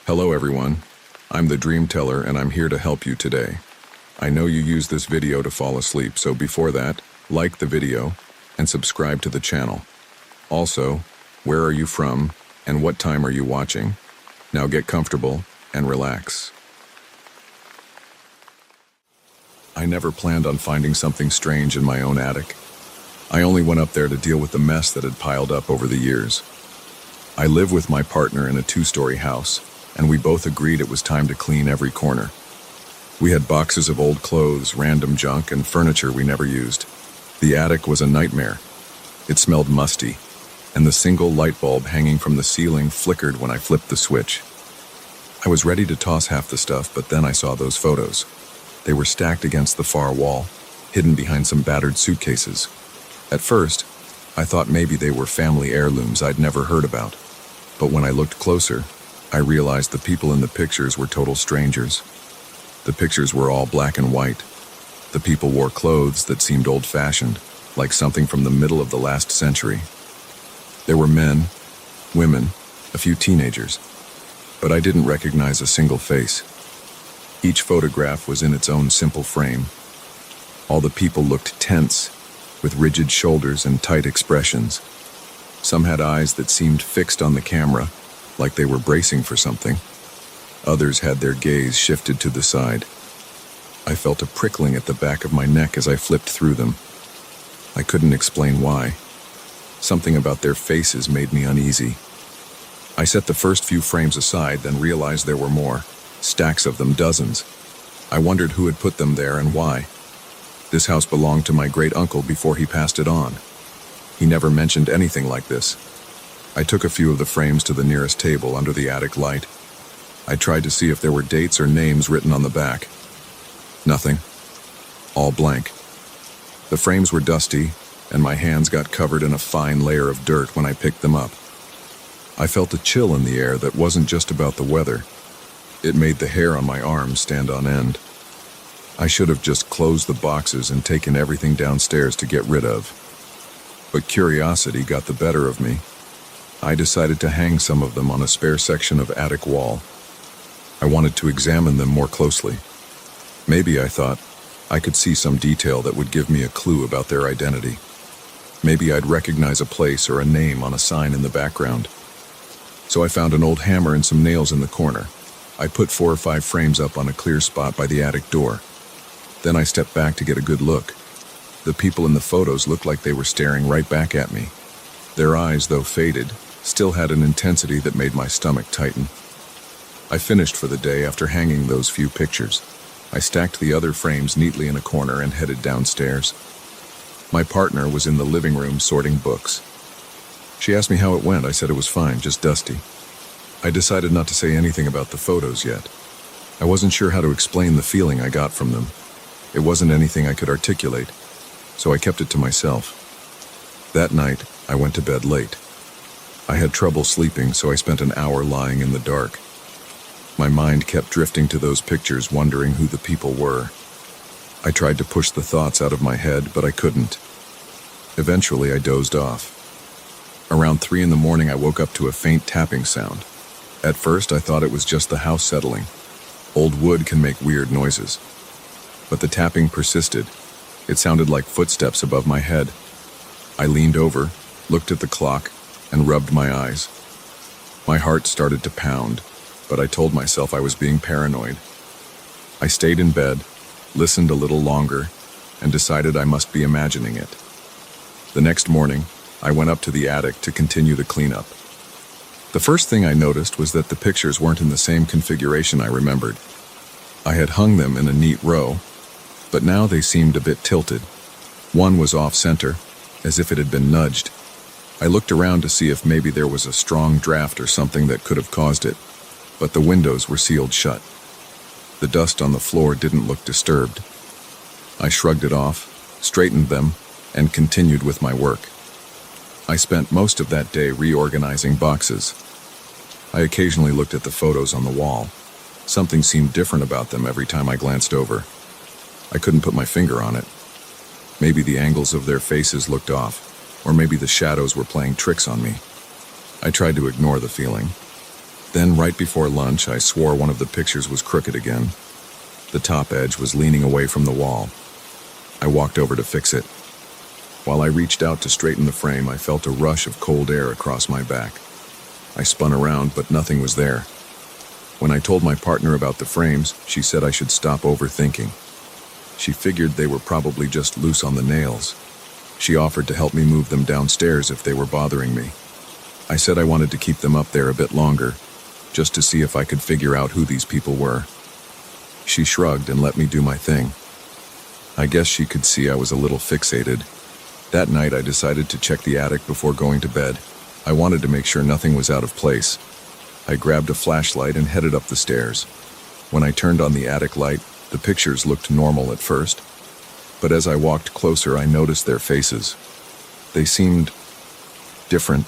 Hello everyone, I'm the DreamTeller and I'm here to help you today. I know you use this video to fall asleep, so before that, like the video and subscribe to the channel. Also, where are you from and what time are you watching? Now get comfortable and relax. I never planned on finding something strange in my own attic. I only went up there to deal with the mess that had piled up over the years. I live with my partner in a 2-story house, and we both agreed it was time to clean every corner. We had boxes of old clothes, random junk, and furniture we never used. The attic was a nightmare. It smelled musty, and the single light bulb hanging from the ceiling flickered when I flipped the switch. I was ready to toss half the stuff, but then I saw those photos. They were stacked against the far wall, hidden behind some battered suitcases. At first, I thought maybe they were family heirlooms I'd never heard about. But when I looked closer, I realized the people in the pictures were total strangers. The pictures were all black and white. The people wore clothes that seemed old-fashioned, like something from the middle of the last century. There were men, women, a few teenagers, but I didn't recognize a single face. Each photograph was in its own simple frame. All the people looked tense, with rigid shoulders and tight expressions. Some had eyes that seemed fixed on the camera, like they were bracing for something. Others had their gaze shifted to the side. I felt a prickling at the back of my neck as I flipped through them. I couldn't explain why. Something about their faces made me uneasy. I set the first few frames aside, then realized there were more. Stacks of them, dozens. I wondered who had put them there and why. This house belonged to my great-uncle before he passed it on. He never mentioned anything like this. I took a few of the frames to the nearest table under the attic light. I tried to see if there were dates or names written on the back. Nothing. All blank. The frames were dusty, and my hands got covered in a fine layer of dirt when I picked them up. I felt a chill in the air that wasn't just about the weather. It made the hair on my arms stand on end. I should have just closed the boxes and taken everything downstairs to get rid of. But curiosity got the better of me. I decided to hang some of them on a spare section of attic wall. I wanted to examine them more closely. Maybe, I thought, I could see some detail that would give me a clue about their identity. Maybe I'd recognize a place or a name on a sign in the background. So I found an old hammer and some nails in the corner. I put 4 or 5 frames up on a clear spot by the attic door. Then I stepped back to get a good look. The people in the photos looked like they were staring right back at me. Their eyes, though faded, still had an intensity that made my stomach tighten. I finished for the day after hanging those few pictures. I stacked the other frames neatly in a corner and headed downstairs. My partner was in the living room sorting books. She asked me how it went. I said it was fine, just dusty. I decided not to say anything about the photos yet. I wasn't sure how to explain the feeling I got from them. It wasn't anything I could articulate, so I kept it to myself. That night, I went to bed late. I had trouble sleeping, so I spent an hour lying in the dark. My mind kept drifting to those pictures, wondering who the people were. I tried to push the thoughts out of my head, but I couldn't. Eventually, I dozed off. Around 3 in the morning, I woke up to a faint tapping sound. At first, I thought it was just the house settling. Old wood can make weird noises. But the tapping persisted. It sounded like footsteps above my head. I leaned over, looked at the clock, and rubbed my eyes. My heart started to pound, but I told myself I was being paranoid. I stayed in bed, listened a little longer, and decided I must be imagining it. The next morning, I went up to the attic to continue the cleanup. The first thing I noticed was that the pictures weren't in the same configuration I remembered. I had hung them in a neat row, but now they seemed a bit tilted. One was off-center, as if it had been nudged. I looked around to see if maybe there was a strong draft or something that could have caused it, but the windows were sealed shut. The dust on the floor didn't look disturbed. I shrugged it off, straightened them, and continued with my work. I spent most of that day reorganizing boxes. I occasionally looked at the photos on the wall. Something seemed different about them every time I glanced over. I couldn't put my finger on it. Maybe the angles of their faces looked off, or maybe the shadows were playing tricks on me. I tried to ignore the feeling. Then, right before lunch, I swore one of the pictures was crooked again. The top edge was leaning away from the wall. I walked over to fix it. While I reached out to straighten the frame, I felt a rush of cold air across my back. I spun around, but nothing was there. When I told my partner about the frames, she said I should stop overthinking. She figured they were probably just loose on the nails. She offered to help me move them downstairs if they were bothering me. I said I wanted to keep them up there a bit longer, just to see if I could figure out who these people were. She shrugged and let me do my thing. I guess she could see I was a little fixated. That night I decided to check the attic before going to bed. I wanted to make sure nothing was out of place. I grabbed a flashlight and headed up the stairs. When I turned on the attic light, the pictures looked normal at first. But as I walked closer, I noticed their faces. They seemed different.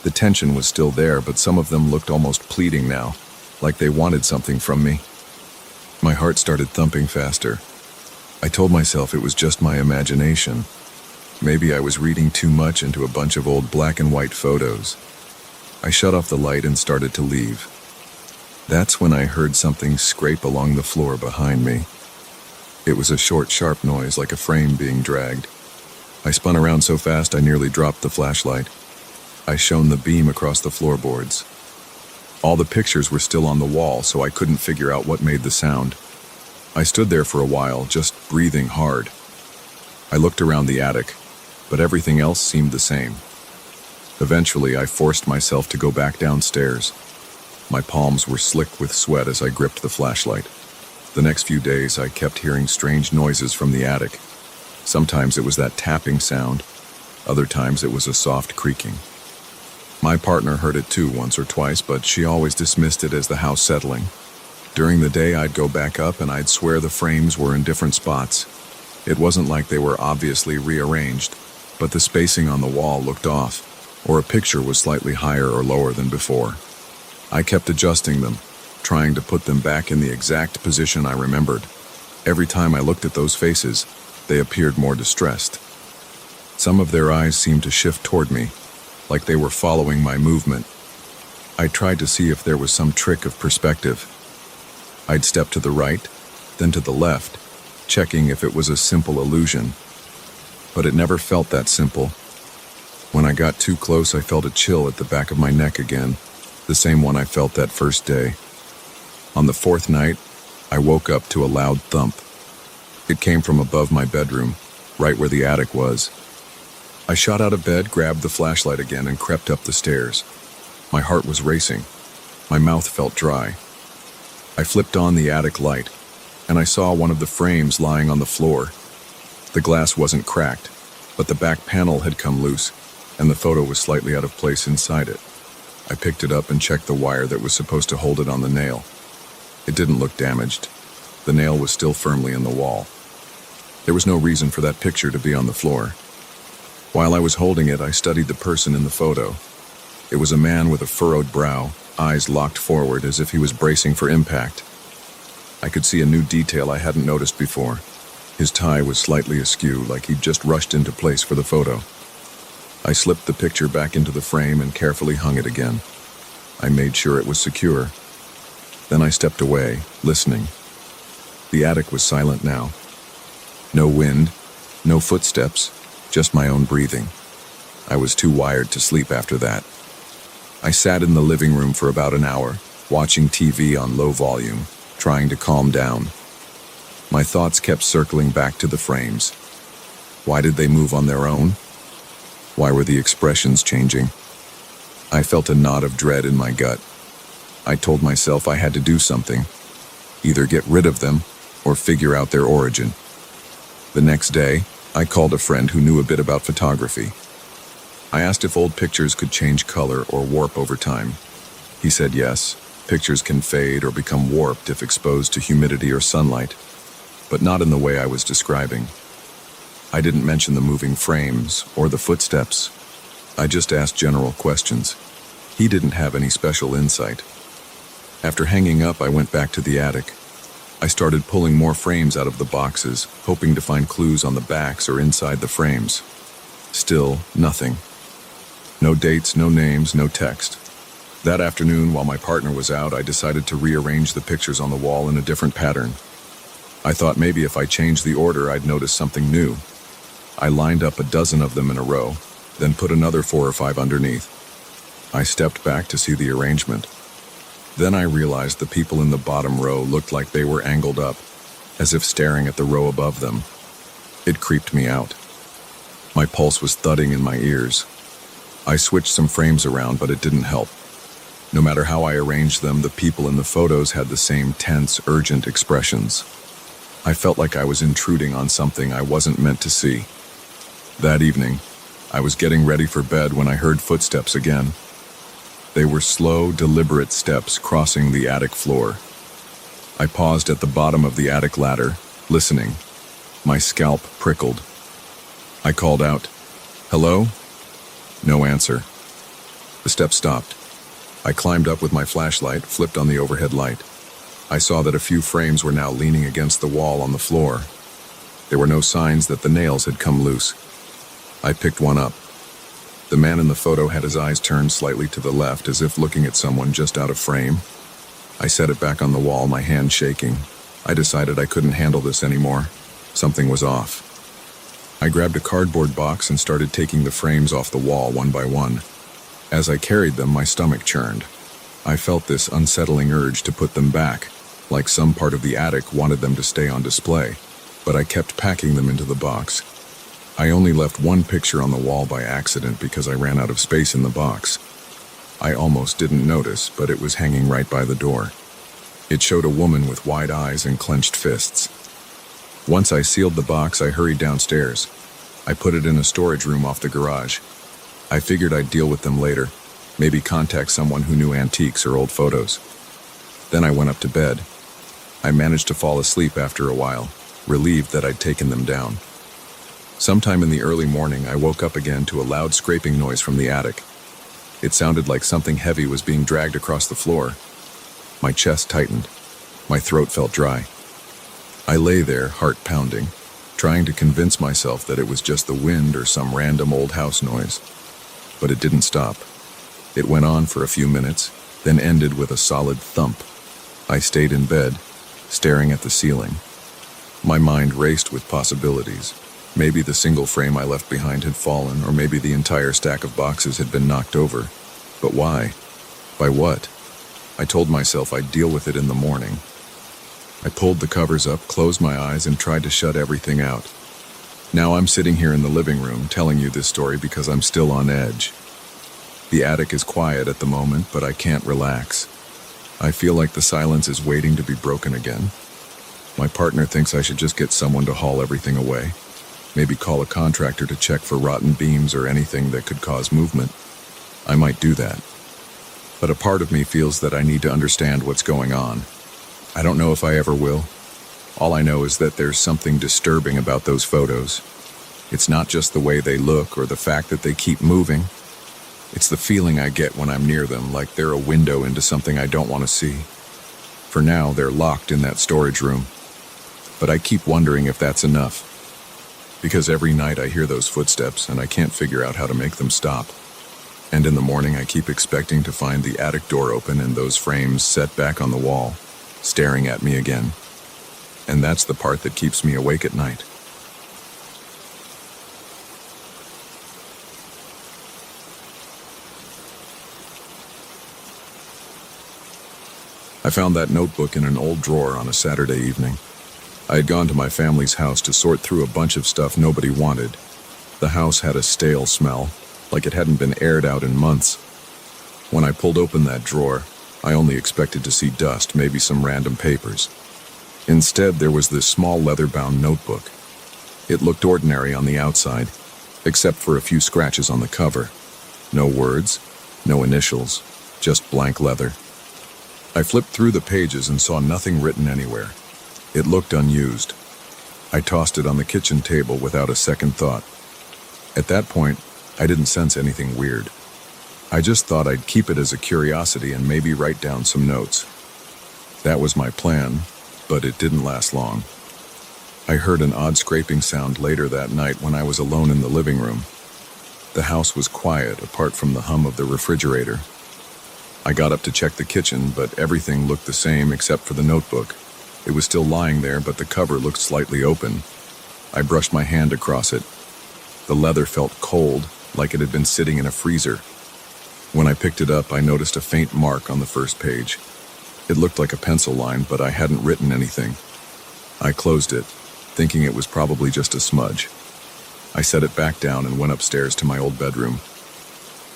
The tension was still there, but some of them looked almost pleading now, like they wanted something from me. My heart started thumping faster. I told myself it was just my imagination. Maybe I was reading too much into a bunch of old black and white photos. I shut off the light and started to leave. That's when I heard something scrape along the floor behind me. It was a short, sharp noise like a frame being dragged. I spun around so fast I nearly dropped the flashlight. I shone the beam across the floorboards. All the pictures were still on the wall, so I couldn't figure out what made the sound. I stood there for a while, just breathing hard. I looked around the attic, but everything else seemed the same. Eventually, I forced myself to go back downstairs. My palms were slick with sweat as I gripped the flashlight. The next few days, I kept hearing strange noises from the attic. Sometimes it was that tapping sound. Other times it was a soft creaking. My partner heard it too once or twice, but she always dismissed it as the house settling. During the day, I'd go back up and I'd swear the frames were in different spots. It wasn't like they were obviously rearranged, but the spacing on the wall looked off, or a picture was slightly higher or lower than before. I kept adjusting them, trying to put them back in the exact position I remembered. Every time I looked at those faces, they appeared more distressed. Some of their eyes seemed to shift toward me, like they were following my movement. I tried to see if there was some trick of perspective. I'd step to the right, then to the left, checking if it was a simple illusion. But it never felt that simple. When I got too close, I felt a chill at the back of my neck again, the same one I felt that first day. On the fourth night, I woke up to a loud thump. It came from above my bedroom, right where the attic was. I shot out of bed, grabbed the flashlight again, and crept up the stairs. My heart was racing. My mouth felt dry. I flipped on the attic light, and I saw one of the frames lying on the floor. The glass wasn't cracked, but the back panel had come loose, and the photo was slightly out of place inside it. I picked it up and checked the wire that was supposed to hold it on the nail. It didn't look damaged. The nail was still firmly in the wall. There was no reason for that picture to be on the floor. While I was holding it, I studied the person in the photo. It was a man with a furrowed brow, eyes locked forward as if he was bracing for impact. I could see a new detail I hadn't noticed before. His tie was slightly askew, like he'd just rushed into place for the photo. I slipped the picture back into the frame and carefully hung it again. I made sure it was secure. Then I stepped away, listening. The attic was silent now. No wind, no footsteps, just my own breathing. I was too wired to sleep after that. I sat in the living room for about an hour, watching TV on low volume, trying to calm down. My thoughts kept circling back to the frames. Why did they move on their own? Why were the expressions changing? I felt a knot of dread in my gut. I told myself I had to do something, either get rid of them or figure out their origin. The next day, I called a friend who knew a bit about photography. I asked if old pictures could change color or warp over time. He said yes, pictures can fade or become warped if exposed to humidity or sunlight, but not in the way I was describing. I didn't mention the moving frames or the footsteps. I just asked general questions. He didn't have any special insight. After hanging up, I went back to the attic. I started pulling more frames out of the boxes, hoping to find clues on the backs or inside the frames. Still, nothing. No dates, no names, no text. That afternoon, while my partner was out, I decided to rearrange the pictures on the wall in a different pattern. I thought maybe if I changed the order, I'd notice something new. I lined up a dozen of them in a row, then put another 4 or 5 underneath. I stepped back to see the arrangement. Then I realized the people in the bottom row looked like they were angled up, as if staring at the row above them. It creeped me out. My pulse was thudding in my ears. I switched some frames around, but it didn't help. No matter how I arranged them, the people in the photos had the same tense, urgent expressions. I felt like I was intruding on something I wasn't meant to see. That evening, I was getting ready for bed when I heard footsteps again. They were slow, deliberate steps crossing the attic floor. I paused at the bottom of the attic ladder, listening. My scalp prickled. I called out, "Hello?" No answer. The steps stopped. I climbed up with my flashlight, flipped on the overhead light. I saw that a few frames were now leaning against the wall on the floor. There were no signs that the nails had come loose. I picked one up. The man in the photo had his eyes turned slightly to the left, as if looking at someone just out of frame. I set it back on the wall, my hand shaking. I decided I couldn't handle this anymore. Something was off. I grabbed a cardboard box and started taking the frames off the wall one by one. As I carried them, my stomach churned. I felt this unsettling urge to put them back, like some part of the attic wanted them to stay on display, but I kept packing them into the box. I only left one picture on the wall by accident because I ran out of space in the box. I almost didn't notice, but it was hanging right by the door. It showed a woman with wide eyes and clenched fists. Once I sealed the box, I hurried downstairs. I put it in a storage room off the garage. I figured I'd deal with them later, maybe contact someone who knew antiques or old photos. Then I went up to bed. I managed to fall asleep after a while, relieved that I'd taken them down. Sometime in the early morning, I woke up again to a loud scraping noise from the attic. It sounded like something heavy was being dragged across the floor. My chest tightened. My throat felt dry. I lay there, heart pounding, trying to convince myself that it was just the wind or some random old house noise. But it didn't stop. It went on for a few minutes, then ended with a solid thump. I stayed in bed, staring at the ceiling. My mind raced with possibilities. Maybe the single frame I left behind had fallen, or maybe the entire stack of boxes had been knocked over. But why? By what? I told myself I'd deal with it in the morning. I pulled the covers up, closed my eyes, and tried to shut everything out. Now I'm sitting here in the living room telling you this story because I'm still on edge. The attic is quiet at the moment, but I can't relax. I feel like the silence is waiting to be broken again. My partner thinks I should just get someone to haul everything away. Maybe call a contractor to check for rotten beams or anything that could cause movement. I might do that. But a part of me feels that I need to understand what's going on. I don't know if I ever will. All I know is that there's something disturbing about those photos. It's not just the way they look or the fact that they keep moving. It's the feeling I get when I'm near them, like they're a window into something I don't want to see. For now, they're locked in that storage room. But I keep wondering if that's enough. Because every night I hear those footsteps and I can't figure out how to make them stop. And in the morning I keep expecting to find the attic door open and those frames set back on the wall, staring at me again. And that's the part that keeps me awake at night. I found that notebook in an old drawer on a Saturday evening. I had gone to my family's house to sort through a bunch of stuff nobody wanted. The house had a stale smell, like it hadn't been aired out in months. When I pulled open that drawer, I only expected to see dust, maybe some random papers. Instead, there was this small leather-bound notebook. It looked ordinary on the outside, except for a few scratches on the cover. No words, no initials, just blank leather. I flipped through the pages and saw nothing written anywhere. It looked unused. I tossed it on the kitchen table without a second thought. At that point, I didn't sense anything weird. I just thought I'd keep it as a curiosity and maybe write down some notes. That was my plan, but it didn't last long. I heard an odd scraping sound later that night when I was alone in the living room. The house was quiet, apart from the hum of the refrigerator. I got up to check the kitchen, but everything looked the same except for the notebook. It was still lying there, but the cover looked slightly open. I brushed my hand across it. The leather felt cold, like it had been sitting in a freezer. When I picked it up, I noticed a faint mark on the first page. It looked like a pencil line, but I hadn't written anything. I closed it, thinking it was probably just a smudge. I set it back down and went upstairs to my old bedroom.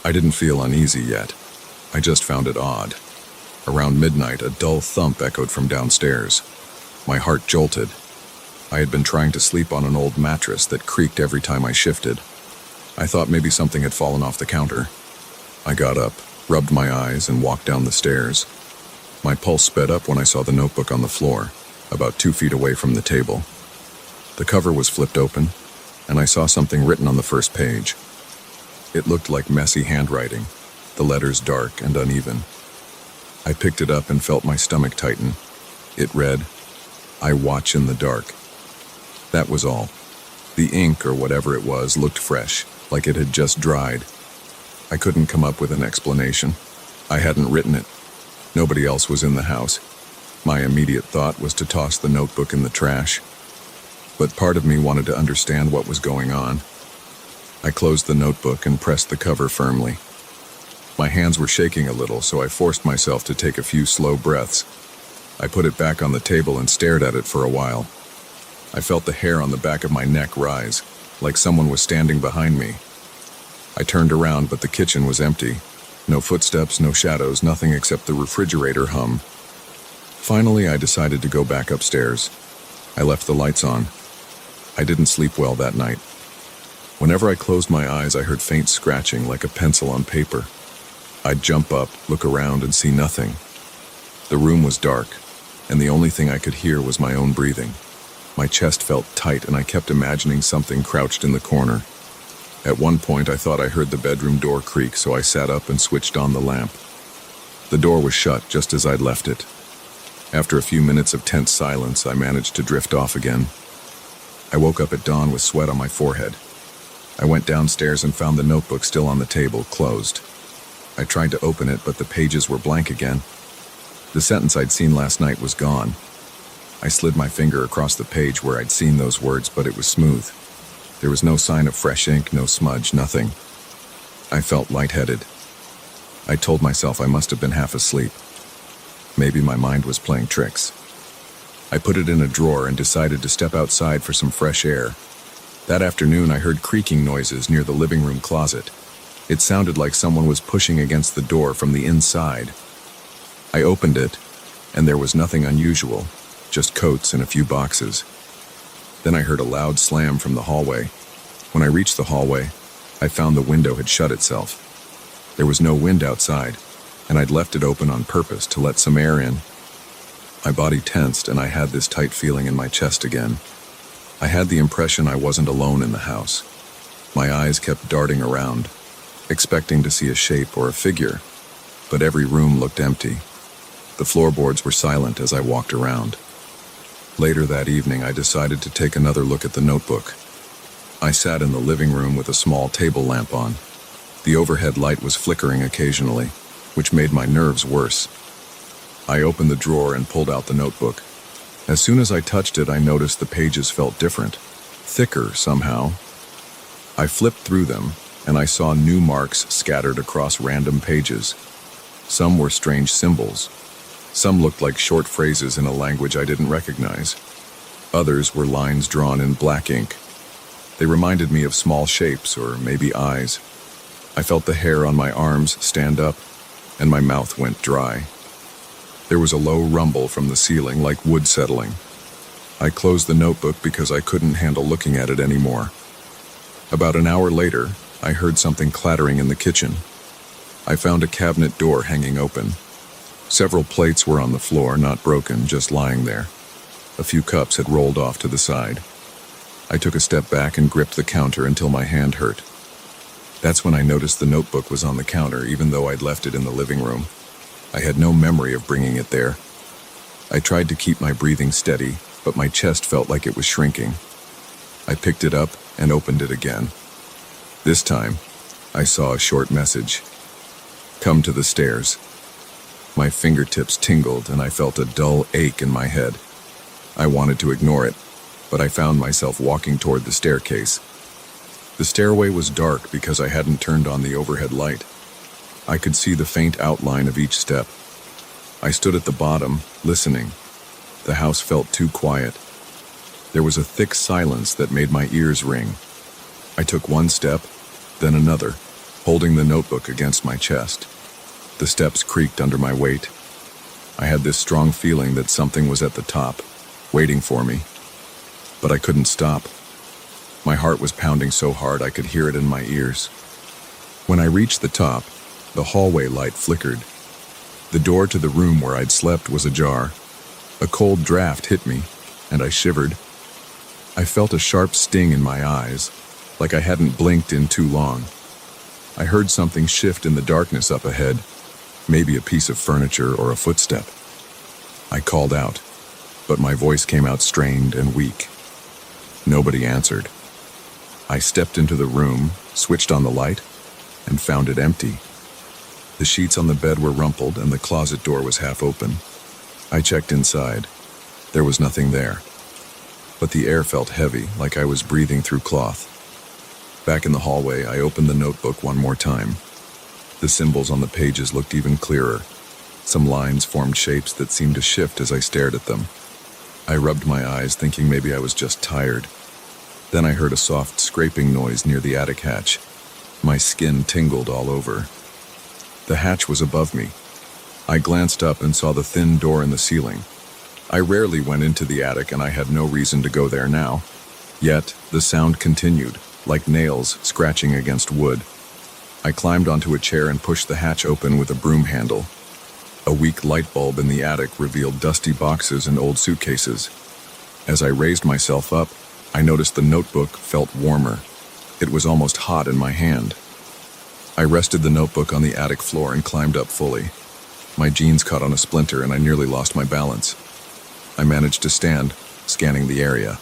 I didn't feel uneasy yet. I just found it odd. Around midnight, a dull thump echoed from downstairs. My heart jolted. I had been trying to sleep on an old mattress that creaked every time I shifted. I thought maybe something had fallen off the counter. I got up, rubbed my eyes, and walked down the stairs. My pulse sped up when I saw the notebook on the floor, about 2 feet away from the table. The cover was flipped open, and I saw something written on the first page. It looked like messy handwriting, the letters dark and uneven. I picked it up and felt my stomach tighten. It read, "I watch in the dark." That was all. The ink, or whatever it was, looked fresh, like it had just dried. I couldn't come up with an explanation. I hadn't written it. Nobody else was in the house. My immediate thought was to toss the notebook in the trash. But part of me wanted to understand what was going on. I closed the notebook and pressed the cover firmly. My hands were shaking a little, so I forced myself to take a few slow breaths. I put it back on the table and stared at it for a while. I felt the hair on the back of my neck rise, like someone was standing behind me. I turned around, but the kitchen was empty. No footsteps, no shadows, nothing except the refrigerator hum. Finally, I decided to go back upstairs. I left the lights on. I didn't sleep well that night. Whenever I closed my eyes, I heard faint scratching like a pencil on paper. I'd jump up, look around, and see nothing. The room was dark, and the only thing I could hear was my own breathing. My chest felt tight, and I kept imagining something crouched in the corner. At one point, I thought I heard the bedroom door creak, so I sat up and switched on the lamp. The door was shut just as I'd left it. After a few minutes of tense silence, I managed to drift off again. I woke up at dawn with sweat on my forehead. I went downstairs and found the notebook still on the table, closed. I tried to open it, but the pages were blank again. The sentence I'd seen last night was gone. I slid my finger across the page where I'd seen those words, but it was smooth. There was no sign of fresh ink, no smudge, nothing. I felt lightheaded. I told myself I must have been half asleep. Maybe my mind was playing tricks. I put it in a drawer and decided to step outside for some fresh air. That afternoon, I heard creaking noises near the living room closet. It sounded like someone was pushing against the door from the inside. I opened it, and there was nothing unusual, just coats and a few boxes. Then I heard a loud slam from the hallway. When I reached the hallway, I found the window had shut itself. There was no wind outside, and I'd left it open on purpose to let some air in. My body tensed, and I had this tight feeling in my chest again. I had the impression I wasn't alone in the house. My eyes kept darting around, expecting to see a shape or a figure, but every room looked empty. The floorboards were silent as I walked around. Later that evening, I decided to take another look at the notebook. I sat in the living room with a small table lamp on. The overhead light was flickering occasionally, which made my nerves worse. I opened the drawer and pulled out the notebook. As soon as I touched it, I noticed the pages felt different, thicker somehow. I flipped through them, and I saw new marks scattered across random pages. Some were strange symbols. Some looked like short phrases in a language I didn't recognize. Others were lines drawn in black ink. They reminded me of small shapes, or maybe eyes. I felt the hair on my arms stand up, and my mouth went dry. There was a low rumble from the ceiling, like wood settling. I closed the notebook because I couldn't handle looking at it anymore. About an hour later, I heard something clattering in the kitchen. I found a cabinet door hanging open. Several plates were on the floor, not broken, just lying there. A few cups had rolled off to the side. I took a step back and gripped the counter until my hand hurt. That's when I noticed the notebook was on the counter, even though I'd left it in the living room. I had no memory of bringing it there. I tried to keep my breathing steady, but my chest felt like it was shrinking. I picked it up and opened it again. This time, I saw a short message. "Come to the stairs. My fingertips tingled and I felt a dull ache in my head. I wanted to ignore it, but I found myself walking toward the staircase. The stairway was dark because I hadn't turned on the overhead light. I could see the faint outline of each step. I stood at the bottom, listening. The house felt too quiet. There was a thick silence that made my ears ring. I took one step, then another, holding the notebook against my chest. The steps creaked under my weight. I had this strong feeling that something was at the top, waiting for me. But I couldn't stop. My heart was pounding so hard I could hear it in my ears. When I reached the top, the hallway light flickered. The door to the room where I'd slept was ajar. A cold draft hit me, and I shivered. I felt a sharp sting in my eyes, like I hadn't blinked in too long. I heard something shift in the darkness up ahead, maybe a piece of furniture or a footstep. I called out, but my voice came out strained and weak. Nobody answered. I stepped into the room, switched on the light, and found it empty. The sheets on the bed were rumpled and the closet door was half open. I checked inside. There was nothing there. But the air felt heavy, like I was breathing through cloth. Back in the hallway, I opened the notebook one more time. The symbols on the pages looked even clearer. Some lines formed shapes that seemed to shift as I stared at them. I rubbed my eyes, thinking maybe I was just tired. Then I heard a soft scraping noise near the attic hatch. My skin tingled all over. The hatch was above me. I glanced up and saw the thin door in the ceiling. I rarely went into the attic and I had no reason to go there now. Yet, the sound continued, like nails scratching against wood. I climbed onto a chair and pushed the hatch open with a broom handle. A weak light bulb in the attic revealed dusty boxes and old suitcases. As I raised myself up, I noticed the notebook felt warmer. It was almost hot in my hand. I rested the notebook on the attic floor and climbed up fully. My jeans caught on a splinter and I nearly lost my balance. I managed to stand, scanning the area.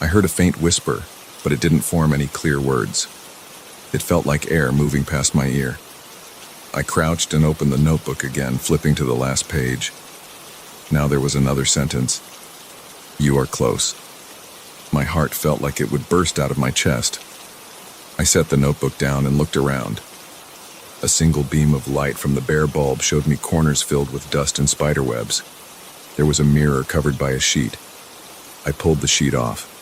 I heard a faint whisper, but it didn't form any clear words. It felt like air moving past my ear. I crouched and opened the notebook again, flipping to the last page. Now there was another sentence. You are close. My heart felt like it would burst out of my chest. I set the notebook down and looked around. A single beam of light from the bare bulb showed me corners filled with dust and spiderwebs. There was a mirror covered by a sheet. I pulled the sheet off.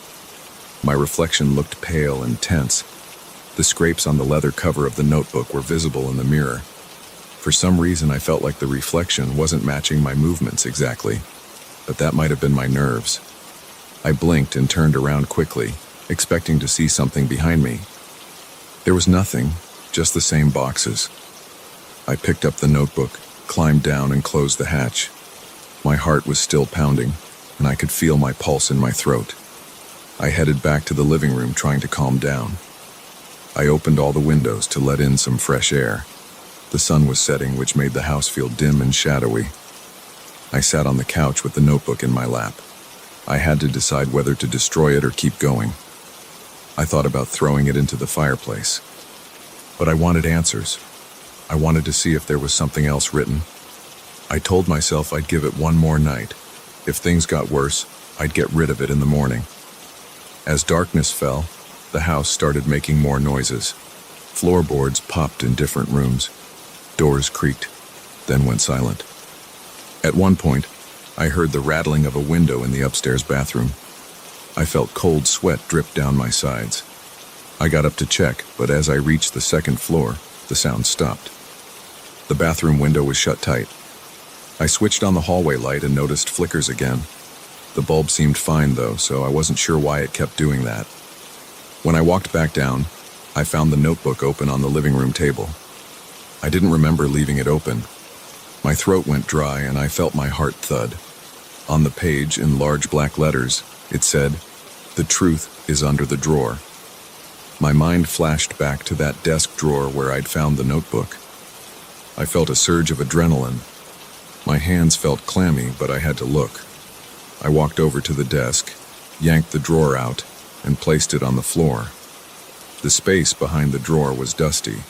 My reflection looked pale and tense. The scrapes on the leather cover of the notebook were visible in the mirror. For some reason, I felt like the reflection wasn't matching my movements exactly, but that might have been my nerves. I blinked and turned around quickly, expecting to see something behind me. There was nothing, just the same boxes. I picked up the notebook, climbed down, and closed the hatch. My heart was still pounding, and I could feel my pulse in my throat. I headed back to the living room, trying to calm down. I opened all the windows to let in some fresh air. The sun was setting, which made the house feel dim and shadowy. I sat on the couch with the notebook in my lap. I had to decide whether to destroy it or keep going. I thought about throwing it into the fireplace. But I wanted answers. I wanted to see if there was something else written. I told myself I'd give it one more night. If things got worse, I'd get rid of it in the morning. As darkness fell, the house started making more noises. Floorboards popped in different rooms. Doors creaked, then went silent. At one point, I heard the rattling of a window in the upstairs bathroom. I felt cold sweat drip down my sides. I got up to check, but as I reached the second floor, the sound stopped. The bathroom window was shut tight. I switched on the hallway light and noticed flickers again. The bulb seemed fine though, so I wasn't sure why it kept doing that. When I walked back down, I found the notebook open on the living room table. I didn't remember leaving it open. My throat went dry and I felt my heart thud. On the page, in large black letters, it said, "The truth is under the drawer." My mind flashed back to that desk drawer where I'd found the notebook. I felt a surge of adrenaline. My hands felt clammy, but I had to look. I walked over to the desk, yanked the drawer out, and placed it on the floor. The space behind the drawer was dusty.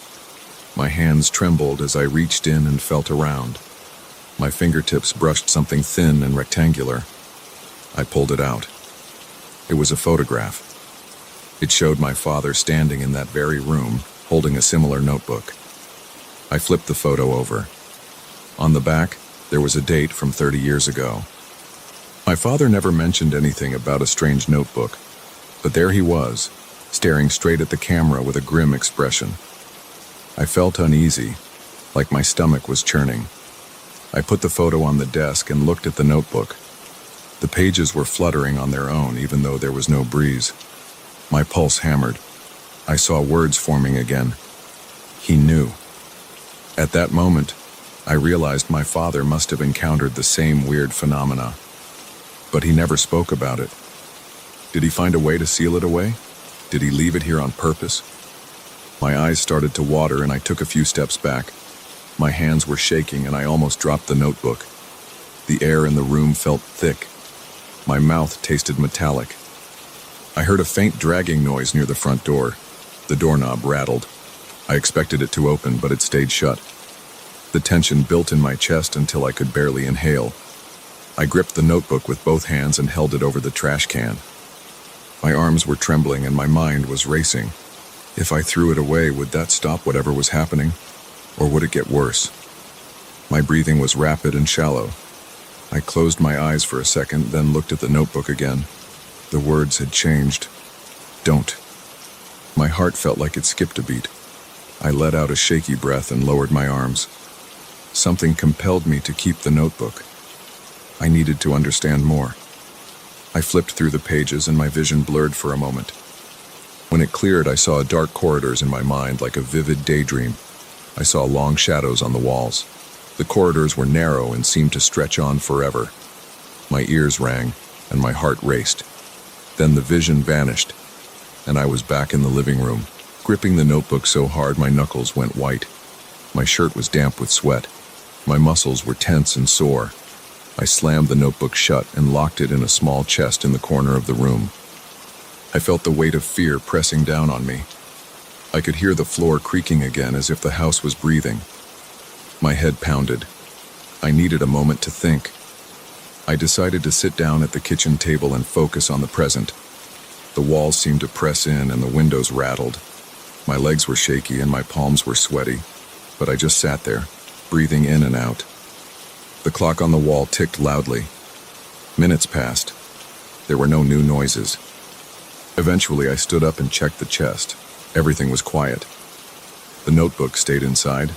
My hands trembled as I reached in and felt around. My fingertips brushed something thin and rectangular. I pulled it out. It was a photograph. It showed my father standing in that very room, holding a similar notebook. I flipped the photo over. On the back, there was a date from 30 years ago. My father never mentioned anything about a strange notebook, but there he was, staring straight at the camera with a grim expression. I felt uneasy, like my stomach was churning. I put the photo on the desk and looked at the notebook. The pages were fluttering on their own, even though there was no breeze. My pulse hammered. I saw words forming again. He knew. At that moment, I realized my father must have encountered the same weird phenomena. But he never spoke about it. Did he find a way to seal it away? Did he leave it here on purpose? My eyes started to water and I took a few steps back. My hands were shaking and I almost dropped the notebook. The air in the room felt thick. My mouth tasted metallic. I heard a faint dragging noise near the front door. The doorknob rattled. I expected it to open, but it stayed shut. The tension built in my chest until I could barely inhale. I gripped the notebook with both hands and held it over the trash can. My arms were trembling and my mind was racing. If I threw it away, would that stop whatever was happening? Or would it get worse? My breathing was rapid and shallow. I closed my eyes for a second, then looked at the notebook again. The words had changed. Don't. My heart felt like it skipped a beat. I let out a shaky breath and lowered my arms. Something compelled me to keep the notebook. I needed to understand more. I flipped through the pages and my vision blurred for a moment. When it cleared, I saw dark corridors in my mind like a vivid daydream. I saw long shadows on the walls. The corridors were narrow and seemed to stretch on forever. My ears rang and my heart raced. Then the vision vanished, and I was back in the living room, gripping the notebook so hard my knuckles went white. My shirt was damp with sweat. My muscles were tense and sore. I slammed the notebook shut and locked it in a small chest in the corner of the room. I felt the weight of fear pressing down on me. I could hear the floor creaking again as if the house was breathing. My head pounded. I needed a moment to think. I decided to sit down at the kitchen table and focus on the present. The walls seemed to press in and the windows rattled. My legs were shaky and my palms were sweaty, but I just sat there, breathing in and out. The clock on the wall ticked loudly. Minutes passed. There were no new noises. Eventually, I stood up and checked the chest. Everything was quiet. The notebook stayed inside.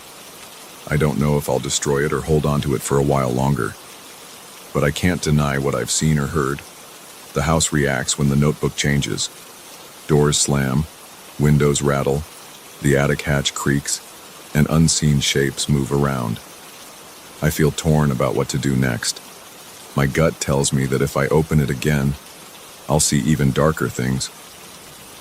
I don't know if I'll destroy it or hold on to it for a while longer. But I can't deny what I've seen or heard. The house reacts when the notebook changes. Doors slam, windows rattle, the attic hatch creaks, and unseen shapes move around. I feel torn about what to do next. My gut tells me that if I open it again, I'll see even darker things.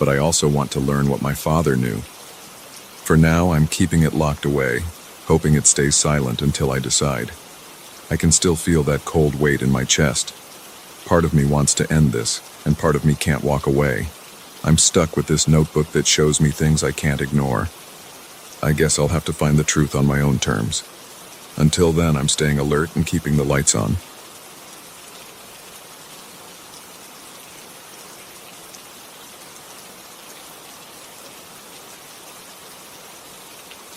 But I also want to learn what my father knew. For now, I'm keeping it locked away, hoping it stays silent until I decide. I can still feel that cold weight in my chest. Part of me wants to end this, and part of me can't walk away. I'm stuck with this notebook that shows me things I can't ignore. I guess I'll have to find the truth on my own terms. Until then, I'm staying alert and keeping the lights on.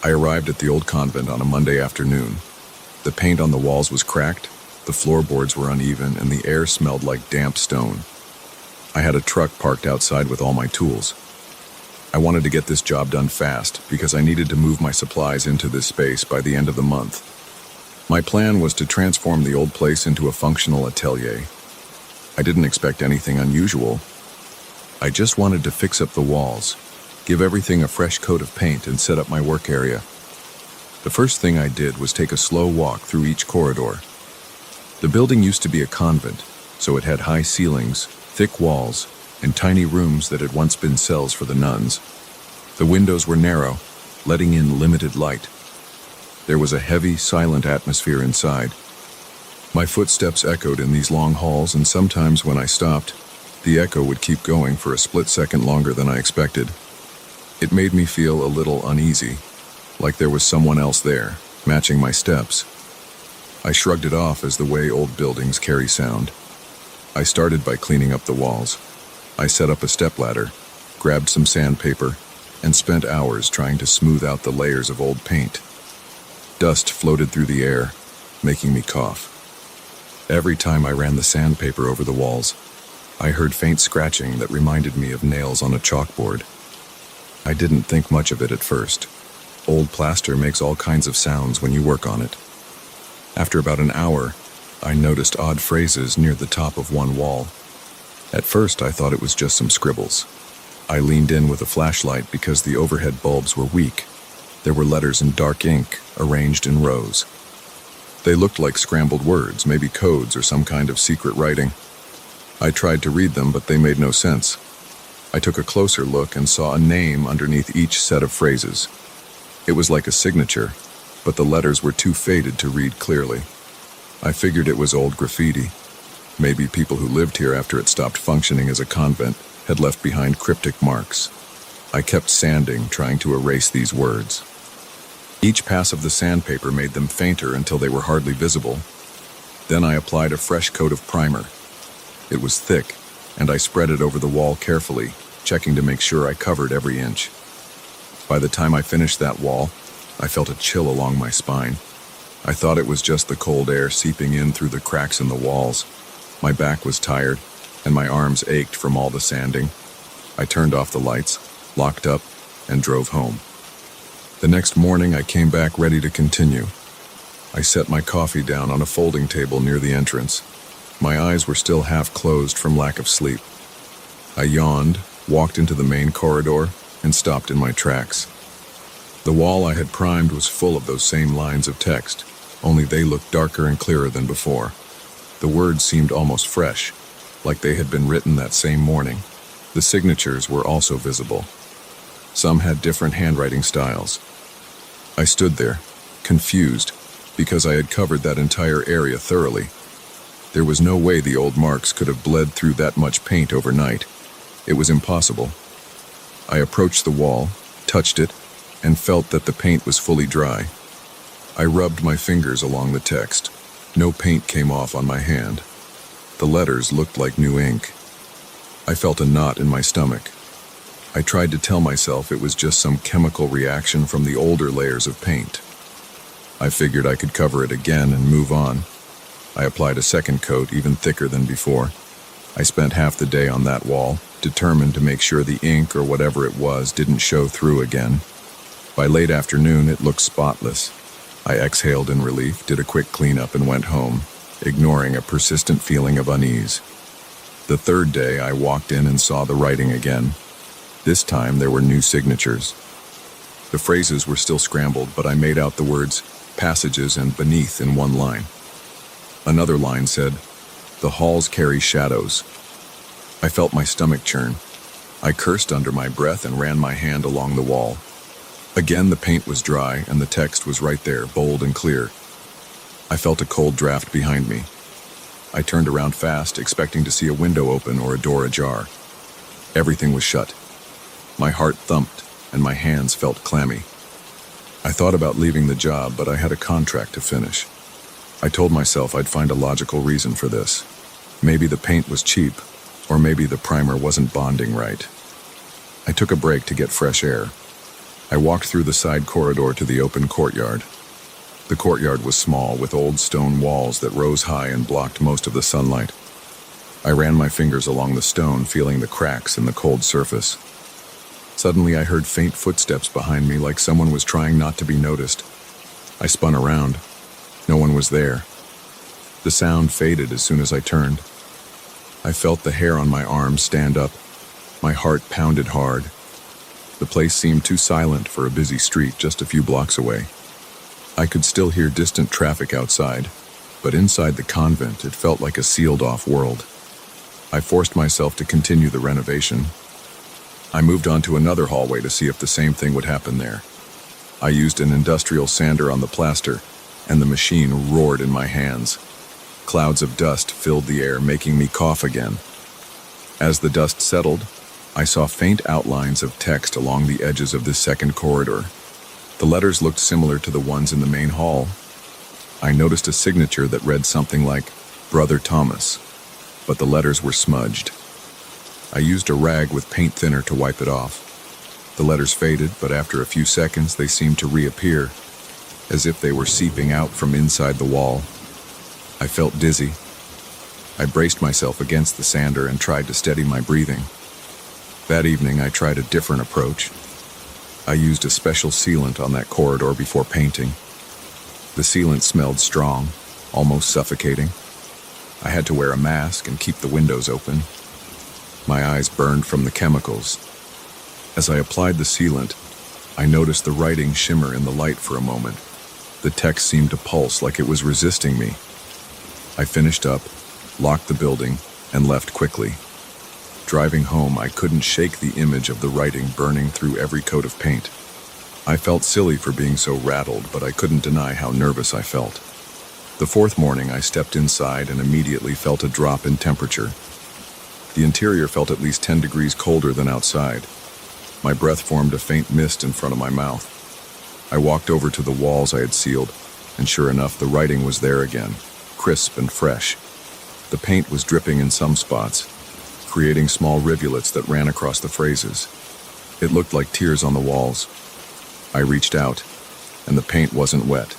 I arrived at the old convent on a Monday afternoon. The paint on the walls was cracked, the floorboards were uneven, and the air smelled like damp stone. I had a truck parked outside with all my tools. I wanted to get this job done fast because I needed to move my supplies into this space by the end of the month. My plan was to transform the old place into a functional atelier. I didn't expect anything unusual. I just wanted to fix up the walls, give everything a fresh coat of paint, and set up my work area. The first thing I did was take a slow walk through each corridor. The building used to be a convent, so it had high ceilings, thick walls, and tiny rooms that had once been cells for the nuns. The windows were narrow, letting in limited light. There was a heavy, silent atmosphere inside. My footsteps echoed in these long halls, and sometimes when I stopped, the echo would keep going for a split second longer than I expected. It made me feel a little uneasy, like there was someone else there, matching my steps. I shrugged it off as the way old buildings carry sound. I started by cleaning up the walls. I set up a stepladder, grabbed some sandpaper, and spent hours trying to smooth out the layers of old paint. Dust floated through the air, making me cough. Every time I ran the sandpaper over the walls, I heard faint scratching that reminded me of nails on a chalkboard. I didn't think much of it at first. Old plaster makes all kinds of sounds when you work on it. After about an hour, I noticed odd phrases near the top of one wall. At first, I thought it was just some scribbles. I leaned in with a flashlight because the overhead bulbs were weak. There were letters in dark ink, arranged in rows. They looked like scrambled words, maybe codes or some kind of secret writing. I tried to read them, but they made no sense. I took a closer look and saw a name underneath each set of phrases. It was like a signature, but the letters were too faded to read clearly. I figured it was old graffiti. Maybe people who lived here after it stopped functioning as a convent had left behind cryptic marks. I kept sanding, trying to erase these words. Each pass of the sandpaper made them fainter until they were hardly visible. Then I applied a fresh coat of primer. It was thick, and I spread it over the wall carefully, checking to make sure I covered every inch. By the time I finished that wall, I felt a chill along my spine. I thought it was just the cold air seeping in through the cracks in the walls. My back was tired, and my arms ached from all the sanding. I turned off the lights, locked up, and drove home. The next morning, I came back ready to continue. I set my coffee down on a folding table near the entrance. My eyes were still half closed from lack of sleep. I yawned, walked into the main corridor, and stopped in my tracks. The wall I had primed was full of those same lines of text, only they looked darker and clearer than before. The words seemed almost fresh, like they had been written that same morning. The signatures were also visible. Some had different handwriting styles. I stood there, confused, because I had covered that entire area thoroughly. There was no way the old marks could have bled through that much paint overnight. It was impossible. I approached the wall, touched it, and felt that the paint was fully dry. I rubbed my fingers along the text. No paint came off on my hand. The letters looked like new ink. I felt a knot in my stomach. I tried to tell myself it was just some chemical reaction from the older layers of paint. I figured I could cover it again and move on. I applied a second coat, even thicker than before. I spent half the day on that wall, determined to make sure the ink or whatever it was didn't show through again. By late afternoon, it looked spotless. I exhaled in relief, did a quick cleanup, and went home, ignoring a persistent feeling of unease. The third day, I walked in and saw the writing again. This time, there were new signatures. The phrases were still scrambled, but I made out the words passages and beneath in one line. Another line said, "The halls carry shadows." I felt my stomach churn. I cursed under my breath and ran my hand along the wall. Again, the paint was dry and the text was right there, bold and clear. I felt a cold draft behind me. I turned around fast, expecting to see a window open or a door ajar. Everything was shut. My heart thumped and my hands felt clammy. I thought about leaving the job, but I had a contract to finish. I told myself I'd find a logical reason for this. Maybe the paint was cheap, or maybe the primer wasn't bonding right. I took a break to get fresh air. I walked through the side corridor to the open courtyard. The courtyard was small, with old stone walls that rose high and blocked most of the sunlight. I ran my fingers along the stone, feeling the cracks in the cold surface. Suddenly, I heard faint footsteps behind me, like someone was trying not to be noticed. I spun around. No one was there. The sound faded as soon as I turned. I felt the hair on my arms stand up. My heart pounded hard. The place seemed too silent for a busy street just a few blocks away. I could still hear distant traffic outside, but inside the convent it felt like a sealed-off world. I forced myself to continue the renovation. I moved on to another hallway to see if the same thing would happen there. I used an industrial sander on the plaster, and the machine roared in my hands. Clouds of dust filled the air, making me cough again. As the dust settled, I saw faint outlines of text along the edges of this second corridor. The letters looked similar to the ones in the main hall. I noticed a signature that read something like Brother Thomas, but the letters were smudged. I used a rag with paint thinner to wipe it off. The letters faded, but after a few seconds they seemed to reappear, as if they were seeping out from inside the wall. I felt dizzy. I braced myself against the sander and tried to steady my breathing. That evening I tried a different approach. I used a special sealant on that corridor before painting. The sealant smelled strong, almost suffocating. I had to wear a mask and keep the windows open. My eyes burned from the chemicals. As I applied the sealant, I noticed the writing shimmer in the light for a moment. The text seemed to pulse like it was resisting me. I finished up, locked the building, and left quickly. Driving home, I couldn't shake the image of the writing burning through every coat of paint. I felt silly for being so rattled, but I couldn't deny how nervous I felt. The fourth morning, I stepped inside and immediately felt a drop in temperature. The interior felt at least 10 degrees colder than outside. My breath formed a faint mist in front of my mouth. I walked over to the walls I had sealed, and sure enough, the writing was there again, crisp and fresh. The paint was dripping in some spots, creating small rivulets that ran across the phrases. It looked like tears on the walls. I reached out, and the paint wasn't wet.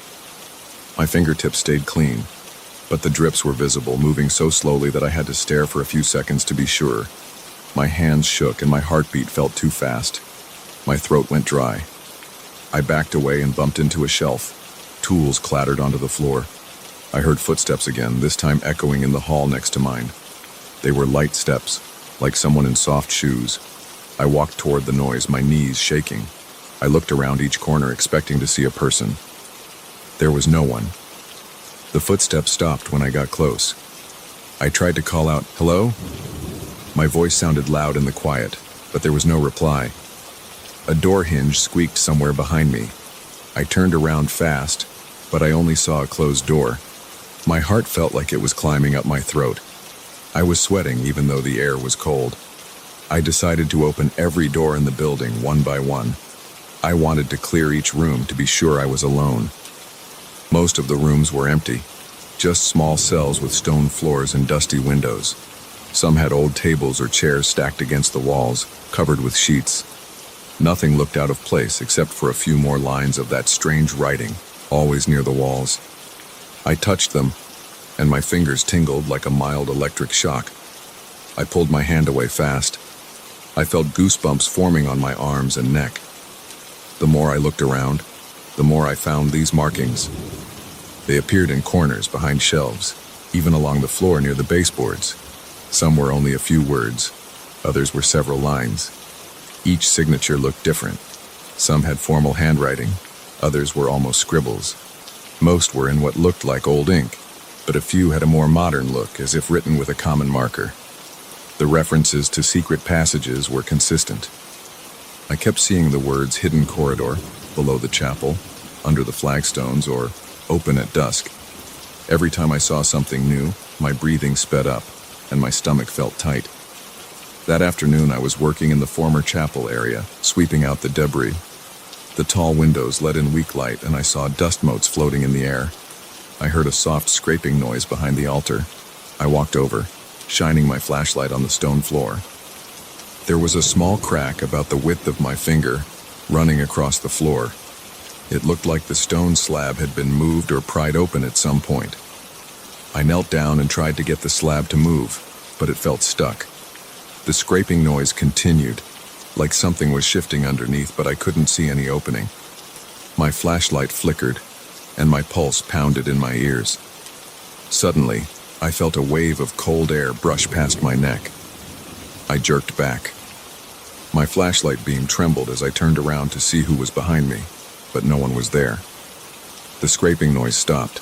My fingertips stayed clean, but the drips were visible, moving so slowly that I had to stare for a few seconds to be sure. My hands shook and my heartbeat felt too fast. My throat went dry. I backed away and bumped into a shelf. Tools clattered onto the floor. I heard footsteps again, this time echoing in the hall next to mine. They were light steps, like someone in soft shoes. I walked toward the noise, my knees shaking. I looked around each corner, expecting to see a person. There was no one. The footsteps stopped when I got close. I tried to call out, "Hello?" My voice sounded loud in the quiet, but there was no reply. A door hinge squeaked somewhere behind me. I turned around fast, but I only saw a closed door. My heart felt like it was climbing up my throat. I was sweating even though the air was cold. I decided to open every door in the building one by one. I wanted to clear each room to be sure I was alone. Most of the rooms were empty, just small cells with stone floors and dusty windows. Some had old tables or chairs stacked against the walls, covered with sheets. Nothing looked out of place except for a few more lines of that strange writing, always near the walls. I touched them, and my fingers tingled like a mild electric shock. I pulled my hand away fast. I felt goosebumps forming on my arms and neck. The more I looked around, the more I found these markings. They appeared in corners, behind shelves, even along the floor near the baseboards. Some were only a few words, others were several lines. Each signature looked different. Some had formal handwriting, others were almost scribbles. Most were in what looked like old ink, but a few had a more modern look, as if written with a common marker. The references to secret passages were consistent. I kept seeing the words "hidden corridor," "below the chapel," "under the flagstones," or "open at dusk." Every time I saw something new, my breathing sped up, and my stomach felt tight. That afternoon, I was working in the former chapel area, sweeping out the debris. The tall windows let in weak light, and I saw dust motes floating in the air. I heard a soft scraping noise behind the altar. I walked over, shining my flashlight on the stone floor. There was a small crack about the width of my finger, running across the floor. It looked like the stone slab had been moved or pried open at some point. I knelt down and tried to get the slab to move, but it felt stuck. The scraping noise continued, like something was shifting underneath, but I couldn't see any opening. My flashlight flickered, and my pulse pounded in my ears. Suddenly, I felt a wave of cold air brush past my neck. I jerked back. My flashlight beam trembled as I turned around to see who was behind me, but no one was there. The scraping noise stopped.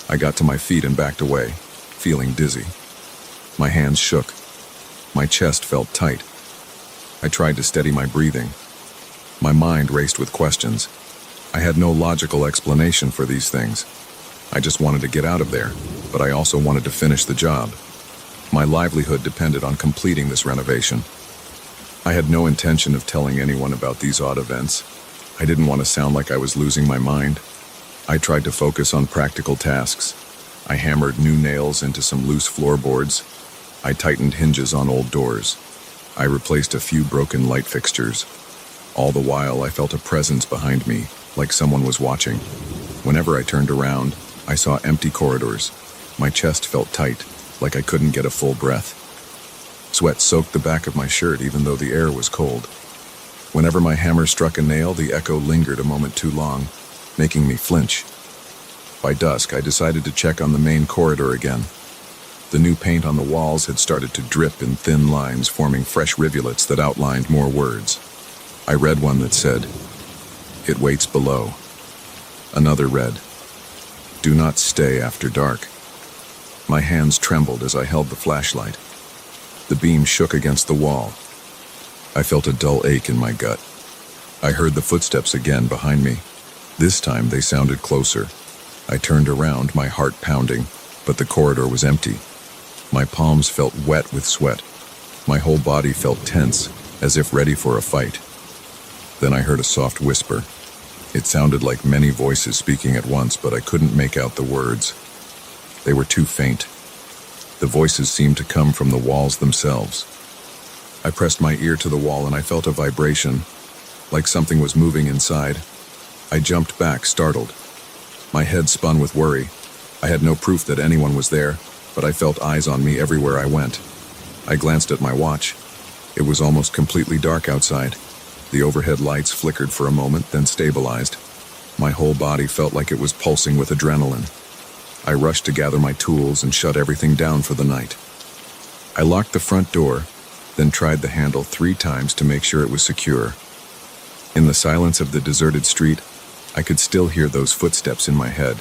I got to my feet and backed away, feeling dizzy. My hands shook. My chest felt tight. I tried to steady my breathing. My mind raced with questions. I had no logical explanation for these things. I just wanted to get out of there, but I also wanted to finish the job. My livelihood depended on completing this renovation. I had no intention of telling anyone about these odd events. I didn't want to sound like I was losing my mind. I tried to focus on practical tasks. I hammered new nails into some loose floorboards. I tightened hinges on old doors. I replaced a few broken light fixtures. All the while, I felt a presence behind me, like someone was watching. Whenever I turned around, I saw empty corridors. My chest felt tight, like I couldn't get a full breath. Sweat soaked the back of my shirt even though the air was cold. Whenever my hammer struck a nail, the echo lingered a moment too long, making me flinch. By dusk, I decided to check on the main corridor again. The new paint on the walls had started to drip in thin lines, forming fresh rivulets that outlined more words. I read one that said, "It waits below." Another read, "Do not stay after dark." My hands trembled as I held the flashlight. The beam shook against the wall. I felt a dull ache in my gut. I heard the footsteps again behind me. This time they sounded closer. I turned around, my heart pounding, but the corridor was empty. My palms felt wet with sweat. My whole body felt tense, as if ready for a fight. Then I heard a soft whisper. It sounded like many voices speaking at once, but I couldn't make out the words. They were too faint. The voices seemed to come from the walls themselves. I pressed my ear to the wall and I felt a vibration, like something was moving inside. I jumped back, startled. My head spun with worry. I had no proof that anyone was there, but I felt eyes on me everywhere I went. I glanced at my watch. It was almost completely dark outside. The overhead lights flickered for a moment, then stabilized. My whole body felt like it was pulsing with adrenaline. I rushed to gather my tools and shut everything down for the night. I locked the front door, then tried the handle 3 times to make sure it was secure. In the silence of the deserted street, I could still hear those footsteps in my head.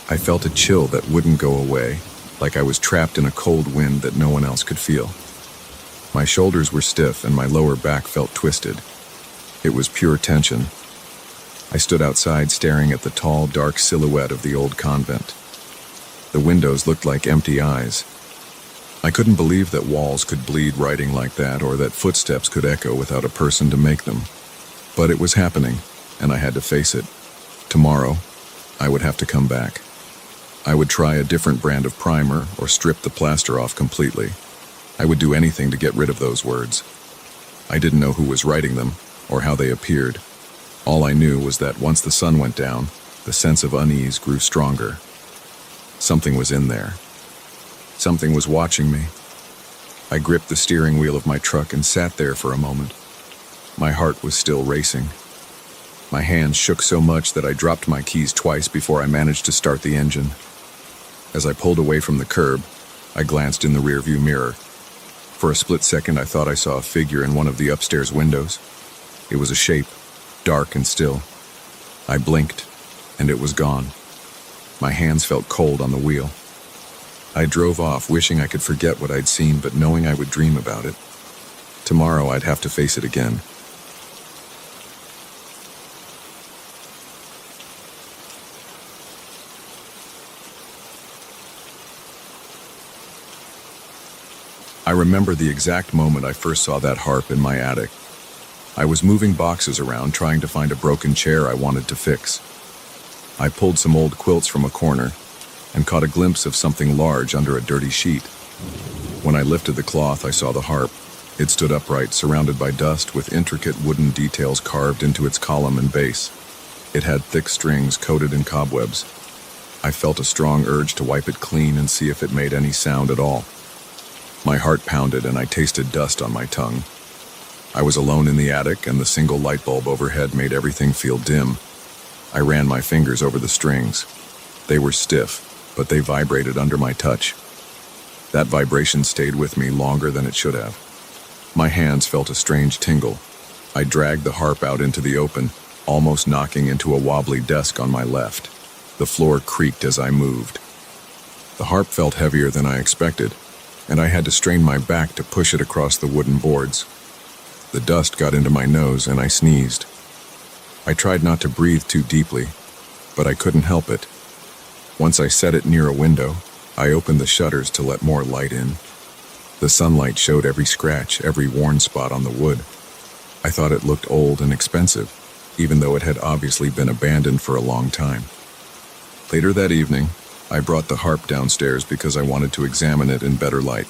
I felt a chill that wouldn't go away, like I was trapped in a cold wind that no one else could feel. My shoulders were stiff and my lower back felt twisted. It was pure tension. I stood outside staring at the tall, dark silhouette of the old convent. The windows looked like empty eyes. I couldn't believe that walls could bleed writing like that, or that footsteps could echo without a person to make them. But it was happening, and I had to face it. Tomorrow, I would have to come back. I would try a different brand of primer or strip the plaster off completely. I would do anything to get rid of those words. I didn't know who was writing them or how they appeared. All I knew was that once the sun went down, the sense of unease grew stronger. Something was in there. Something was watching me. I gripped the steering wheel of my truck and sat there for a moment. My heart was still racing. My hands shook so much that I dropped my keys twice before I managed to start the engine. As I pulled away from the curb, I glanced in the rearview mirror. For a split second, I thought I saw a figure in one of the upstairs windows. It was a shape, dark and still. I blinked, and it was gone. My hands felt cold on the wheel. I drove off, wishing I could forget what I'd seen, but knowing I would dream about it. Tomorrow, I'd have to face it again. I remember the exact moment I first saw that harp in my attic. I was moving boxes around, trying to find a broken chair I wanted to fix. I pulled some old quilts from a corner and caught a glimpse of something large under a dirty sheet. When I lifted the cloth, I saw the harp. It stood upright, surrounded by dust, with intricate wooden details carved into its column and base. It had thick strings coated in cobwebs. I felt a strong urge to wipe it clean and see if it made any sound at all. My heart pounded and I tasted dust on my tongue. I was alone in the attic, and the single light bulb overhead made everything feel dim. I ran my fingers over the strings. They were stiff, but they vibrated under my touch. That vibration stayed with me longer than it should have. My hands felt a strange tingle. I dragged the harp out into the open, almost knocking into a wobbly desk on my left. The floor creaked as I moved. The harp felt heavier than I expected, and I had to strain my back to push it across the wooden boards. The dust got into my nose and I sneezed. I tried not to breathe too deeply, but I couldn't help it. Once I set it near a window, I opened the shutters to let more light in. The sunlight showed every scratch, every worn spot on the wood. I thought it looked old and expensive, even though it had obviously been abandoned for a long time. Later that evening, I brought the harp downstairs because I wanted to examine it in better light.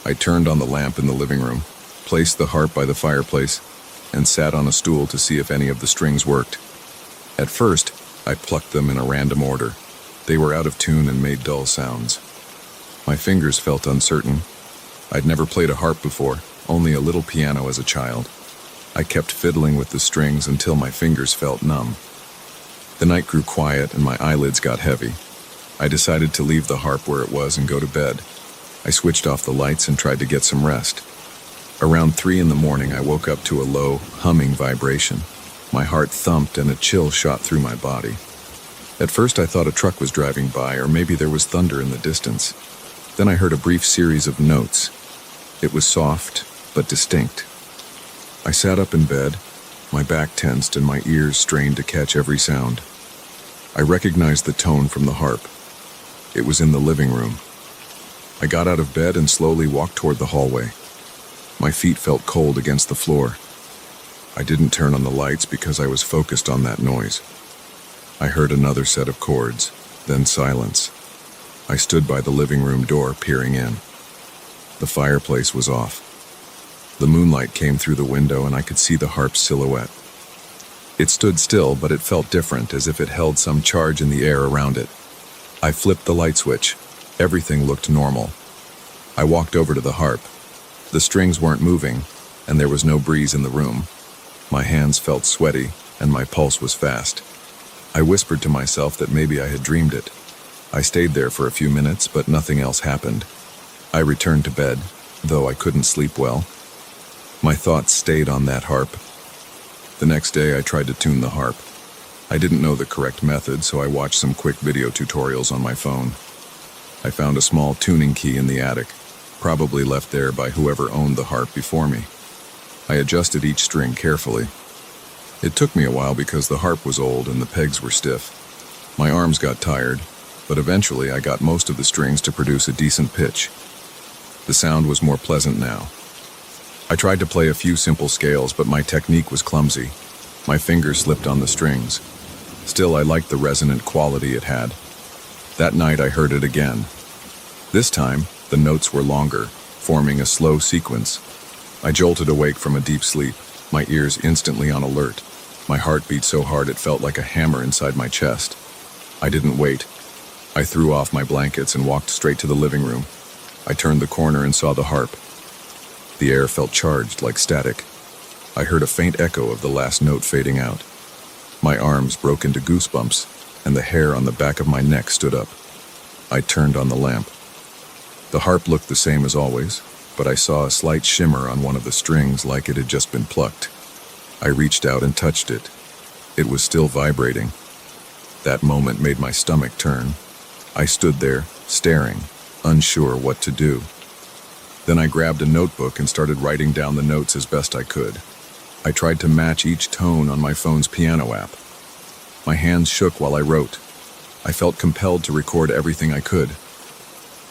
I turned on the lamp in the living room, placed the harp by the fireplace, and sat on a stool to see if any of the strings worked. At first, I plucked them in a random order. They were out of tune and made dull sounds. My fingers felt uncertain. I'd never played a harp before, only a little piano as a child. I kept fiddling with the strings until my fingers felt numb. The night grew quiet and my eyelids got heavy. I decided to leave the harp where it was and go to bed. I switched off the lights and tried to get some rest. Around 3 in the morning, I woke up to a low, humming vibration. My heart thumped and a chill shot through my body. At first, I thought a truck was driving by, or maybe there was thunder in the distance. Then I heard a brief series of notes. It was soft, but distinct. I sat up in bed, my back tensed and my ears strained to catch every sound. I recognized the tone from the harp. It was in the living room. I got out of bed and slowly walked toward the hallway. My feet felt cold against the floor. I didn't turn on the lights because I was focused on that noise. I heard another set of chords, then silence. I stood by the living room door, peering in. The fireplace was off. The moonlight came through the window and I could see the harp's silhouette. It stood still, but it felt different, as if it held some charge in the air around it. I flipped the light switch. Everything looked normal. I walked over to the harp. The strings weren't moving, and there was no breeze in the room. My hands felt sweaty, and my pulse was fast. I whispered to myself that maybe I had dreamed it. I stayed there for a few minutes, but nothing else happened. I returned to bed, though I couldn't sleep well. My thoughts stayed on that harp. The next day, I tried to tune the harp. I didn't know the correct method, so I watched some quick video tutorials on my phone. I found a small tuning key in the attic, probably left there by whoever owned the harp before me. I adjusted each string carefully. It took me a while because the harp was old and the pegs were stiff. My arms got tired, but eventually I got most of the strings to produce a decent pitch. The sound was more pleasant now. I tried to play a few simple scales, but my technique was clumsy. My fingers slipped on the strings. Still, I liked the resonant quality it had. That night I heard it again. This time, the notes were longer, forming a slow sequence. I jolted awake from a deep sleep, my ears instantly on alert. My heart beat so hard it felt like a hammer inside my chest. I didn't wait. I threw off my blankets and walked straight to the living room. I turned the corner and saw the harp. The air felt charged like static. I heard a faint echo of the last note fading out. My arms broke into goosebumps, and the hair on the back of my neck stood up. I turned on the lamp. The harp looked the same as always, but I saw a slight shimmer on one of the strings like it had just been plucked. I reached out and touched it. It was still vibrating. That moment made my stomach turn. I stood there, staring, unsure what to do. Then I grabbed a notebook and started writing down the notes as best I could. I tried to match each tone on my phone's piano app. My hands shook while I wrote. I felt compelled to record everything I could.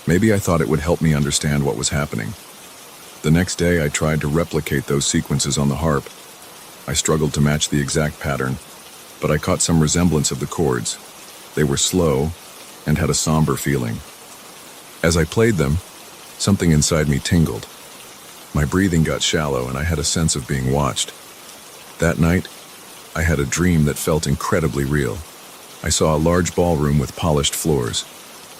Maybe I thought it would help me understand what was happening. The next day, I tried to replicate those sequences on the harp. I struggled to match the exact pattern, but I caught some resemblance of the chords. They were slow and had a somber feeling. As I played them, something inside me tingled. My breathing got shallow and I had a sense of being watched. That night, I had a dream that felt incredibly real. I saw a large ballroom with polished floors.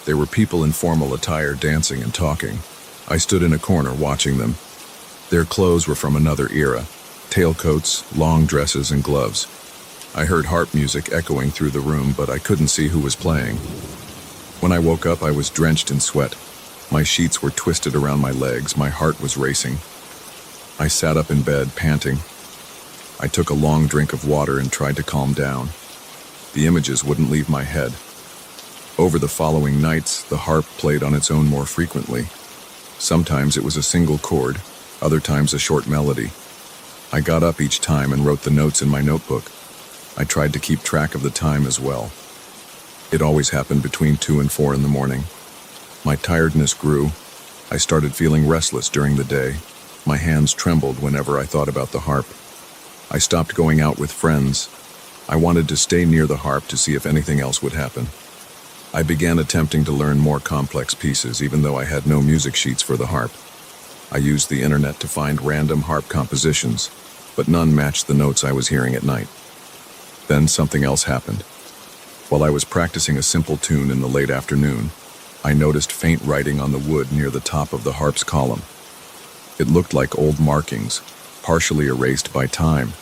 There were people in formal attire dancing and talking. I stood in a corner watching them. Their clothes were from another era, tailcoats, long dresses, and gloves. I heard harp music echoing through the room, but I couldn't see who was playing. When I woke up, I was drenched in sweat. My sheets were twisted around my legs, my heart was racing. I sat up in bed, panting. I took a long drink of water and tried to calm down. The images wouldn't leave my head. Over the following nights, the harp played on its own more frequently. Sometimes it was a single chord, other times a short melody. I got up each time and wrote the notes in my notebook. I tried to keep track of the time as well. It always happened between 2 and 4 in the morning. My tiredness grew. I started feeling restless during the day. My hands trembled whenever I thought about the harp. I stopped going out with friends. I wanted to stay near the harp to see if anything else would happen. I began attempting to learn more complex pieces, even though I had no music sheets for the harp. I used the internet to find random harp compositions, but none matched the notes I was hearing at night. Then something else happened. While I was practicing a simple tune in the late afternoon, I noticed faint writing on the wood near the top of the harp's column. It looked like old markings, partially erased by time.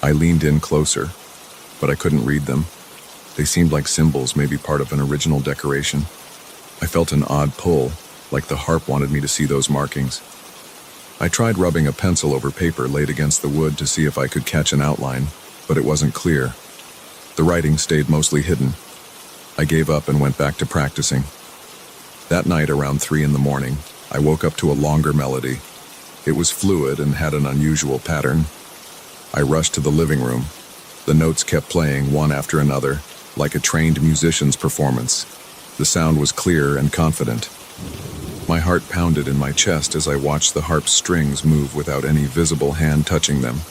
I leaned in closer, but I couldn't read them. They seemed like symbols, maybe part of an original decoration. I felt an odd pull, like the harp wanted me to see those markings. I tried rubbing a pencil over paper laid against the wood to see if I could catch an outline, but it wasn't clear. The writing stayed mostly hidden. I gave up and went back to practicing. That night, around 3 in the morning, I woke up to a longer melody. It was fluid and had an unusual pattern. I rushed to the living room. The notes kept playing one after another, like a trained musician's performance. The sound was clear and confident. My heart pounded in my chest as I watched the harp's strings move without any visible hand touching them.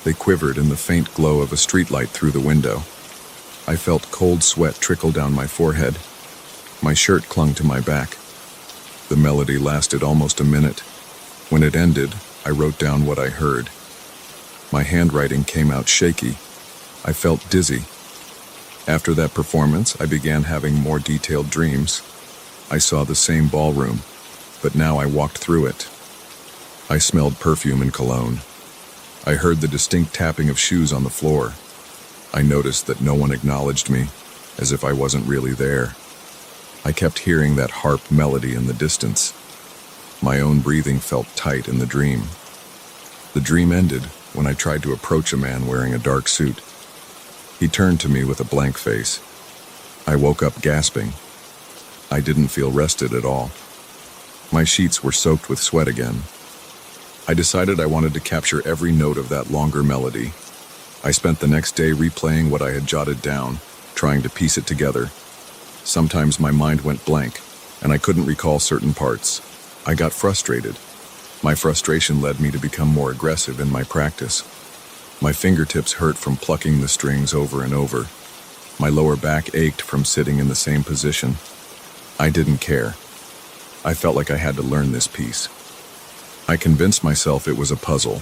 They quivered in the faint glow of a streetlight through the window. I felt cold sweat trickle down my forehead. My shirt clung to my back. The melody lasted almost a minute. When it ended, I wrote down what I heard. My handwriting came out shaky. I felt dizzy. After that performance, I began having more detailed dreams. I saw the same ballroom, but now I walked through it. I smelled perfume and cologne. I heard the distinct tapping of shoes on the floor. I noticed that no one acknowledged me, as if I wasn't really there. I kept hearing that harp melody in the distance. My own breathing felt tight in the dream. The dream ended when I tried to approach a man wearing a dark suit. He turned to me with a blank face. I woke up gasping. I didn't feel rested at all. My sheets were soaked with sweat again. I decided I wanted to capture every note of that longer melody. I spent the next day replaying what I had jotted down, trying to piece it together. Sometimes my mind went blank, and I couldn't recall certain parts. I got frustrated. My frustration led me to become more aggressive in my practice. My fingertips hurt from plucking the strings over and over. My lower back ached from sitting in the same position. I didn't care. I felt like I had to learn this piece. I convinced myself it was a puzzle,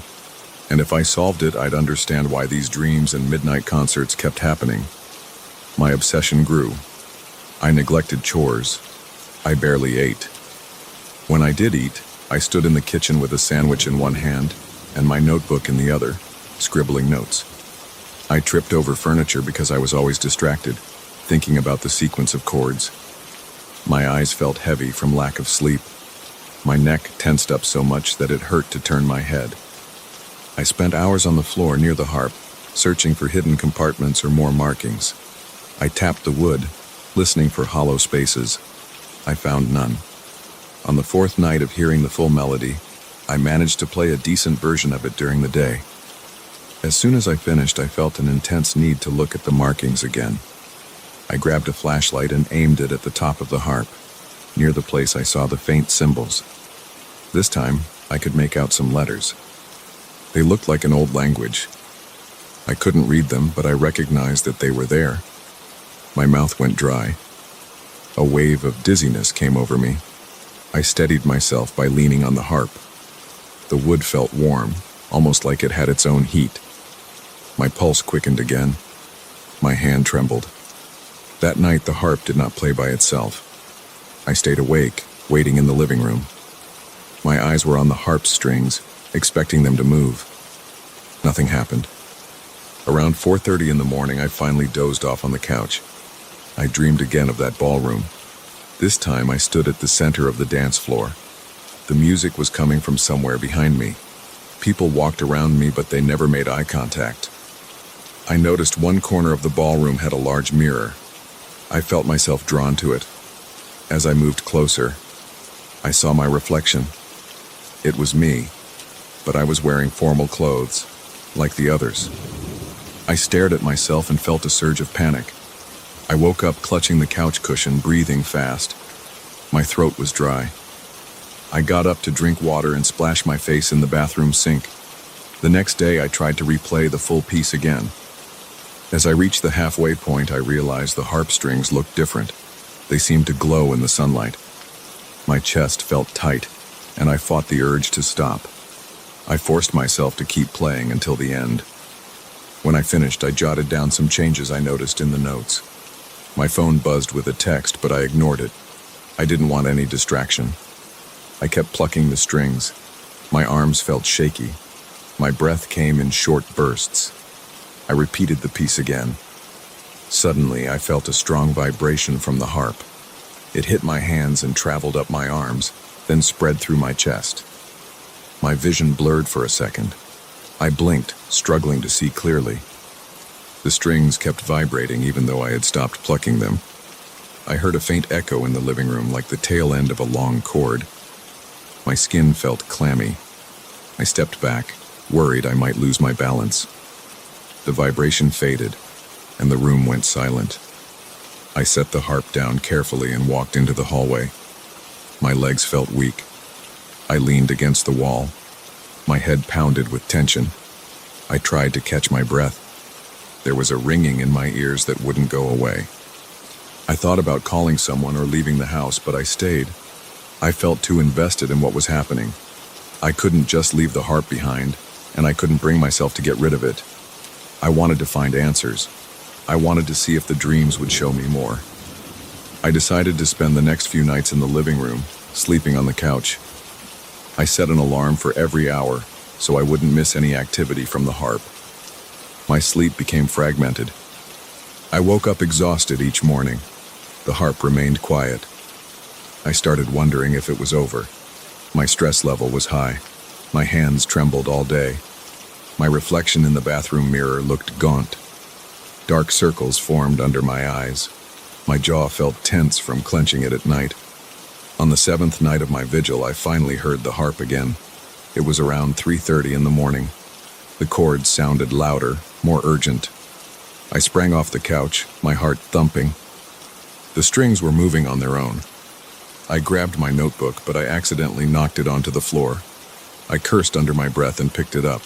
and if I solved it, I'd understand why these dreams and midnight concerts kept happening. My obsession grew. I neglected chores. I barely ate. When I did eat, I stood in the kitchen with a sandwich in one hand and my notebook in the other, scribbling notes. I tripped over furniture because I was always distracted, thinking about the sequence of chords. My eyes felt heavy from lack of sleep. My neck tensed up so much that it hurt to turn my head. I spent hours on the floor near the harp, searching for hidden compartments or more markings. I tapped the wood, listening for hollow spaces. I found none. On the 4th night of hearing the full melody, I managed to play a decent version of it during the day. As soon as I finished, I felt an intense need to look at the markings again. I grabbed a flashlight and aimed it at the top of the harp, near the place I saw the faint symbols. This time, I could make out some letters. They looked like an old language. I couldn't read them, but I recognized that they were there. My mouth went dry. A wave of dizziness came over me. I steadied myself by leaning on the harp. The wood felt warm, almost like it had its own heat. My pulse quickened again. My hand trembled. That night, the harp did not play by itself. I stayed awake, waiting in the living room. My eyes were on the harp strings, expecting them to move. Nothing happened. Around 4:30 in the morning, I finally dozed off on the couch. I dreamed again of that ballroom. This time, I stood at the center of the dance floor. The music was coming from somewhere behind me. People walked around me, but they never made eye contact. I noticed one corner of the ballroom had a large mirror. I felt myself drawn to it. As I moved closer, I saw my reflection. It was me, but I was wearing formal clothes, like the others. I stared at myself and felt a surge of panic. I woke up clutching the couch cushion, breathing fast. My throat was dry. I got up to drink water and splash my face in the bathroom sink. The next day, I tried to replay the full piece again. As I reached the halfway point, I realized the harp strings looked different. They seemed to glow in the sunlight. My chest felt tight, and I fought the urge to stop. I forced myself to keep playing until the end. When I finished, I jotted down some changes I noticed in the notes. My phone buzzed with a text, but I ignored it. I didn't want any distraction. I kept plucking the strings. My arms felt shaky. My breath came in short bursts. I repeated the piece again. Suddenly, I felt a strong vibration from the harp. It hit my hands and traveled up my arms, then spread through my chest. My vision blurred for a second. I blinked, struggling to see clearly. The strings kept vibrating even though I had stopped plucking them. I heard a faint echo in the living room, like the tail end of a long cord. My skin felt clammy. I stepped back, worried I might lose my balance. The vibration faded, and the room went silent. I set the harp down carefully and walked into the hallway. My legs felt weak. I leaned against the wall. My head pounded with tension. I tried to catch my breath. There was a ringing in my ears that wouldn't go away. I thought about calling someone or leaving the house, but I stayed. I felt too invested in what was happening. I couldn't just leave the harp behind, and I couldn't bring myself to get rid of it. I wanted to find answers. I wanted to see if the dreams would show me more. I decided to spend the next few nights in the living room, sleeping on the couch. I set an alarm for every hour, so I wouldn't miss any activity from the harp. My sleep became fragmented. I woke up exhausted each morning. The harp remained quiet. I started wondering if it was over. My stress level was high. My hands trembled all day. My reflection in the bathroom mirror looked gaunt. Dark circles formed under my eyes. My jaw felt tense from clenching it at night. On the 7th night of my vigil, I finally heard the harp again. It was around 3:30 in the morning. The chords sounded louder, more urgent. I sprang off the couch, my heart thumping. The strings were moving on their own. I grabbed my notebook, but I accidentally knocked it onto the floor. I cursed under my breath and picked it up.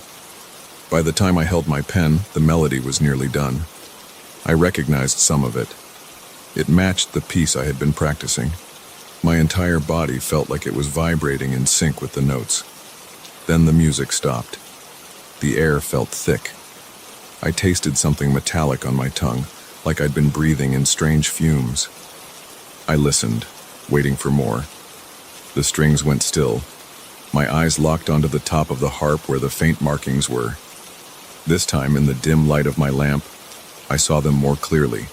By the time I held my pen, the melody was nearly done. I recognized some of it. It matched the piece I had been practicing. My entire body felt like it was vibrating in sync with the notes. Then the music stopped. The air felt thick. I tasted something metallic on my tongue, like I'd been breathing in strange fumes. I listened, waiting for more. The strings went still. My eyes locked onto the top of the harp where the faint markings were. This time, in the dim light of my lamp, I saw them more clearly.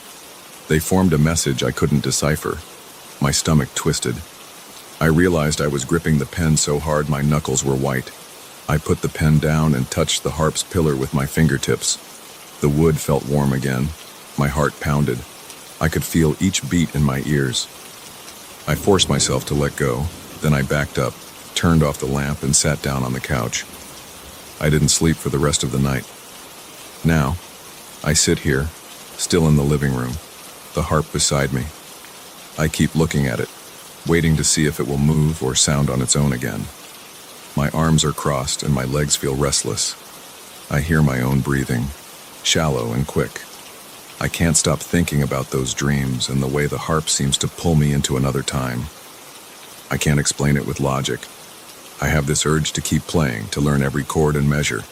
They formed a message I couldn't decipher. My stomach twisted. I realized I was gripping the pen so hard my knuckles were white. I put the pen down and touched the harp's pillar with my fingertips. The wood felt warm again. My heart pounded. I could feel each beat in my ears. I forced myself to let go. Then I backed up, turned off the lamp, and sat down on the couch. I didn't sleep for the rest of the night. Now, I sit here, still in the living room, the harp beside me. I keep looking at it, waiting to see if it will move or sound on its own again. My arms are crossed and my legs feel restless. I hear my own breathing, shallow and quick. I can't stop thinking about those dreams and the way the harp seems to pull me into another time. I can't explain it with logic. I have this urge to keep playing, to learn every chord and measure.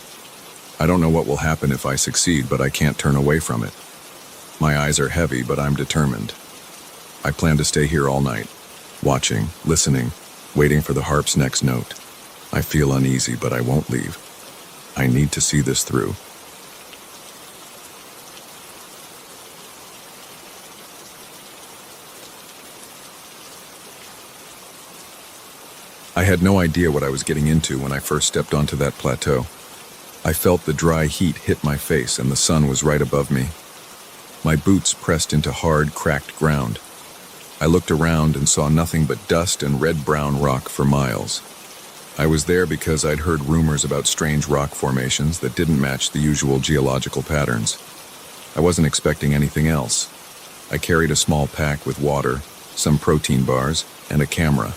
I don't know what will happen if I succeed, but I can't turn away from it. My eyes are heavy, but I'm determined. I plan to stay here all night, watching, listening, waiting for the harp's next note. I feel uneasy, but I won't leave. I need to see this through. I had no idea what I was getting into when I first stepped onto that plateau. I felt the dry heat hit my face and the sun was right above me. My boots pressed into hard, cracked ground. I looked around and saw nothing but dust and red-brown rock for miles. I was there because I'd heard rumors about strange rock formations that didn't match the usual geological patterns. I wasn't expecting anything else. I carried a small pack with water, some protein bars, and a camera.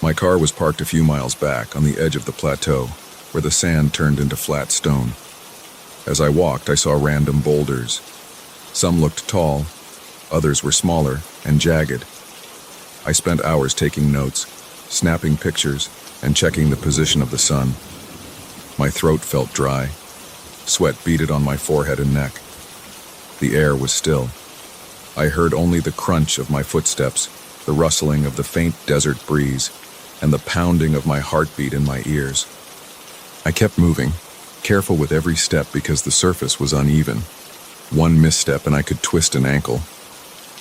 My car was parked a few miles back on the edge of the plateau, where the sand turned into flat stone. As I walked, I saw random boulders. Some looked tall, others were smaller and jagged. I spent hours taking notes, snapping pictures, and checking the position of the sun. My throat felt dry. Sweat beaded on my forehead and neck. The air was still. I heard only the crunch of my footsteps, the rustling of the faint desert breeze, and the pounding of my heartbeat in my ears. I kept moving, careful with every step because the surface was uneven. One misstep and I could twist an ankle.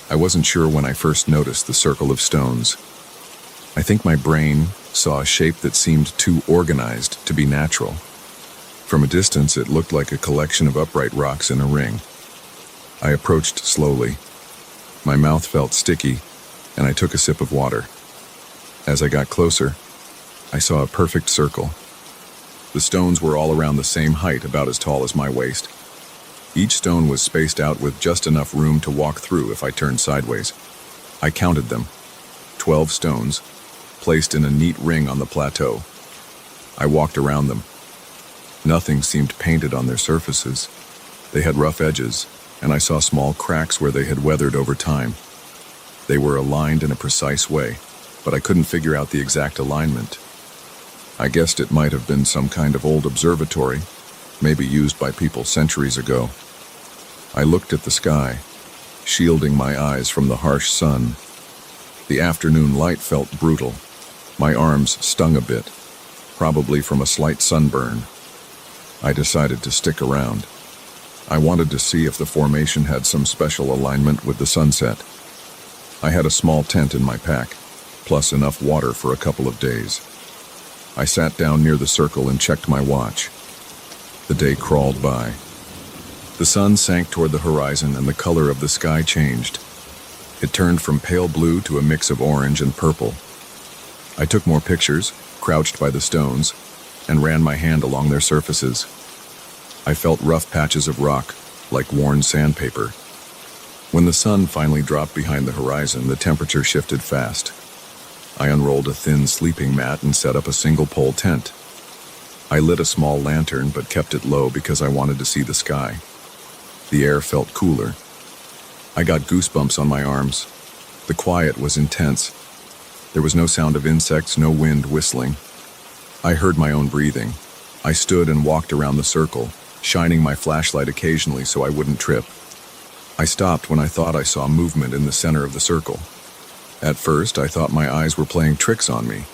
I wasn't sure when I first noticed the circle of stones. I think my brain saw a shape that seemed too organized to be natural. From a distance, it looked like a collection of upright rocks in a ring. I approached slowly. My mouth felt sticky, and I took a sip of water. As I got closer, I saw a perfect circle. The stones were all around the same height, about as tall as my waist. Each stone was spaced out with just enough room to walk through if I turned sideways. I counted them. 12 stones, placed in a neat ring on the plateau. I walked around them. Nothing seemed painted on their surfaces. They had rough edges, and I saw small cracks where they had weathered over time. They were aligned in a precise way, but I couldn't figure out the exact alignment. I guessed it might have been some kind of old observatory, maybe used by people centuries ago. I looked at the sky, shielding my eyes from the harsh sun. The afternoon light felt brutal. My arms stung a bit, probably from a slight sunburn. I decided to stick around. I wanted to see if the formation had some special alignment with the sunset. I had a small tent in my pack, plus enough water for a couple of days. I sat down near the circle and checked my watch. The day crawled by. The sun sank toward the horizon and the color of the sky changed. It turned from pale blue to a mix of orange and purple. I took more pictures, crouched by the stones, and ran my hand along their surfaces. I felt rough patches of rock, like worn sandpaper. When the sun finally dropped behind the horizon, the temperature shifted fast. I unrolled a thin sleeping mat and set up a single-pole tent. I lit a small lantern but kept it low because I wanted to see the sky. The air felt cooler. I got goosebumps on my arms. The quiet was intense. There was no sound of insects, no wind whistling. I heard my own breathing. I stood and walked around the circle, shining my flashlight occasionally so I wouldn't trip. I stopped when I thought I saw movement in the center of the circle. At first, I thought my eyes were playing tricks on me.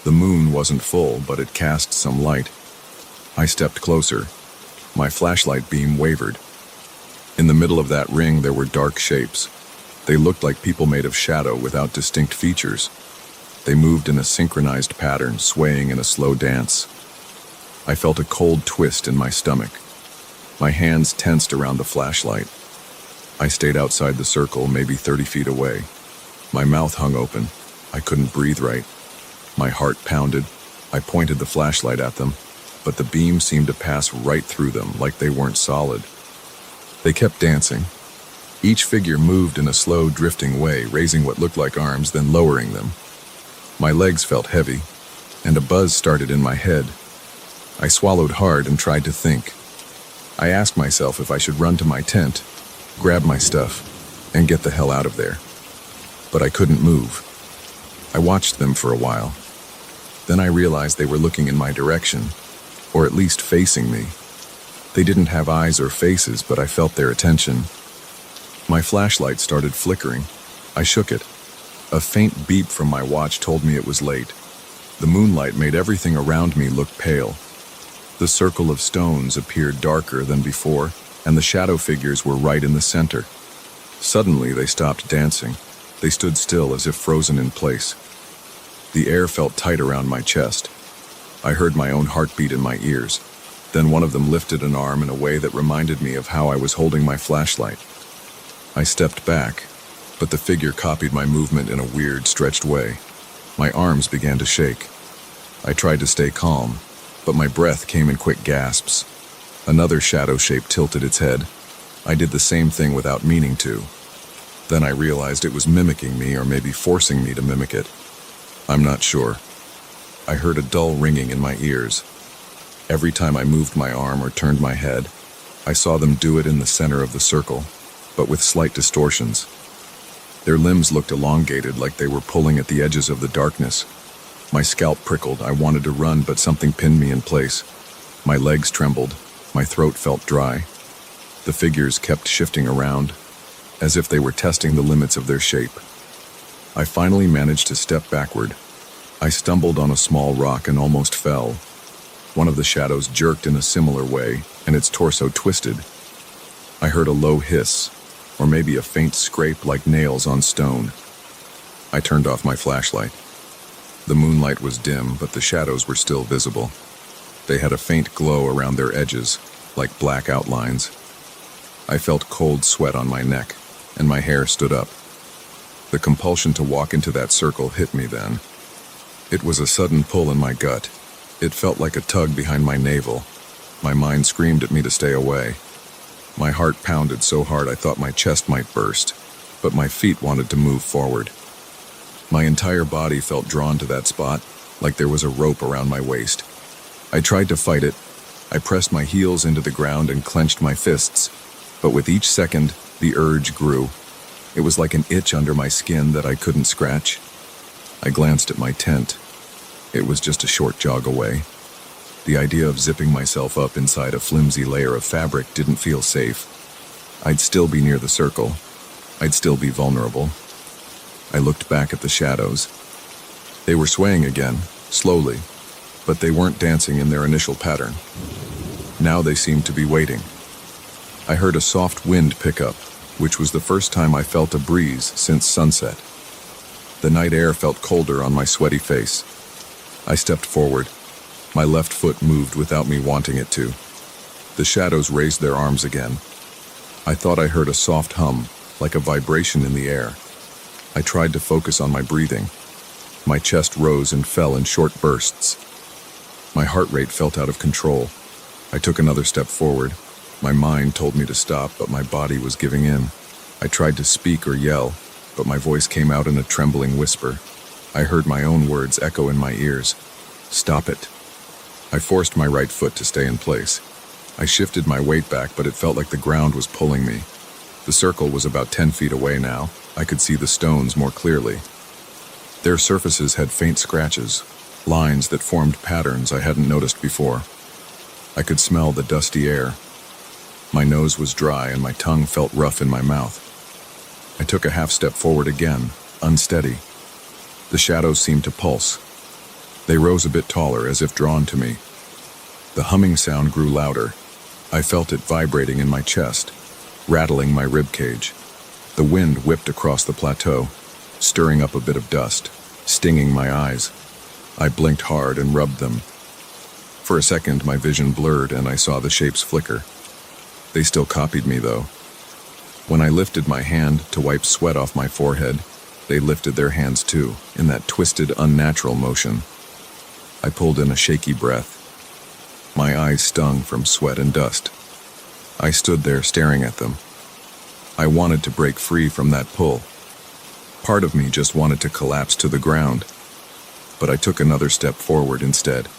The moon wasn't full, but it cast some light. I stepped closer. My flashlight beam wavered. In the middle of that ring, there were dark shapes. They looked like people made of shadow without distinct features. They moved in a synchronized pattern, swaying in a slow dance. I felt a cold twist in my stomach. My hands tensed around the flashlight. I stayed outside the circle, maybe 30 feet away. My mouth hung open. I couldn't breathe right. My heart pounded. I pointed the flashlight at them, but the beam seemed to pass right through them, like they weren't solid. They kept dancing. Each figure moved in a slow, drifting way, raising what looked like arms, then lowering them. My legs felt heavy, and a buzz started in my head. I swallowed hard and tried to think. I asked myself if I should run to my tent, grab my stuff, and get the hell out of there. But I couldn't move. I watched them for a while. Then I realized they were looking in my direction, or at least facing me. They didn't have eyes or faces, but I felt their attention. My flashlight started flickering. I shook it. A faint beep from my watch told me it was late. The moonlight made everything around me look pale. The circle of stones appeared darker than before, and the shadow figures were right in the center. Suddenly, they stopped dancing. They stood still as if frozen in place. The air felt tight around my chest. I heard my own heartbeat in my ears. Then one of them lifted an arm in a way that reminded me of how I was holding my flashlight. I stepped back, but the figure copied my movement in a weird, stretched way. My arms began to shake. I tried to stay calm, but my breath came in quick gasps. Another shadow shape tilted its head. I did the same thing without meaning to. Then I realized it was mimicking me, or maybe forcing me to mimic it. I'm not sure. I heard a dull ringing in my ears. Every time I moved my arm or turned my head, I saw them do it in the center of the circle, but with slight distortions. Their limbs looked elongated, like they were pulling at the edges of the darkness. My scalp prickled. I wanted to run, but something pinned me in place. My legs trembled. My throat felt dry. The figures kept shifting around, as if they were testing the limits of their shape. I finally managed to step backward. I stumbled on a small rock and almost fell. One of the shadows jerked in a similar way, and its torso twisted. I heard a low hiss, or maybe a faint scrape like nails on stone. I turned off my flashlight. The moonlight was dim, but the shadows were still visible. They had a faint glow around their edges, like black outlines. I felt cold sweat on my neck, and my hair stood up. The compulsion to walk into that circle hit me then. It was a sudden pull in my gut. It felt like a tug behind my navel. My mind screamed at me to stay away. My heart pounded so hard I thought my chest might burst, but my feet wanted to move forward. My entire body felt drawn to that spot, like there was a rope around my waist. I tried to fight it. I pressed my heels into the ground and clenched my fists, but with each second, the urge grew. It was like an itch under my skin that I couldn't scratch. I glanced at my tent. It was just a short jog away. The idea of zipping myself up inside a flimsy layer of fabric didn't feel safe. I'd still be near the circle. I'd still be vulnerable. I looked back at the shadows. They were swaying again, slowly, but they weren't dancing in their initial pattern. Now they seemed to be waiting. I heard a soft wind pick up, which was the first time I felt a breeze since sunset. The night air felt colder on my sweaty face. I stepped forward. My left foot moved without me wanting it to. The shadows raised their arms again. I thought I heard a soft hum, like a vibration in the air. I tried to focus on my breathing. My chest rose and fell in short bursts. My heart rate felt out of control. I took another step forward. My mind told me to stop, but my body was giving in. I tried to speak or yell, but my voice came out in a trembling whisper. I heard my own words echo in my ears. Stop it. I forced my right foot to stay in place. I shifted my weight back, but it felt like the ground was pulling me. The circle was about 10 feet away now. I could see the stones more clearly. Their surfaces had faint scratches, lines that formed patterns I hadn't noticed before. I could smell the dusty air. My nose was dry and my tongue felt rough in my mouth. I took a half step forward again, unsteady. The shadows seemed to pulse. They rose a bit taller, as if drawn to me. The humming sound grew louder. I felt it vibrating in my chest, rattling my rib cage. The wind whipped across the plateau, stirring up a bit of dust, stinging my eyes. I blinked hard and rubbed them. For a second, my vision blurred and I saw the shapes flicker. They still copied me, though. When I lifted my hand to wipe sweat off my forehead, they lifted their hands too, in that twisted, unnatural motion. I pulled in a shaky breath. My eyes stung from sweat and dust. I stood there staring at them. I wanted to break free from that pull. Part of me just wanted to collapse to the ground, but I took another step forward instead.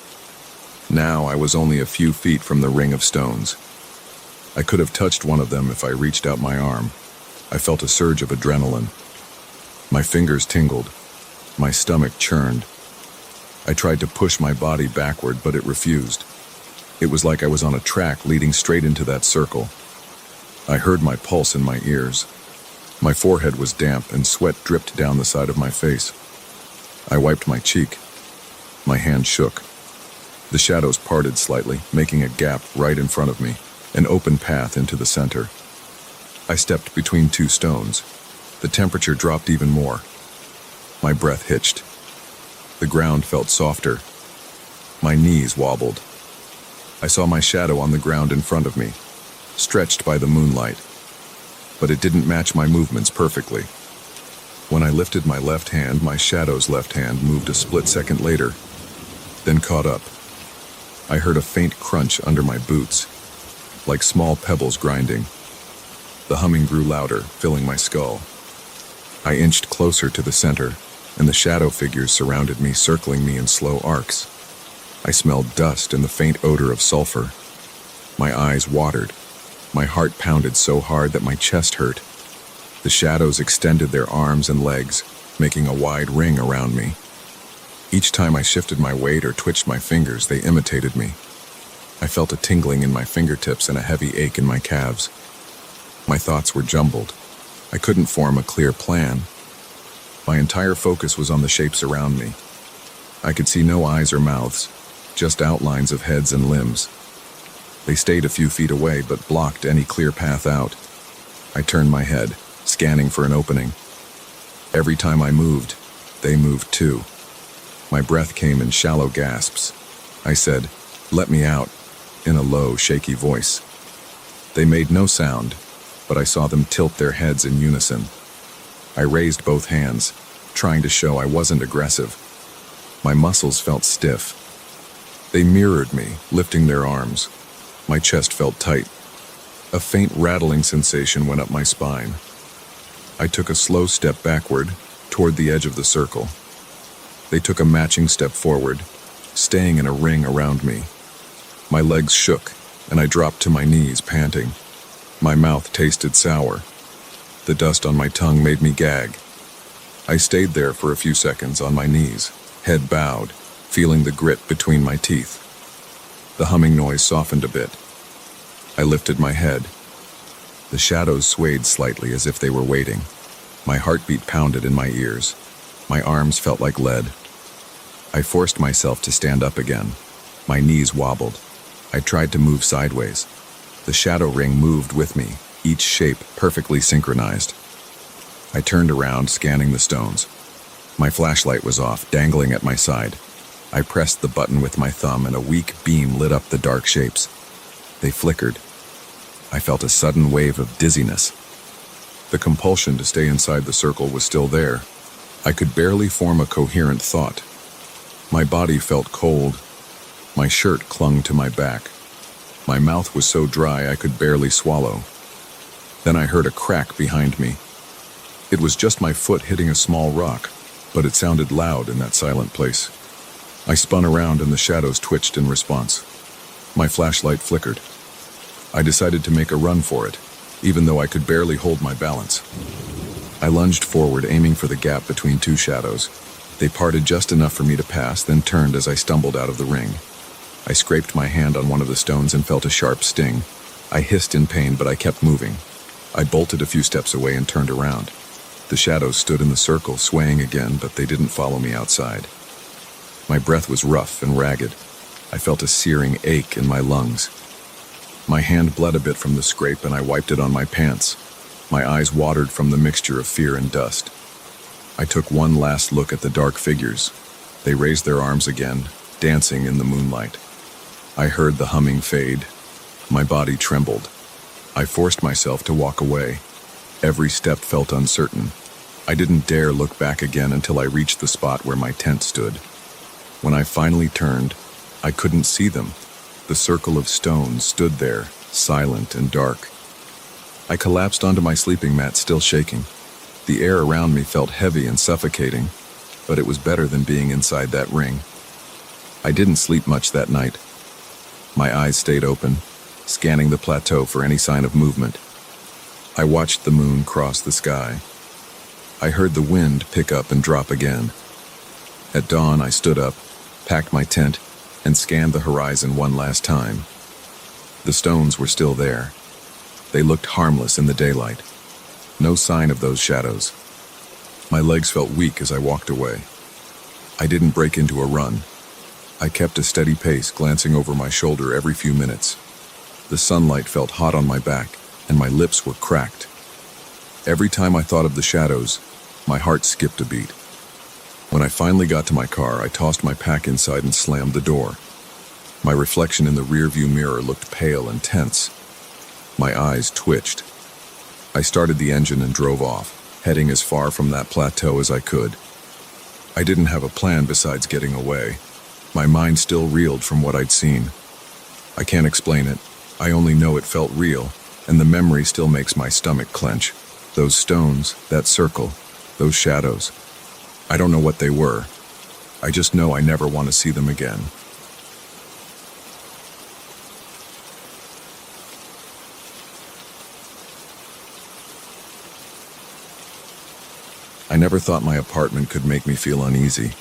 Now I was only a few feet from the ring of stones. I could have touched one of them if I reached out my arm. I felt a surge of adrenaline. My fingers tingled. My stomach churned. I tried to push my body backward, but it refused. It was like I was on a track leading straight into that circle. I heard my pulse in my ears. My forehead was damp and sweat dripped down the side of my face. I wiped my cheek. My hand shook. The shadows parted slightly, making a gap right in front of me, an open path into the center. I stepped between two stones. The temperature dropped even more. My breath hitched. The ground felt softer. My knees wobbled. I saw my shadow on the ground in front of me, stretched by the moonlight. But it didn't match my movements perfectly. When I lifted my left hand, my shadow's left hand moved a split second later, then caught up. I heard a faint crunch under my boots, like small pebbles grinding. The humming grew louder, filling my skull. I inched closer to the center, and the shadow figures surrounded me, circling me in slow arcs. I smelled dust and the faint odor of sulfur. My eyes watered. My heart pounded so hard that my chest hurt. The shadows extended their arms and legs, making a wide ring around me. Each time I shifted my weight or twitched my fingers, they imitated me. I felt a tingling in my fingertips and a heavy ache in my calves. My thoughts were jumbled. I couldn't form a clear plan. My entire focus was on the shapes around me. I could see no eyes or mouths, just outlines of heads and limbs. They stayed a few feet away but blocked any clear path out. I turned my head, scanning for an opening. Every time I moved, they moved too. My breath came in shallow gasps. I said, "Let me out," in a low, shaky voice. They made no sound, but I saw them tilt their heads in unison. I raised both hands, trying to show I wasn't aggressive. My muscles felt stiff. They mirrored me, lifting their arms. My chest felt tight. A faint rattling sensation went up my spine. I took a slow step backward, toward the edge of the circle. They took a matching step forward, staying in a ring around me. My legs shook, and I dropped to my knees, panting. My mouth tasted sour. The dust on my tongue made me gag. I stayed there for a few seconds on my knees, head bowed, feeling the grit between my teeth. The humming noise softened a bit. I lifted my head. The shadows swayed slightly as if they were waiting. My heartbeat pounded in my ears. My arms felt like lead. I forced myself to stand up again. My knees wobbled. I tried to move sideways. The shadow ring moved with me, each shape perfectly synchronized. I turned around, scanning the stones. My flashlight was off, dangling at my side. I pressed the button with my thumb and a weak beam lit up the dark shapes. They flickered. I felt a sudden wave of dizziness. The compulsion to stay inside the circle was still there. I could barely form a coherent thought. My body felt cold. My shirt clung to my back. My mouth was so dry I could barely swallow. Then I heard a crack behind me. It was just my foot hitting a small rock, but it sounded loud in that silent place. I spun around and the shadows twitched in response. My flashlight flickered. I decided to make a run for it, even though I could barely hold my balance. I lunged forward, aiming for the gap between two shadows. They parted just enough for me to pass, then turned as I stumbled out of the ring. I scraped my hand on one of the stones and felt a sharp sting. I hissed in pain, but I kept moving. I bolted a few steps away and turned around. The shadows stood in the circle, swaying again, but they didn't follow me outside. My breath was rough and ragged. I felt a searing ache in my lungs. My hand bled a bit from the scrape and I wiped it on my pants. My eyes watered from the mixture of fear and dust. I took one last look at the dark figures. They raised their arms again, dancing in the moonlight. I heard the humming fade. My body trembled. I forced myself to walk away. Every step felt uncertain. I didn't dare look back again until I reached the spot where my tent stood. When I finally turned, I couldn't see them. The circle of stones stood there, silent and dark. I collapsed onto my sleeping mat, still shaking. The air around me felt heavy and suffocating, but it was better than being inside that ring. I didn't sleep much that night. My eyes stayed open, scanning the plateau for any sign of movement. I watched the moon cross the sky. I heard the wind pick up and drop again. At dawn, I stood up, packed my tent, and scanned the horizon one last time. The stones were still there. They looked harmless in the daylight. No sign of those shadows. My legs felt weak as I walked away. I didn't break into a run. I kept a steady pace, glancing over my shoulder every few minutes. The sunlight felt hot on my back, and my lips were cracked. Every time I thought of the shadows, my heart skipped a beat. When I finally got to my car, I tossed my pack inside and slammed the door. My reflection in the rearview mirror looked pale and tense. My eyes twitched. I started the engine and drove off, heading as far from that plateau as I could. I didn't have a plan besides getting away. My mind still reeled from what I'd seen. I can't explain it. I only know it felt real, and the memory still makes my stomach clench. Those stones, that circle, those shadows. I don't know what they were. I just know I never want to see them again. I never thought my apartment could make me feel uneasy.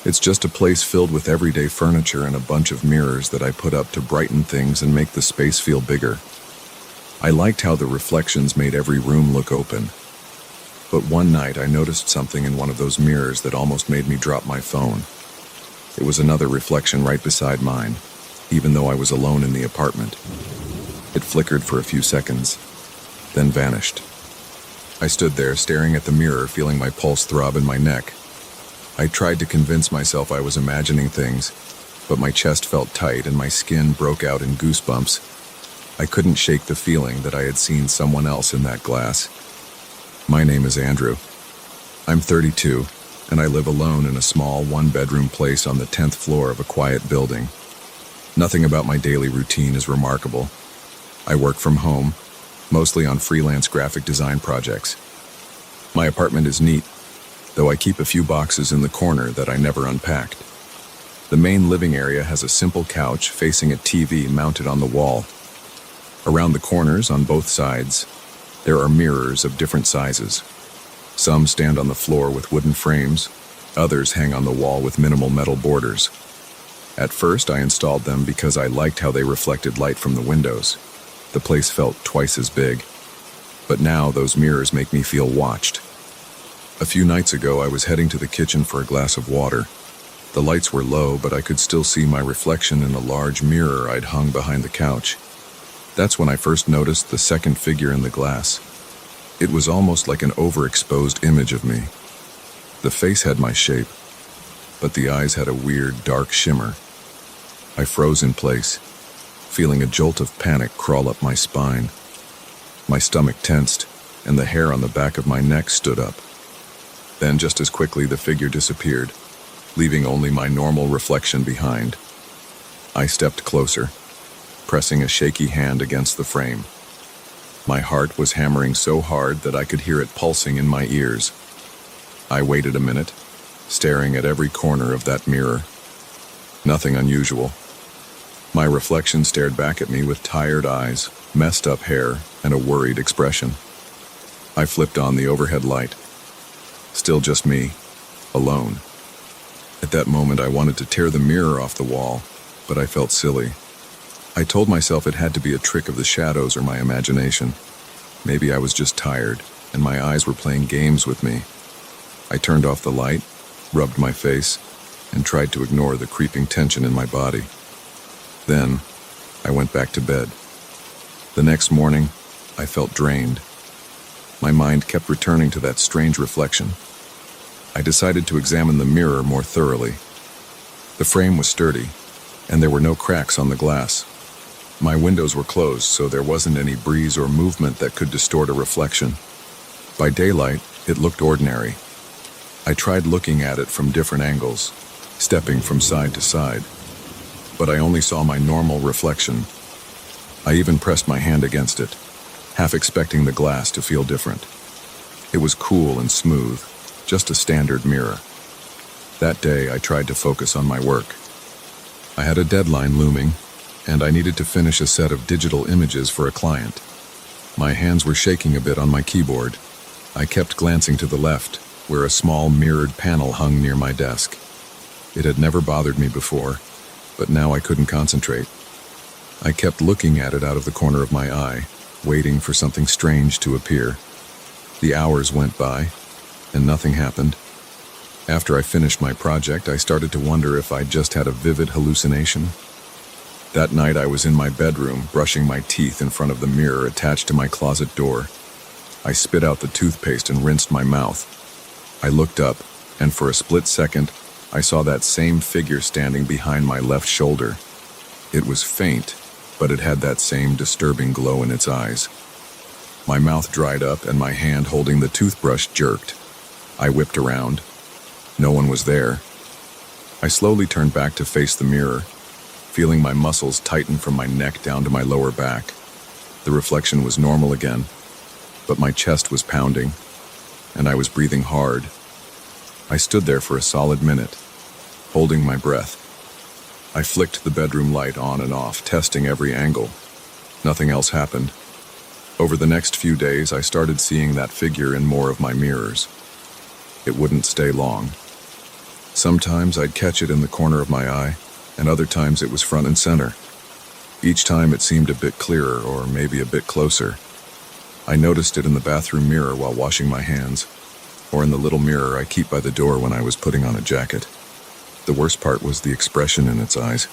It's just a place filled with everyday furniture and a bunch of mirrors that I put up to brighten things and make the space feel bigger. I liked how the reflections made every room look open. But one night I noticed something in one of those mirrors that almost made me drop my phone. It was another reflection right beside mine, even though I was alone in the apartment. It flickered for a few seconds, then vanished. I stood there staring at the mirror, feeling my pulse throb in my neck. I tried to convince myself I was imagining things, but my chest felt tight and my skin broke out in goosebumps. I couldn't shake the feeling that I had seen someone else in that glass. My name is Andrew. I'm 32, and I live alone in a small one-bedroom place on the 10th floor of a quiet building. Nothing about my daily routine is remarkable. I work from home, mostly on freelance graphic design projects. My apartment is neat, though I keep a few boxes in the corner that I never unpacked. The main living area has a simple couch facing a TV mounted on the wall. Around the corners on both sides, there are mirrors of different sizes. Some stand on the floor with wooden frames, others hang on the wall with minimal metal borders. At first, I installed them because I liked how they reflected light from the windows. The place felt twice as big. But now those mirrors make me feel watched. A few nights ago, I was heading to the kitchen for a glass of water. The lights were low, but I could still see my reflection in a large mirror I'd hung behind the couch. That's when I first noticed the second figure in the glass. It was almost like an overexposed image of me. The face had my shape, but the eyes had a weird, dark shimmer. I froze in place, feeling a jolt of panic crawl up my spine. My stomach tensed, and the hair on the back of my neck stood up. Then, just as quickly, the figure disappeared, leaving only my normal reflection behind. I stepped closer, pressing a shaky hand against the frame. My heart was hammering so hard that I could hear it pulsing in my ears. I waited a minute, staring at every corner of that mirror. Nothing unusual. My reflection stared back at me with tired eyes, messed up hair, and a worried expression. I flipped on the overhead light. Still just me, alone. At that moment, I wanted to tear the mirror off the wall, but I felt silly. I told myself it had to be a trick of the shadows or my imagination. Maybe I was just tired, and my eyes were playing games with me. I turned off the light, rubbed my face, and tried to ignore the creeping tension in my body. Then, I went back to bed. The next morning, I felt drained. My mind kept returning to that strange reflection. I decided to examine the mirror more thoroughly. The frame was sturdy, and there were no cracks on the glass. My windows were closed, so there wasn't any breeze or movement that could distort a reflection. By daylight, it looked ordinary. I tried looking at it from different angles, stepping from side to side, but I only saw my normal reflection. I even pressed my hand against it, half expecting the glass to feel different. It was cool and smooth, just a standard mirror. That day, I tried to focus on my work. I had a deadline looming, and I needed to finish a set of digital images for a client. My hands were shaking a bit on my keyboard. I kept glancing to the left, where a small mirrored panel hung near my desk. It had never bothered me before, but now I couldn't concentrate. I kept looking at it out of the corner of my eye, waiting for something strange to appear. The hours went by, and nothing happened. After I finished my project, I started to wonder if I'd just had a vivid hallucination. That night, I was in my bedroom, brushing my teeth in front of the mirror attached to my closet door. I spit out the toothpaste and rinsed my mouth. I looked up, and for a split second, I saw that same figure standing behind my left shoulder. It was faint, but it had that same disturbing glow in its eyes. My mouth dried up, and my hand holding the toothbrush jerked. I whipped around. No one was there. I slowly turned back to face the mirror, feeling my muscles tighten from my neck down to my lower back. The reflection was normal again, but my chest was pounding, and I was breathing hard. I stood there for a solid minute, holding my breath. I flicked the bedroom light on and off, testing every angle. Nothing else happened. Over the next few days, I started seeing that figure in more of my mirrors. it wouldn't stay long. Sometimes I'd catch it in the corner of my eye, and other times it was front and center. Each time it seemed a bit clearer, or maybe a bit closer. I noticed it in the bathroom mirror while washing my hands, or in the little mirror I keep by the door when I was putting on a jacket. The worst part was the expression in its eyes.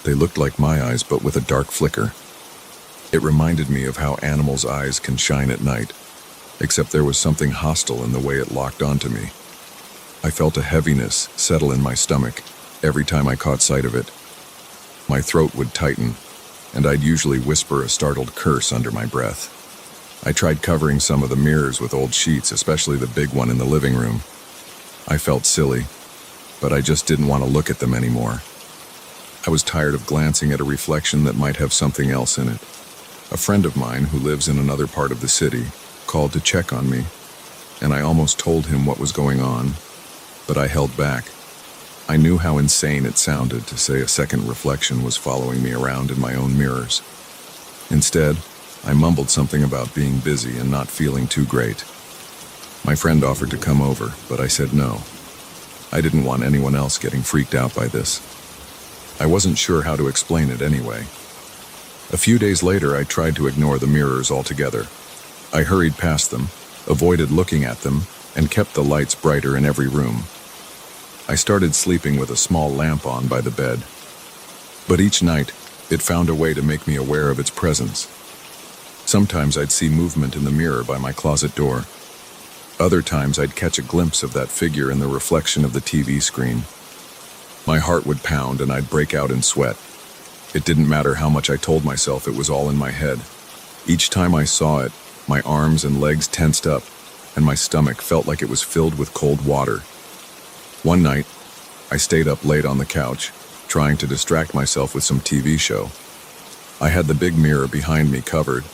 They looked like my eyes, but with a dark flicker. It reminded me of how animals' eyes can shine at night, except there was something hostile in the way it locked onto me. I felt a heaviness settle in my stomach every time I caught sight of it. My throat would tighten, and I'd usually whisper a startled curse under my breath. I tried covering some of the mirrors with old sheets, especially the big one in the living room. I felt silly, but I just didn't want to look at them anymore. I was tired of glancing at a reflection that might have something else in it. A friend of mine who lives in another part of the city called to check on me, and I almost told him what was going on, but I held back. I knew how insane it sounded to say a second reflection was following me around in my own mirrors. Instead, I mumbled something about being busy and not feeling too great. My friend offered to come over, but I said no. I didn't want anyone else getting freaked out by this. I wasn't sure how to explain it anyway. A few days later, I tried to ignore the mirrors altogether. I hurried past them, avoided looking at them, and kept the lights brighter in every room. I started sleeping with a small lamp on by the bed. But each night, it found a way to make me aware of its presence. Sometimes I'd see movement in the mirror by my closet door. Other times I'd catch a glimpse of that figure in the reflection of the TV screen. My heart would pound and I'd break out in sweat. It didn't matter how much I told myself it was all in my head. Each time I saw it, my arms and legs tensed up, and my stomach felt like it was filled with cold water. One night, I stayed up late on the couch, trying to distract myself with some TV show. I had the big mirror behind me covered,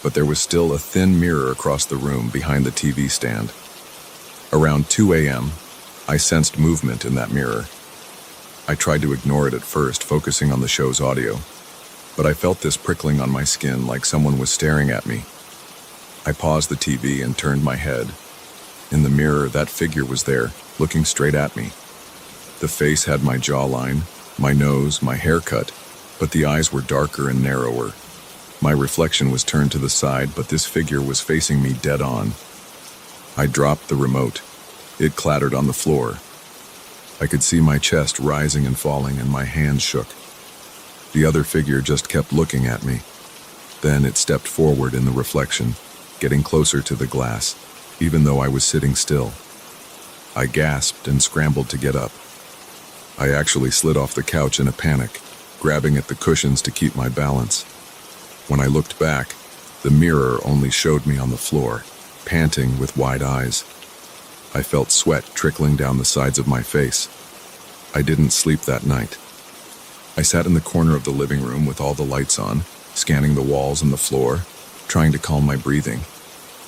but there was still a thin mirror across the room behind the TV stand. Around 2 a.m., I sensed movement in that mirror. I tried to ignore it at first, focusing on the show's audio, but I felt this prickling on my skin like someone was staring at me. I paused the TV and turned my head. In the mirror, that figure was there, looking straight at me. The face had my jawline, my nose, my haircut, but the eyes were darker and narrower. My reflection was turned to the side, but this figure was facing me dead on. I dropped the remote. It clattered on the floor. I could see my chest rising and falling, and my hands shook. The other figure just kept looking at me. Then it stepped forward in the reflection, getting closer to the glass, even though I was sitting still. I gasped and scrambled to get up. I actually slid off the couch in a panic, grabbing at the cushions to keep my balance. When I looked back, the mirror only showed me on the floor, panting with wide eyes. I felt sweat trickling down the sides of my face. I didn't sleep that night. I sat in the corner of the living room with all the lights on, scanning the walls and the floor, trying to calm my breathing.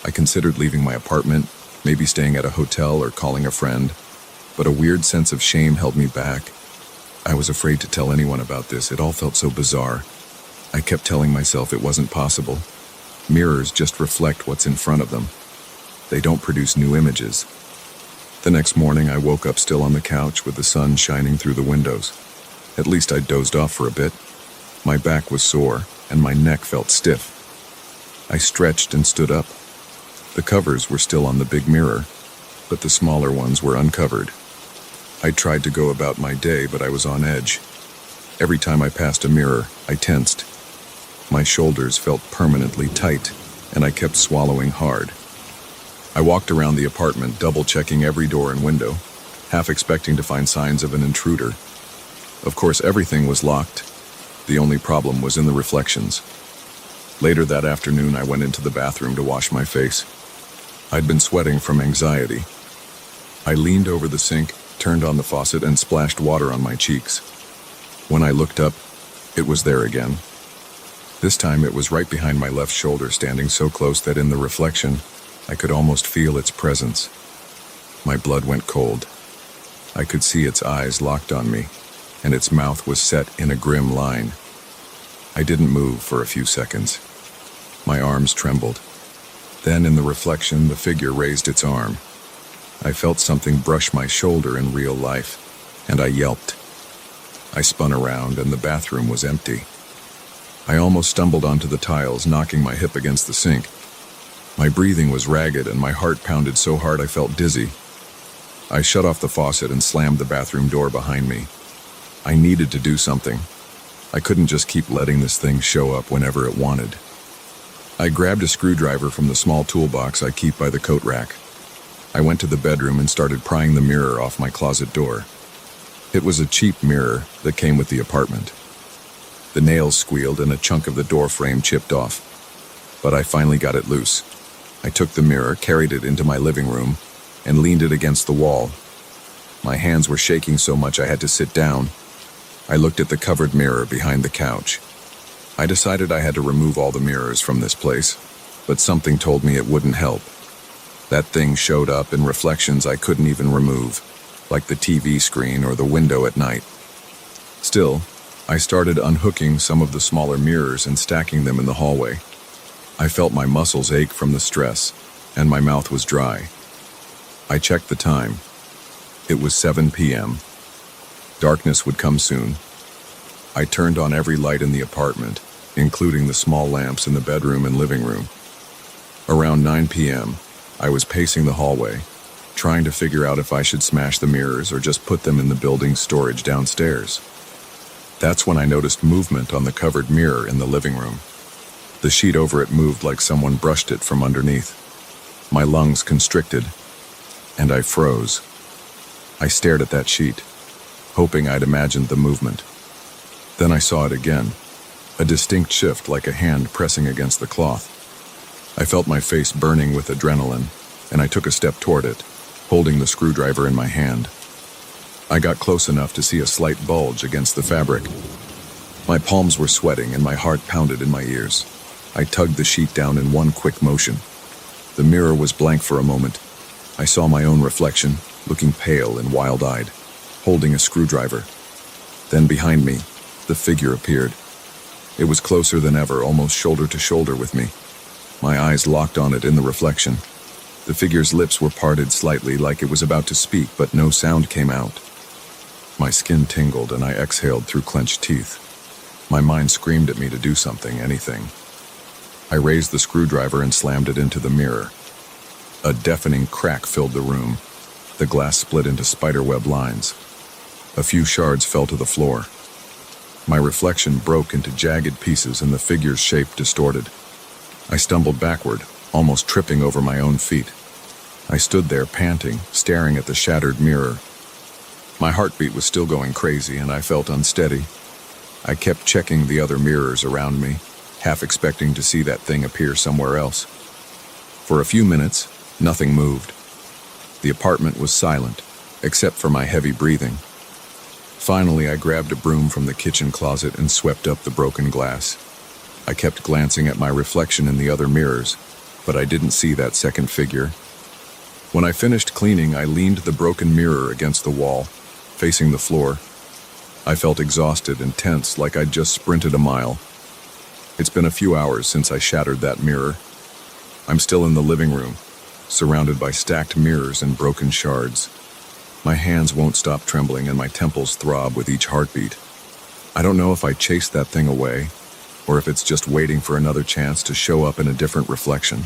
I considered leaving my apartment, maybe staying at a hotel or calling a friend, but a weird sense of shame held me back. I was afraid to tell anyone about this. It all felt so bizarre. I kept telling myself it wasn't possible. Mirrors just reflect what's in front of them. They don't produce new images. The next morning, I woke up still on the couch with the sun shining through the windows. At least I dozed off for a bit. My back was sore, and my neck felt stiff. I stretched and stood up. The covers were still on the big mirror, but the smaller ones were uncovered. I tried to go about my day, but I was on edge. Every time I passed a mirror, I tensed. My shoulders felt permanently tight, and I kept swallowing hard. I walked around the apartment, double-checking every door and window, half expecting to find signs of an intruder. Of course, everything was locked. The only problem was in the reflections. Later that afternoon, I went into the bathroom to wash my face. I'd been sweating from anxiety. I leaned over the sink, turned on the faucet, and splashed water on my cheeks. When I looked up, it was there again. This time it was right behind my left shoulder, standing so close that in the reflection, I could almost feel its presence. My blood went cold. I could see its eyes locked on me, and its mouth was set in a grim line. I didn't move for a few seconds. My arms trembled. Then in the reflection, the figure raised its arm. I felt something brush my shoulder in real life, and I yelped. I spun around, and the bathroom was empty. I almost stumbled onto the tiles, knocking my hip against the sink. My breathing was ragged, and my heart pounded so hard I felt dizzy. I shut off the faucet and slammed the bathroom door behind me. I needed to do something. I couldn't just keep letting this thing show up whenever it wanted. I grabbed a screwdriver from the small toolbox I keep by the coat rack. I went to the bedroom and started prying the mirror off my closet door. It was a cheap mirror that came with the apartment. The nails squealed and a chunk of the door frame chipped off. But I finally got it loose. I took the mirror, carried it into my living room, and leaned it against the wall. My hands were shaking so much I had to sit down. I looked at the covered mirror behind the couch. I decided I had to remove all the mirrors from this place, but something told me it wouldn't help. That thing showed up in reflections I couldn't even remove, like the TV screen or the window at night. Still, I started unhooking some of the smaller mirrors and stacking them in the hallway. I felt my muscles ache from the stress, and my mouth was dry. I checked the time. It was 7 p.m. Darkness would come soon. I turned on every light in the apartment, including the small lamps in the bedroom and living room. Around 9 p.m., I was pacing the hallway, trying to figure out if I should smash the mirrors or just put them in the building's storage downstairs. That's when I noticed movement on the covered mirror in the living room. The sheet over it moved like someone brushed it from underneath. My lungs constricted, and I froze. I stared at that sheet, hoping I'd imagined the movement. Then I saw it again, a distinct shift like a hand pressing against the cloth. I felt my face burning with adrenaline, and I took a step toward it, holding the screwdriver in my hand. I got close enough to see a slight bulge against the fabric. My palms were sweating and my heart pounded in my ears. I tugged the sheet down in one quick motion. The mirror was blank for a moment. I saw my own reflection, looking pale and wild-eyed, holding a screwdriver. Then behind me, the figure appeared. It was closer than ever, almost shoulder to shoulder with me. My eyes locked on it in the reflection. The figure's lips were parted slightly, like it was about to speak, but no sound came out. My skin tingled and I exhaled through clenched teeth. My mind screamed at me to do something, anything. I raised the screwdriver and slammed it into the mirror. A deafening crack filled the room. The glass split into spiderweb lines. A few shards fell to the floor. My reflection broke into jagged pieces and the figure's shape distorted. I stumbled backward, almost tripping over my own feet. I stood there panting, staring at the shattered mirror. My heartbeat was still going crazy and I felt unsteady. I kept checking the other mirrors around me, half expecting to see that thing appear somewhere else. For a few minutes, nothing moved. The apartment was silent, except for my heavy breathing. Finally, I grabbed a broom from the kitchen closet and swept up the broken glass. I kept glancing at my reflection in the other mirrors, but I didn't see that second figure. When I finished cleaning, I leaned the broken mirror against the wall, facing the floor. I felt exhausted and tense, like I'd just sprinted a mile. It's been a few hours since I shattered that mirror. I'm still in the living room, surrounded by stacked mirrors and broken shards. My hands won't stop trembling and my temples throb with each heartbeat. I don't know if I chased that thing away, or if it's just waiting for another chance to show up in a different reflection.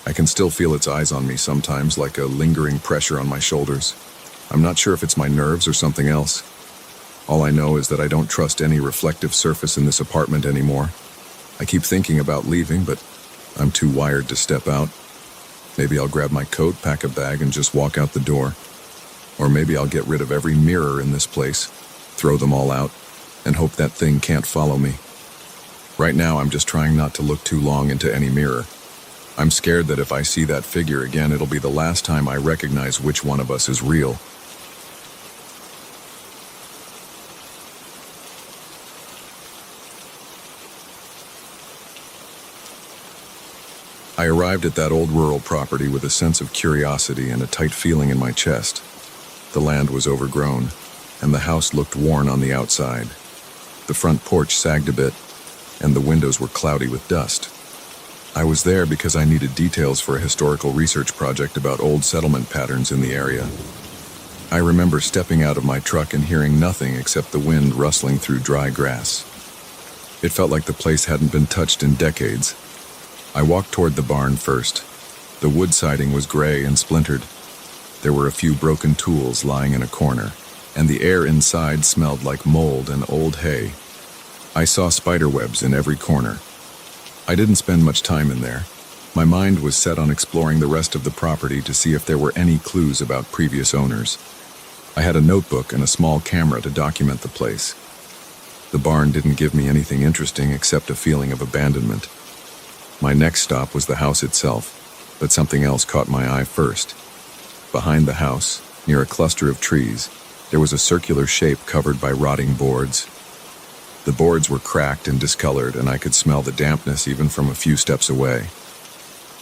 I can still feel its eyes on me sometimes, like a lingering pressure on my shoulders. I'm not sure if it's my nerves or something else. All I know is that I don't trust any reflective surface in this apartment anymore. I keep thinking about leaving, but I'm too wired to step out. Maybe I'll grab my coat, pack a bag, and just walk out the door. Or maybe I'll get rid of every mirror in this place, throw them all out, and hope that thing can't follow me. Right now, I'm just trying not to look too long into any mirror. I'm scared that if I see that figure again, it'll be the last time I recognize which one of us is real. I arrived at that old rural property with a sense of curiosity and a tight feeling in my chest. The land was overgrown, and the house looked worn on the outside. The front porch sagged a bit, and the windows were cloudy with dust. I was there because I needed details for a historical research project about old settlement patterns in the area. I remember stepping out of my truck and hearing nothing except the wind rustling through dry grass. It felt like the place hadn't been touched in decades. I walked toward the barn first. The wood siding was gray and splintered. There were a few broken tools lying in a corner, and the air inside smelled like mold and old hay. I saw spider webs in every corner. I didn't spend much time in there. My mind was set on exploring the rest of the property to see if there were any clues about previous owners. I had a notebook and a small camera to document the place. The barn didn't give me anything interesting except a feeling of abandonment. My next stop was the house itself, but something else caught my eye first. Behind the house, near a cluster of trees, there was a circular shape covered by rotting boards. The boards were cracked and discolored, and I could smell the dampness even from a few steps away.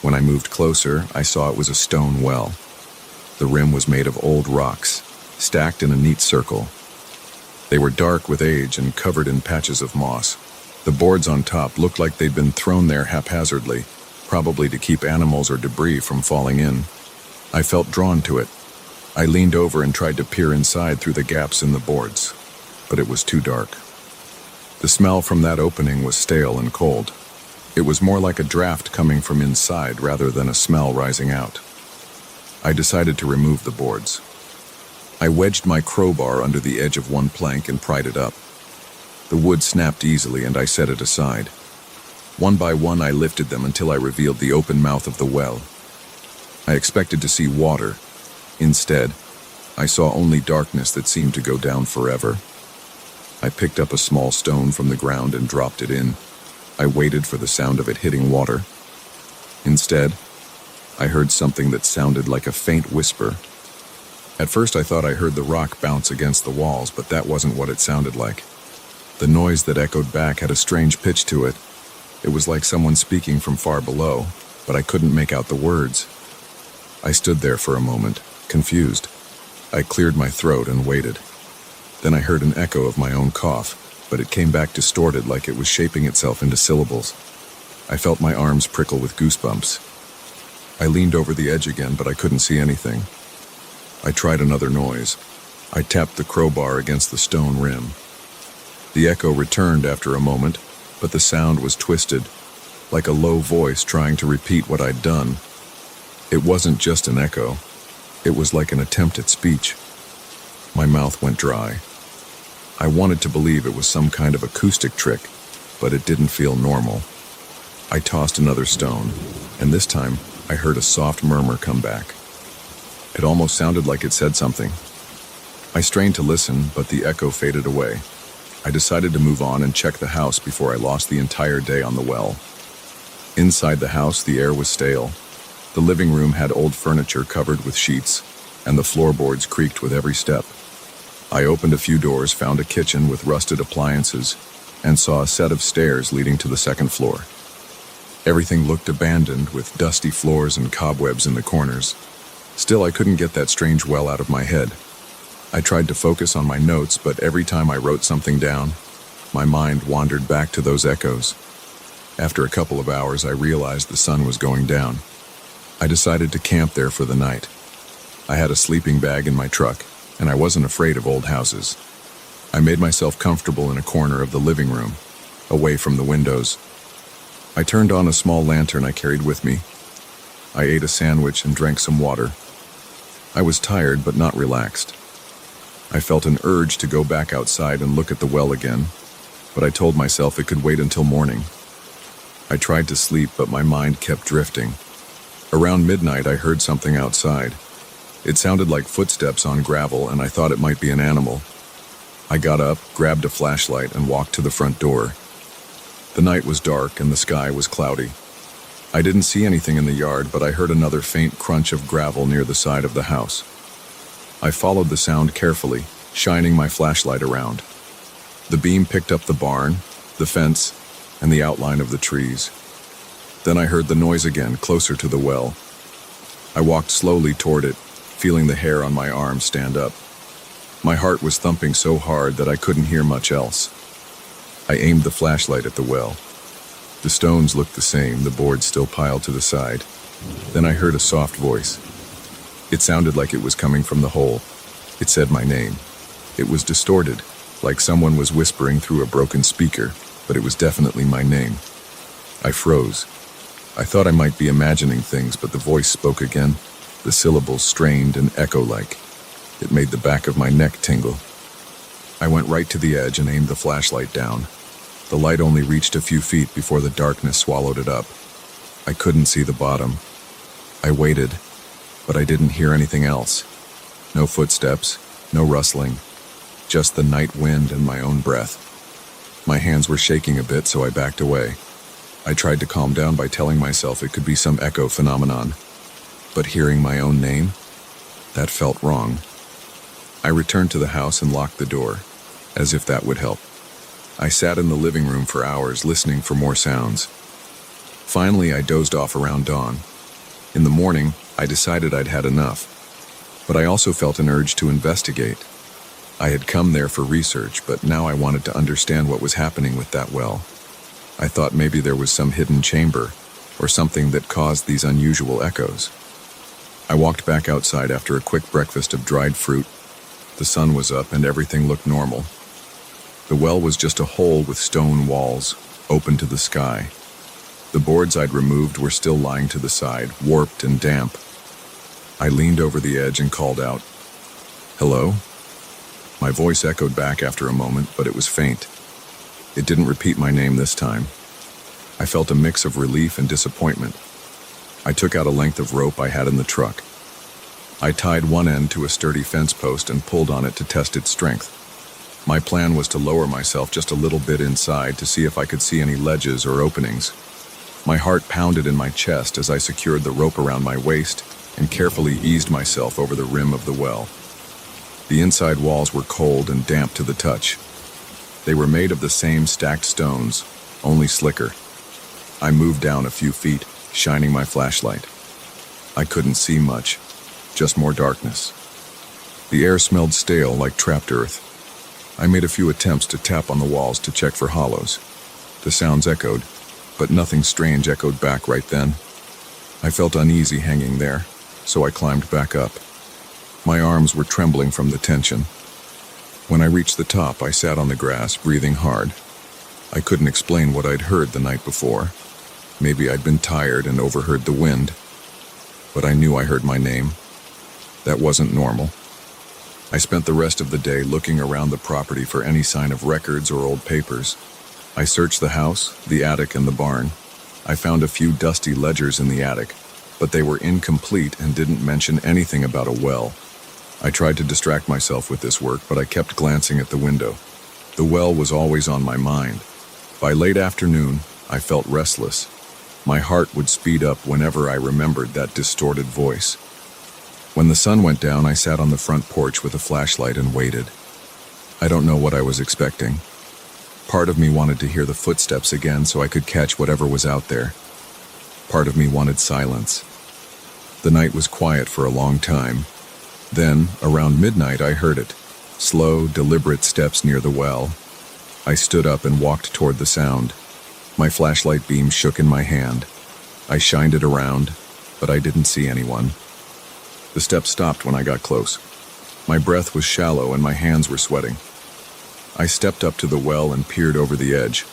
When I moved closer, I saw it was a stone well. The rim was made of old rocks, stacked in a neat circle. They were dark with age and covered in patches of moss. The boards on top looked like they'd been thrown there haphazardly, probably to keep animals or debris from falling in. I felt drawn to it. I leaned over and tried to peer inside through the gaps in the boards, but it was too dark. The smell from that opening was stale and cold. It was more like a draft coming from inside rather than a smell rising out. I decided to remove the boards. I wedged my crowbar under the edge of one plank and pried it up. The wood snapped easily and I set it aside. One by one I lifted them until I revealed the open mouth of the well. I expected to see water. Instead, I saw only darkness that seemed to go down forever. I picked up a small stone from the ground and dropped it in. I waited for the sound of it hitting water. Instead, I heard something that sounded like a faint whisper. At first I thought I heard the rock bounce against the walls, but that wasn't what it sounded like. The noise that echoed back had a strange pitch to it. It was like someone speaking from far below, but I couldn't make out the words. I stood there for a moment, confused. I cleared my throat and waited. Then I heard an echo of my own cough, but it came back distorted like it was shaping itself into syllables. I felt my arms prickle with goosebumps. I leaned over the edge again, but I couldn't see anything. I tried another noise. I tapped the crowbar against the stone rim. The echo returned after a moment, but the sound was twisted, like a low voice trying to repeat what I'd done. It wasn't just an echo. It was like an attempt at speech. My mouth went dry. I wanted to believe it was some kind of acoustic trick, but it didn't feel normal. I tossed another stone, and this time I heard a soft murmur come back. It almost sounded like it said something. I strained to listen, but the echo faded away. I decided to move on and check the house before I lost the entire day on the well. Inside the house, the air was stale. The living room had old furniture covered with sheets, and the floorboards creaked with every step. I opened a few doors, found a kitchen with rusted appliances, and saw a set of stairs leading to the second floor. Everything looked abandoned, with dusty floors and cobwebs in the corners. Still, I couldn't get that strange well out of my head. I tried to focus on my notes, but every time I wrote something down, my mind wandered back to those echoes. After a couple of hours, I realized the sun was going down. I decided to camp there for the night. I had a sleeping bag in my truck, and I wasn't afraid of old houses. I made myself comfortable in a corner of the living room, away from the windows. I turned on a small lantern I carried with me. I ate a sandwich and drank some water. I was tired but not relaxed. I felt an urge to go back outside and look at the well again, but I told myself it could wait until morning. I tried to sleep, but my mind kept drifting. Around midnight, I heard something outside. It sounded like footsteps on gravel, and I thought it might be an animal. I got up, grabbed a flashlight, and walked to the front door. The night was dark and the sky was cloudy. I didn't see anything in the yard, but I heard another faint crunch of gravel near the side of the house. I followed the sound carefully, shining my flashlight around. The beam picked up the barn, the fence, and the outline of the trees. Then I heard the noise again, closer to the well. I walked slowly toward it, feeling the hair on my arm stand up. My heart was thumping so hard that I couldn't hear much else. I aimed the flashlight at the well. The stones looked the same, the boards still piled to the side. Then I heard a soft voice. It sounded like it was coming from the hole. It said my name. It was distorted, like someone was whispering through a broken speaker, but it was definitely my name. I froze. I thought I might be imagining things, but the voice spoke again, the syllables strained and echo-like. It made the back of my neck tingle. I went right to the edge and aimed the flashlight down. The light only reached a few feet before the darkness swallowed it up. I couldn't see the bottom. I waited, but I didn't hear anything else. No footsteps, no rustling, just the night wind and my own breath. My hands were shaking a bit, so I backed away. I tried to calm down by telling myself it could be some echo phenomenon. But hearing my own name? That felt wrong. I returned to the house and locked the door, as if that would help. I sat in the living room for hours, listening for more sounds. Finally, I dozed off around dawn. In the morning, I decided I'd had enough. But I also felt an urge to investigate. I had come there for research, but now I wanted to understand what was happening with that well. I thought maybe there was some hidden chamber, or something that caused these unusual echoes. I walked back outside after a quick breakfast of dried fruit. The sun was up and everything looked normal. The well was just a hole with stone walls, open to the sky. The boards I'd removed were still lying to the side, warped and damp. I leaned over the edge and called out, "Hello?" My voice echoed back after a moment, but it was faint. It didn't repeat my name this time. I felt a mix of relief and disappointment. I took out a length of rope I had in the truck. I tied one end to a sturdy fence post and pulled on it to test its strength. My plan was to lower myself just a little bit inside to see if I could see any ledges or openings. My heart pounded in my chest as I secured the rope around my waist and carefully eased myself over the rim of the well. The inside walls were cold and damp to the touch. They were made of the same stacked stones, only slicker. I moved down a few feet, shining my flashlight. I couldn't see much, just more darkness. The air smelled stale like trapped earth. I made a few attempts to tap on the walls to check for hollows. The sounds echoed, but nothing strange echoed back right then. I felt uneasy hanging there, so I climbed back up. My arms were trembling from the tension. When I reached the top, I sat on the grass, breathing hard. I couldn't explain what I'd heard the night before. Maybe I'd been tired and overheard the wind. But I knew I heard my name. That wasn't normal. I spent the rest of the day looking around the property for any sign of records or old papers. I searched the house, the attic, and the barn. I found a few dusty ledgers in the attic, but they were incomplete and didn't mention anything about a well. I tried to distract myself with this work, but I kept glancing at the window. The well was always on my mind. By late afternoon, I felt restless. My heart would speed up whenever I remembered that distorted voice. When the sun went down, I sat on the front porch with a flashlight and waited. I don't know what I was expecting. Part of me wanted to hear the footsteps again so I could catch whatever was out there. Part of me wanted silence. The night was quiet for a long time. Then, around midnight, I heard it. Slow, deliberate steps near the well. I stood up and walked toward the sound. My flashlight beam shook in my hand. I shined it around, but I didn't see anyone. The steps stopped when I got close. My breath was shallow and my hands were sweating. I stepped up to the well and peered over the edge.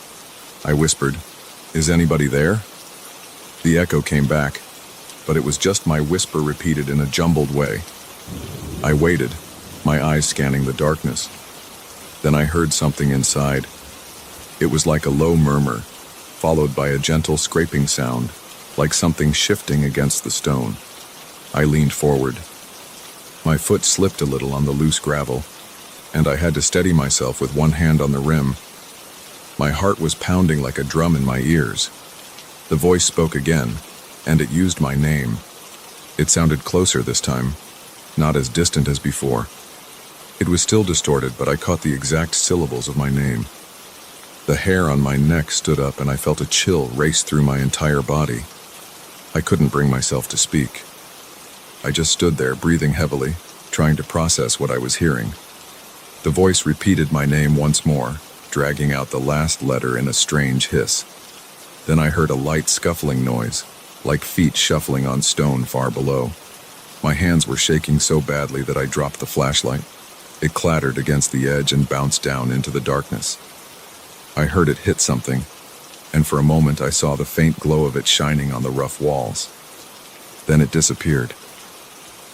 I whispered, "Is anybody there?" The echo came back, but it was just my whisper repeated in a jumbled way. I waited, my eyes scanning the darkness. Then I heard something inside. It was like a low murmur, followed by a gentle scraping sound, like something shifting against the stone. I leaned forward. My foot slipped a little on the loose gravel, and I had to steady myself with one hand on the rim. My heart was pounding like a drum in my ears. The voice spoke again, and it used my name. It sounded closer this time, not as distant as before. It was still distorted, but I caught the exact syllables of my name. The hair on my neck stood up and I felt a chill race through my entire body. I couldn't bring myself to speak. I just stood there, breathing heavily, trying to process what I was hearing. The voice repeated my name once more, dragging out the last letter in a strange hiss. Then I heard a light scuffling noise, like feet shuffling on stone far below. My hands were shaking so badly that I dropped the flashlight. It clattered against the edge and bounced down into the darkness. I heard it hit something, and for a moment I saw the faint glow of it shining on the rough walls. Then it disappeared.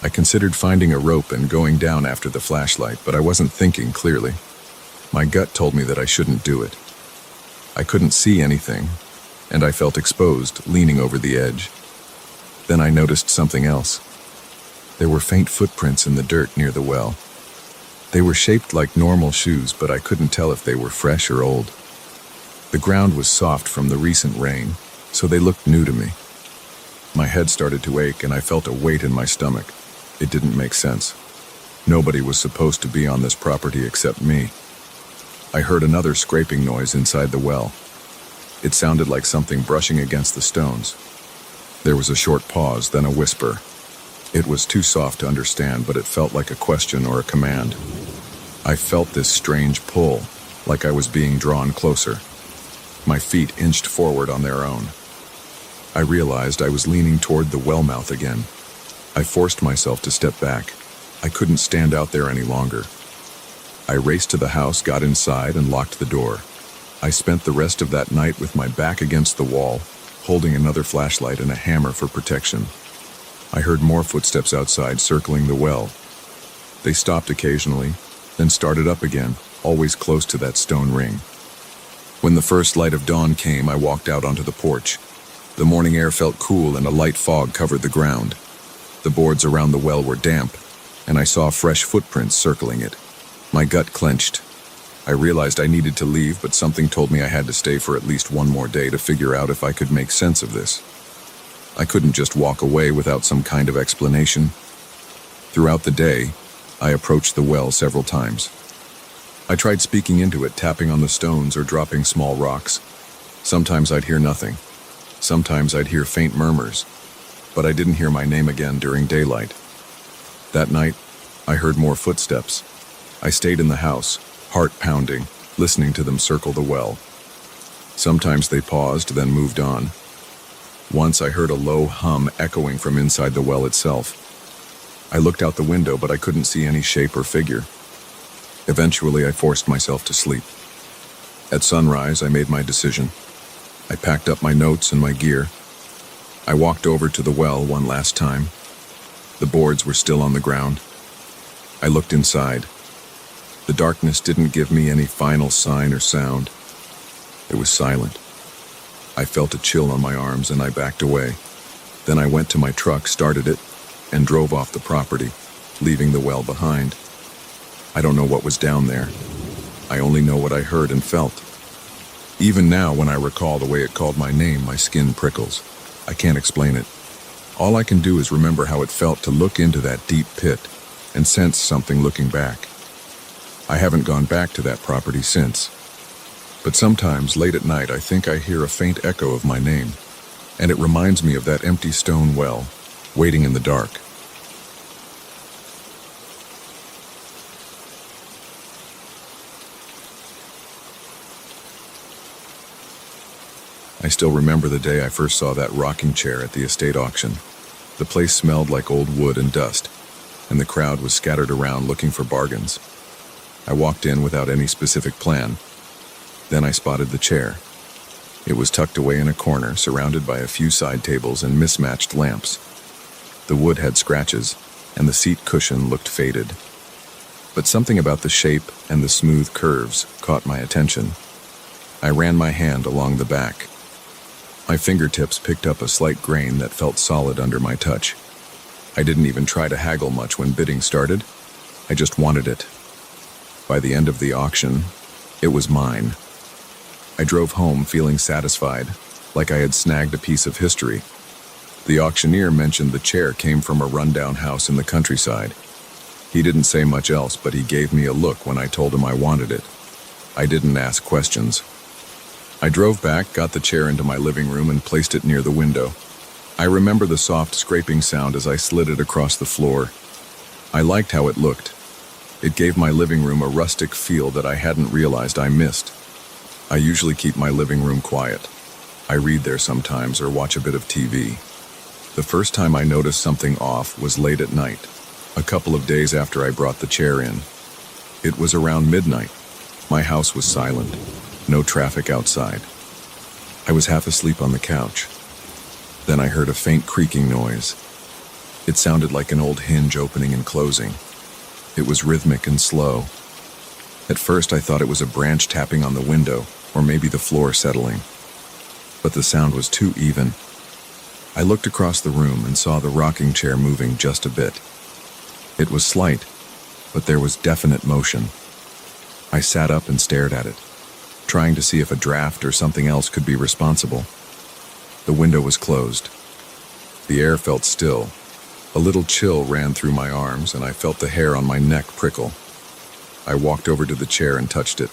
I considered finding a rope and going down after the flashlight, but I wasn't thinking clearly. My gut told me that I shouldn't do it. I couldn't see anything, and I felt exposed, leaning over the edge. Then I noticed something else. There were faint footprints in the dirt near the well. They were shaped like normal shoes, but I couldn't tell if they were fresh or old. The ground was soft from the recent rain, so they looked new to me. My head started to ache, and I felt a weight in my stomach. It didn't make sense. Nobody was supposed to be on this property except me. I heard another scraping noise inside the well. It sounded like something brushing against the stones. There was a short pause, then a whisper. It was too soft to understand, but it felt like a question or a command. I felt this strange pull, like I was being drawn closer. My feet inched forward on their own. I realized I was leaning toward the well mouth again. I forced myself to step back. I couldn't stand out there any longer. I raced to the house, got inside, and locked the door. I spent the rest of that night with my back against the wall, holding another flashlight and a hammer for protection. I heard more footsteps outside, circling the well. They stopped occasionally, then started up again, always close to that stone ring. When the first light of dawn came, I walked out onto the porch. The morning air felt cool and a light fog covered the ground. The boards around the well were damp, and I saw fresh footprints circling it. My gut clenched. I realized I needed to leave, but something told me I had to stay for at least one more day to figure out if I could make sense of this. I couldn't just walk away without some kind of explanation. Throughout the day, I approached the well several times. I tried speaking into it, tapping on the stones or dropping small rocks. Sometimes I'd hear nothing. Sometimes I'd hear faint murmurs, but I didn't hear my name again during daylight. That night, I heard more footsteps. I stayed in the house, heart pounding, listening to them circle the well. Sometimes they paused, then moved on. Once I heard a low hum echoing from inside the well itself. I looked out the window, but I couldn't see any shape or figure. Eventually, I forced myself to sleep. At sunrise, I made my decision. I packed up my notes and my gear. I walked over to the well one last time. The boards were still on the ground. I looked inside. The darkness didn't give me any final sign or sound. It was silent. I felt a chill on my arms and I backed away. Then I went to my truck, started it, and drove off the property, leaving the well behind. I don't know what was down there. I only know what I heard and felt. Even now, when I recall the way it called my name, my skin prickles. I can't explain it. All I can do is remember how it felt to look into that deep pit and sense something looking back. I haven't gone back to that property since. But sometimes, late at night, I think I hear a faint echo of my name, and it reminds me of that empty stone well, waiting in the dark. I still remember the day I first saw that rocking chair at the estate auction. The place smelled like old wood and dust, and the crowd was scattered around looking for bargains. I walked in without any specific plan. Then I spotted the chair. It was tucked away in a corner, surrounded by a few side tables and mismatched lamps. The wood had scratches, and the seat cushion looked faded. But something about the shape and the smooth curves caught my attention. I ran my hand along the back. My fingertips picked up a slight grain that felt solid under my touch. I didn't even try to haggle much when bidding started. I just wanted it. By the end of the auction, it was mine. I drove home feeling satisfied, like I had snagged a piece of history. The auctioneer mentioned the chair came from a rundown house in the countryside. He didn't say much else, but he gave me a look when I told him I wanted it. I didn't ask questions. I drove back, got the chair into my living room, and placed it near the window. I remember the soft scraping sound as I slid it across the floor. I liked how it looked. It gave my living room a rustic feel that I hadn't realized I missed. I usually keep my living room quiet. I read there sometimes or watch a bit of TV. The first time I noticed something off was late at night, a couple of days after I brought the chair in. It was around midnight. My house was silent, no traffic outside. I was half asleep on the couch. Then I heard a faint creaking noise. It sounded like an old hinge opening and closing. It was rhythmic and slow. At first I thought it was a branch tapping on the window, or maybe the floor settling. But the sound was too even. I looked across the room and saw the rocking chair moving just a bit. It was slight, but there was definite motion. I sat up and stared at it, trying to see if a draft or something else could be responsible. The window was closed. The air felt still. A little chill ran through my arms, and I felt the hair on my neck prickle. I walked over to the chair and touched it.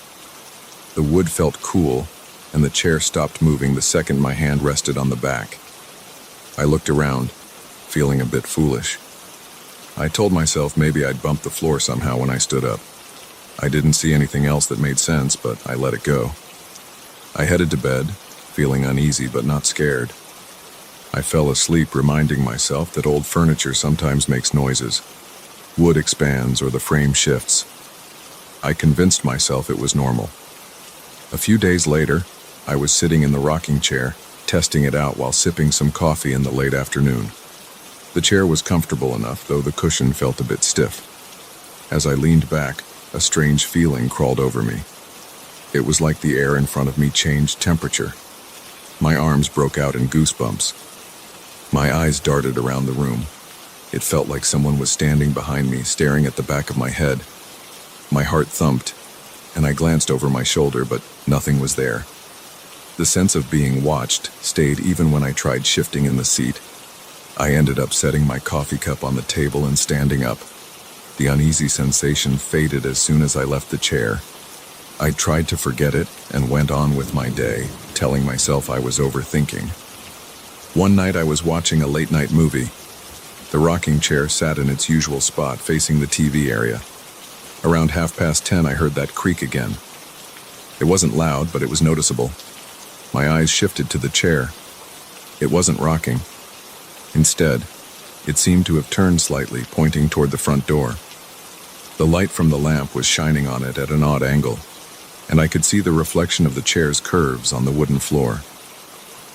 The wood felt cool, and the chair stopped moving the second my hand rested on the back. I looked around, feeling a bit foolish. I told myself maybe I'd bumped the floor somehow when I stood up. I didn't see anything else that made sense, but I let it go. I headed to bed, feeling uneasy but not scared. I fell asleep reminding myself that old furniture sometimes makes noises. Wood expands or the frame shifts. I convinced myself it was normal. A few days later, I was sitting in the rocking chair, testing it out while sipping some coffee in the late afternoon. The chair was comfortable enough, though the cushion felt a bit stiff. As I leaned back, a strange feeling crawled over me. It was like the air in front of me changed temperature. My arms broke out in goosebumps. My eyes darted around the room. It felt like someone was standing behind me, staring at the back of my head. My heart thumped, and I glanced over my shoulder, but nothing was there. The sense of being watched stayed even when I tried shifting in the seat. I ended up setting my coffee cup on the table and standing up. The uneasy sensation faded as soon as I left the chair. I tried to forget it and went on with my day, telling myself I was overthinking. One night I was watching a late-night movie. The rocking chair sat in its usual spot, facing the TV area. Around 10:30 I heard that creak again. It wasn't loud, but it was noticeable. My eyes shifted to the chair. It wasn't rocking. Instead, it seemed to have turned slightly, pointing toward the front door. The light from the lamp was shining on it at an odd angle, and I could see the reflection of the chair's curves on the wooden floor.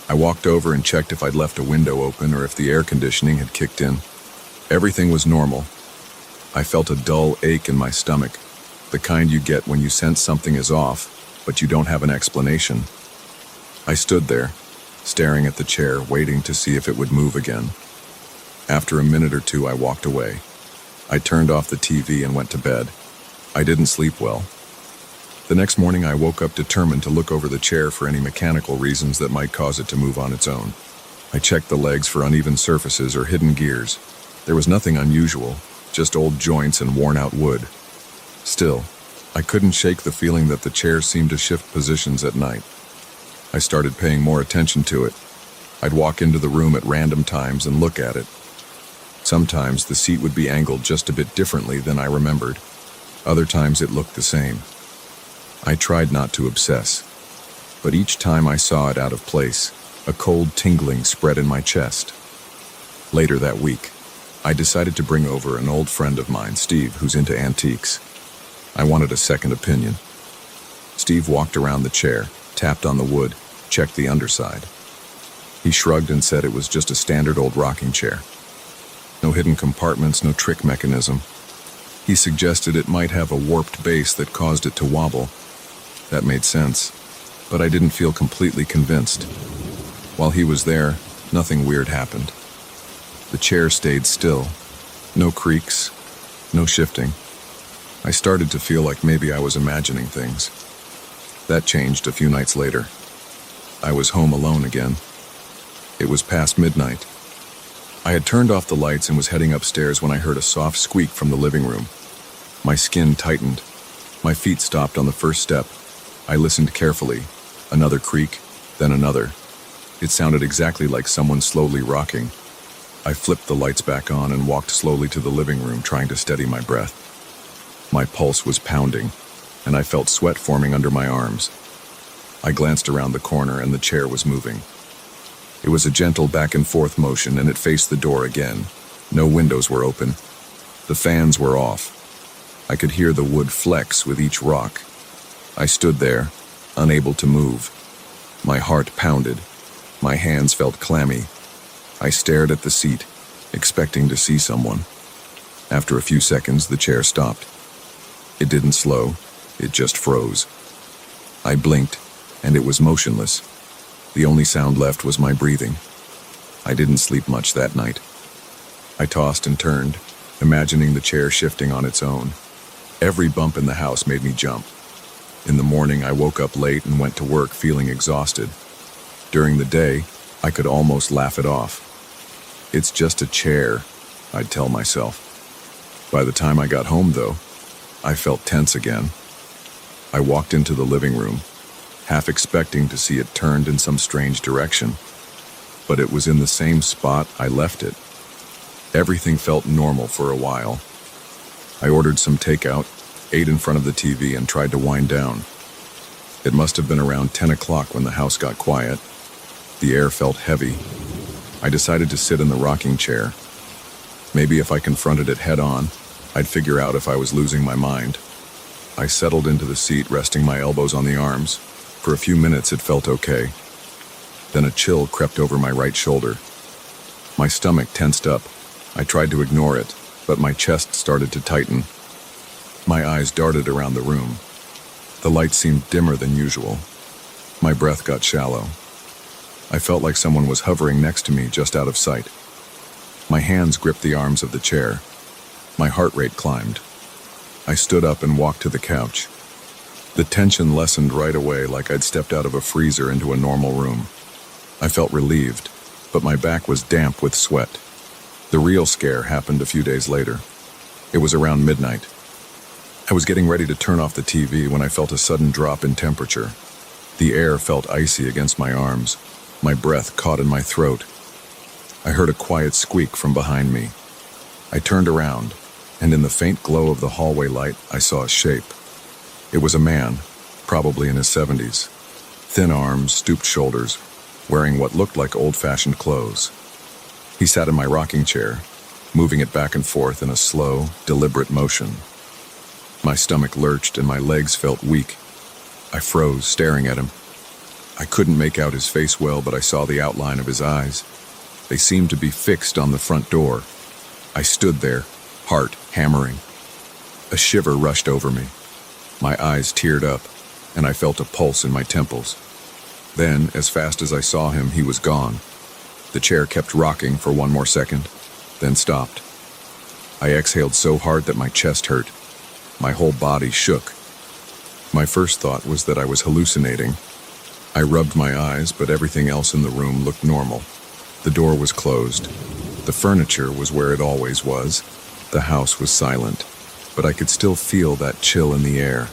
I walked over and checked if I'd left a window open or if the air conditioning had kicked in. Everything was normal. I felt a dull ache in my stomach, the kind you get when you sense something is off, but you don't have an explanation. I stood there, staring at the chair, waiting to see if it would move again. After a minute or two, I walked away. I turned off the TV and went to bed. I didn't sleep well. The next morning, I woke up determined to look over the chair for any mechanical reasons that might cause it to move on its own. I checked the legs for uneven surfaces or hidden gears. There was nothing unusual, just old joints and worn-out wood. Still, I couldn't shake the feeling that the chair seemed to shift positions at night. I started paying more attention to it. I'd walk into the room at random times and look at it. Sometimes the seat would be angled just a bit differently than I remembered. Other times it looked the same. I tried not to obsess, but each time I saw it out of place, a cold tingling spread in my chest. Later that week, I decided to bring over an old friend of mine, Steve, who's into antiques. I wanted a second opinion. Steve walked around the chair, tapped on the wood, checked the underside. He shrugged and said it was just a standard old rocking chair. No hidden compartments, no trick mechanism. He suggested it might have a warped base that caused it to wobble. That made sense, but I didn't feel completely convinced. While he was there, nothing weird happened. The chair stayed still. No creaks, no shifting. I started to feel like maybe I was imagining things. That changed a few nights later. I was home alone again. It was past midnight. I had turned off the lights and was heading upstairs when I heard a soft squeak from the living room. My skin tightened. My feet stopped on the first step. I listened carefully. Another creak, then another. It sounded exactly like someone slowly rocking. I flipped the lights back on and walked slowly to the living room, trying to steady my breath. My pulse was pounding, and I felt sweat forming under my arms. I glanced around the corner and the chair was moving. It was a gentle back and forth motion and it faced the door again. No windows were open. The fans were off. I could hear the wood flex with each rock. I stood there, unable to move. My heart pounded. My hands felt clammy. I stared at the seat, expecting to see someone. After a few seconds, the chair stopped. It didn't slow, it just froze. I blinked, and it was motionless. The only sound left was my breathing. I didn't sleep much that night. I tossed and turned, imagining the chair shifting on its own. Every bump in the house made me jump. In the morning, I woke up late and went to work feeling exhausted. During the day, I could almost laugh it off. It's just a chair, I'd tell myself. By the time I got home, though, I felt tense again. I walked into the living room, half expecting to see it turned in some strange direction. But it was in the same spot I left it. Everything felt normal for a while. I ordered some takeout, ate in front of the TV, and tried to wind down. It must have been around 10 o'clock when the house got quiet. The air felt heavy. I decided to sit in the rocking chair. Maybe if I confronted it head-on, I'd figure out if I was losing my mind. I settled into the seat, resting my elbows on the arms. For a few minutes, it felt okay. Then a chill crept over my right shoulder. My stomach tensed up. I tried to ignore it, but my chest started to tighten. My eyes darted around the room. The light seemed dimmer than usual. My breath got shallow. I felt like someone was hovering next to me just out of sight. My hands gripped the arms of the chair. My heart rate climbed. I stood up and walked to the couch. The tension lessened right away, like I'd stepped out of a freezer into a normal room. I felt relieved, but my back was damp with sweat. The real scare happened a few days later. It was around midnight. I was getting ready to turn off the TV when I felt a sudden drop in temperature. The air felt icy against my arms. My breath caught in my throat. I heard a quiet squeak from behind me. I turned around, and in the faint glow of the hallway light, I saw a shape. It was a man, probably in his 70s. Thin arms, stooped shoulders, wearing what looked like old-fashioned clothes. He sat in my rocking chair, moving it back and forth in a slow, deliberate motion. My stomach lurched and my legs felt weak. I froze, staring at him. I couldn't make out his face well, but I saw the outline of his eyes. They seemed to be fixed on the front door. I stood there, heart hammering. A shiver rushed over me. My eyes teared up, and I felt a pulse in my temples. Then, as fast as I saw him, he was gone. The chair kept rocking for one more second, then stopped. I exhaled so hard that my chest hurt. My whole body shook. My first thought was that I was hallucinating. I rubbed my eyes, but everything else in the room looked normal. The door was closed. The furniture was where it always was. The house was silent, but I could still feel that chill in the air.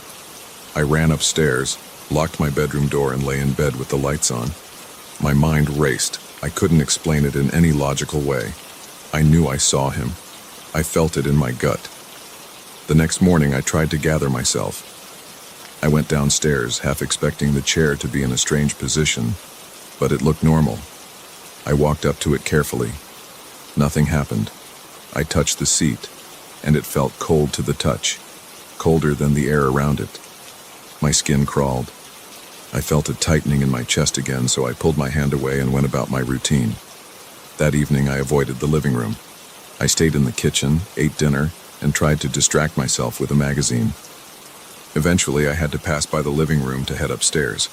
I ran upstairs, locked my bedroom door, and lay in bed with the lights on. My mind raced. I couldn't explain it in any logical way. I knew I saw him. I felt it in my gut. The next morning, I tried to gather myself. I went downstairs, half expecting the chair to be in a strange position, but it looked normal. I walked up to it carefully. Nothing happened. I touched the seat, and it felt cold to the touch, colder than the air around it. My skin crawled. I felt a tightening in my chest again, so I pulled my hand away and went about my routine. That evening, I avoided the living room. I stayed in the kitchen, ate dinner, and tried to distract myself with a magazine. Eventually, I had to pass by the living room to head upstairs.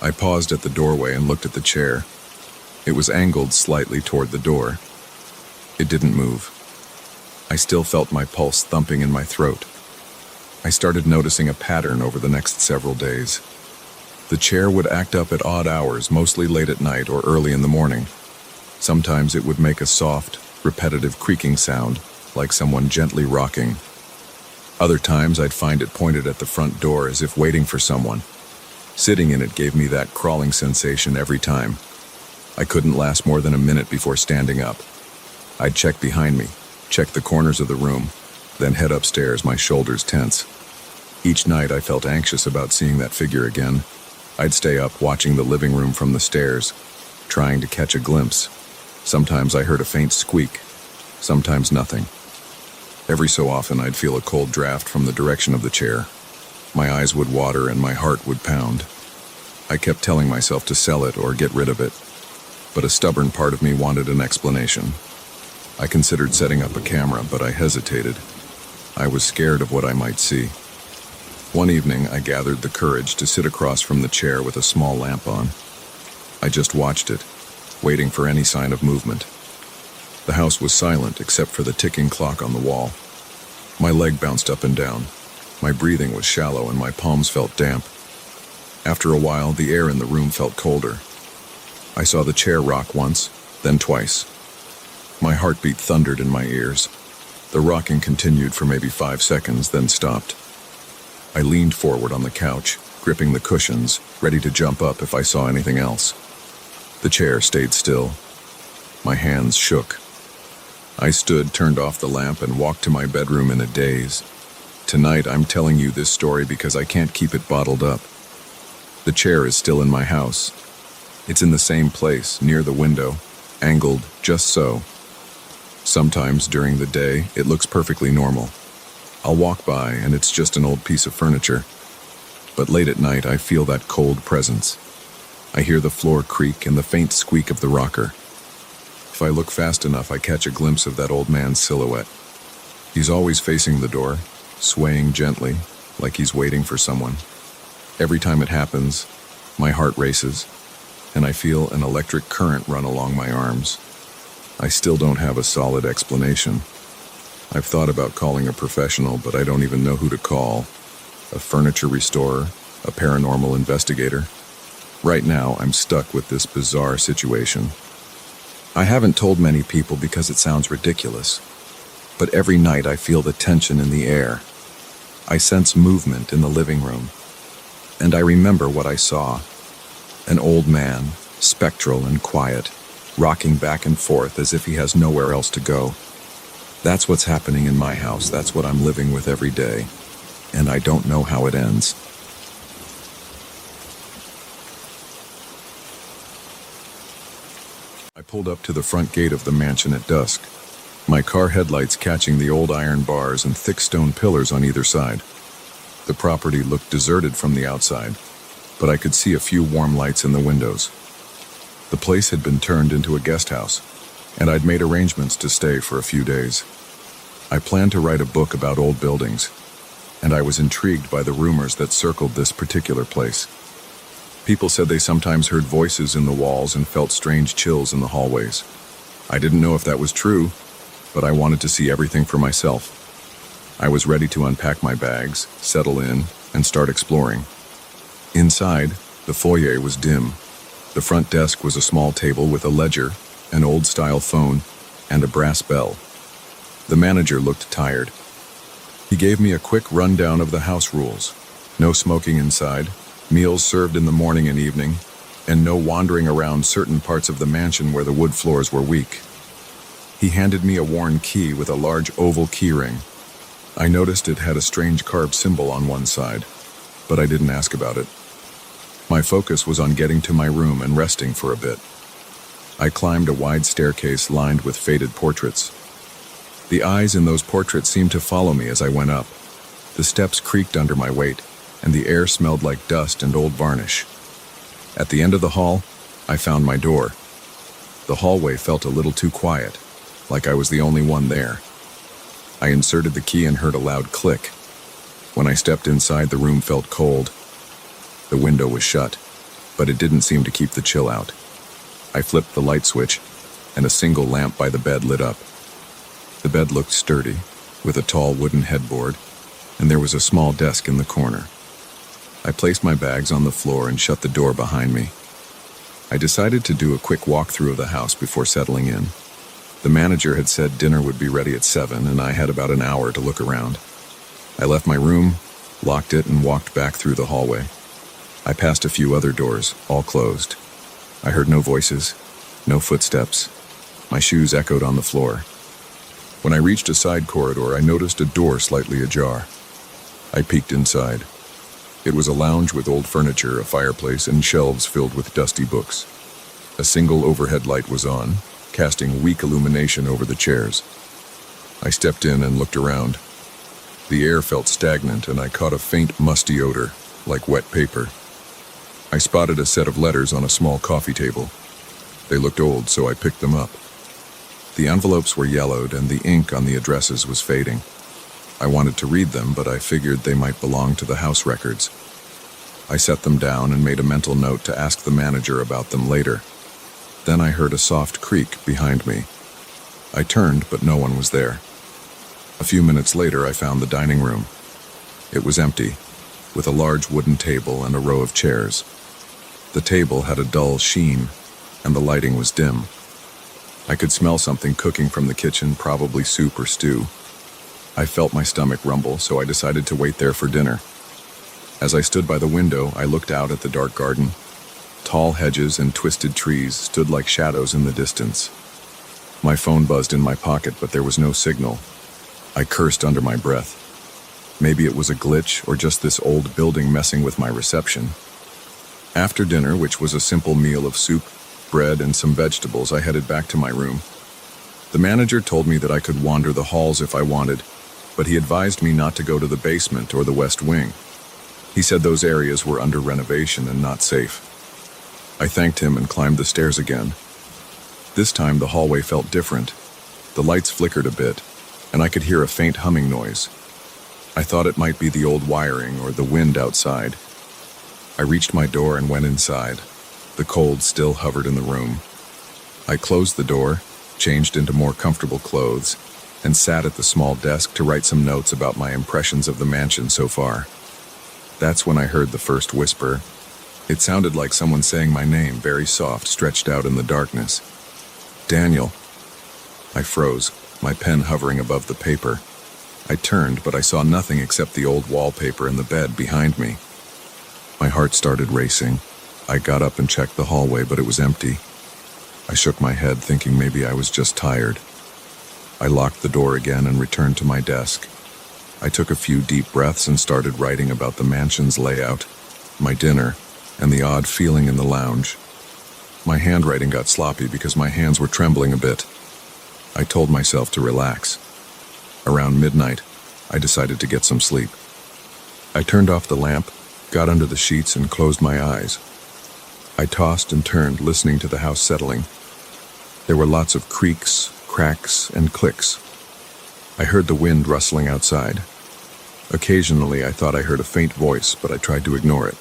I paused at the doorway and looked at the chair. It was angled slightly toward the door. It didn't move. I still felt my pulse thumping in my throat. I started noticing a pattern over the next several days. The chair would act up at odd hours, mostly late at night or early in the morning. Sometimes it would make a soft, repetitive creaking sound, like someone gently rocking. Other times I'd find it pointed at the front door as if waiting for someone. Sitting in it gave me that crawling sensation every time. I couldn't last more than a minute before standing up. I'd check behind me, check the corners of the room, then head upstairs, my shoulders tense. Each night I felt anxious about seeing that figure again. I'd stay up watching the living room from the stairs, trying to catch a glimpse. Sometimes I heard a faint squeak, sometimes nothing. Every so often I'd feel a cold draft from the direction of the chair. My eyes would water and my heart would pound. I kept telling myself to sell it or get rid of it, but a stubborn part of me wanted an explanation. I considered setting up a camera, but I hesitated. I was scared of what I might see. One evening, I gathered the courage to sit across from the chair with a small lamp on. I just watched it, waiting for any sign of movement. The house was silent except for the ticking clock on the wall. My leg bounced up and down. My breathing was shallow and my palms felt damp. After a while, the air in the room felt colder. I saw the chair rock once, then twice. My heartbeat thundered in my ears. The rocking continued for maybe 5 seconds, then stopped. I leaned forward on the couch, gripping the cushions, ready to jump up if I saw anything else. The chair stayed still. My hands shook. I stood, turned off the lamp, and walked to my bedroom in a daze. Tonight, I'm telling you this story because I can't keep it bottled up. The chair is still in my house. It's in the same place, near the window, angled just so. Sometimes during the day, it looks perfectly normal. I'll walk by and it's just an old piece of furniture. But late at night, I feel that cold presence. I hear the floor creak and the faint squeak of the rocker. If I look fast enough, I catch a glimpse of that old man's silhouette. He's always facing the door, swaying gently, like he's waiting for someone. Every time it happens, my heart races, and I feel an electric current run along my arms. I still don't have a solid explanation. I've thought about calling a professional, but I don't even know who to call. A furniture restorer, a paranormal investigator. Right now, I'm stuck with this bizarre situation. I haven't told many people because it sounds ridiculous, but every night I feel the tension in the air. I sense movement in the living room, and I remember what I saw. An old man, spectral and quiet, rocking back and forth as if he has nowhere else to go. That's what's happening in my house. That's what I'm living with every day, and I don't know how it ends. I pulled up to the front gate of the mansion at dusk, my car headlights catching the old iron bars and thick stone pillars on either side. The property looked deserted from the outside, but I could see a few warm lights in the windows. The place had been turned into a guest house, and I'd made arrangements to stay for a few days. I planned to write a book about old buildings, and I was intrigued by the rumors that circled this particular place. People said they sometimes heard voices in the walls and felt strange chills in the hallways. I didn't know if that was true, but I wanted to see everything for myself. I was ready to unpack my bags, settle in, and start exploring. Inside, the foyer was dim. The front desk was a small table with a ledger, an old-style phone, and a brass bell. The manager looked tired. He gave me a quick rundown of the house rules. No smoking inside, meals served in the morning and evening, and no wandering around certain parts of the mansion where the wood floors were weak. He handed me a worn key with a large oval keyring. I noticed it had a strange carved symbol on one side, but I didn't ask about it. My focus was on getting to my room and resting for a bit. I climbed a wide staircase lined with faded portraits. The eyes in those portraits seemed to follow me as I went up. The steps creaked under my weight, and the air smelled like dust and old varnish. At the end of the hall, I found my door. The hallway felt a little too quiet, like I was the only one there. I inserted the key and heard a loud click. When I stepped inside, the room felt cold. The window was shut, but it didn't seem to keep the chill out. I flipped the light switch, and a single lamp by the bed lit up. The bed looked sturdy, with a tall wooden headboard, and there was a small desk in the corner. I placed my bags on the floor and shut the door behind me. I decided to do a quick walkthrough of the house before settling in. The manager had said dinner would be ready at 7, and I had about an hour to look around. I left my room, locked it, and walked back through the hallway. I passed a few other doors, all closed. I heard no voices, no footsteps. My shoes echoed on the floor. When I reached a side corridor, I noticed a door slightly ajar. I peeked inside. It was a lounge with old furniture, a fireplace, and shelves filled with dusty books. A single overhead light was on, casting weak illumination over the chairs. I stepped in and looked around. The air felt stagnant, and I caught a faint, musty odor, like wet paper. I spotted a set of letters on a small coffee table. They looked old, so I picked them up. The envelopes were yellowed, and the ink on the addresses was fading. I wanted to read them, but I figured they might belong to the house records. I set them down and made a mental note to ask the manager about them later. Then I heard a soft creak behind me. I turned, but no one was there. A few minutes later, I found the dining room. It was empty, with a large wooden table and a row of chairs. The table had a dull sheen, and the lighting was dim. I could smell something cooking from the kitchen, probably soup or stew. I felt my stomach rumble, so I decided to wait there for dinner. As I stood by the window, I looked out at the dark garden. Tall hedges and twisted trees stood like shadows in the distance. My phone buzzed in my pocket, but there was no signal. I cursed under my breath. Maybe it was a glitch or just this old building messing with my reception. After dinner, which was a simple meal of soup, bread, and some vegetables, I headed back to my room. The manager told me that I could wander the halls if I wanted, but he advised me not to go to the basement or the west wing. He said those areas were under renovation and not safe. I thanked him and climbed the stairs again. This time the hallway felt different. The lights flickered a bit, and I could hear a faint humming noise. I thought it might be the old wiring or the wind outside. I reached my door and went inside. The cold still hovered in the room. I closed the door, changed into more comfortable clothes, and sat at the small desk to write some notes about my impressions of the mansion so far. That's when I heard the first whisper. It sounded like someone saying my name, very soft, stretched out in the darkness. Daniel. I froze, my pen hovering above the paper. I turned, but I saw nothing except the old wallpaper and the bed behind me. My heart started racing. I got up and checked the hallway, but it was empty. I shook my head, thinking maybe I was just tired. I locked the door again and returned to my desk. I took a few deep breaths and started writing about the mansion's layout, my dinner, and the odd feeling in the lounge. My handwriting got sloppy because my hands were trembling a bit. I told myself to relax. Around midnight, I decided to get some sleep. I turned off the lamp, got under the sheets, and closed my eyes. I tossed and turned, listening to the house settling. There were lots of creaks, cracks, and clicks. I heard the wind rustling outside. Occasionally, I thought I heard a faint voice, but I tried to ignore it.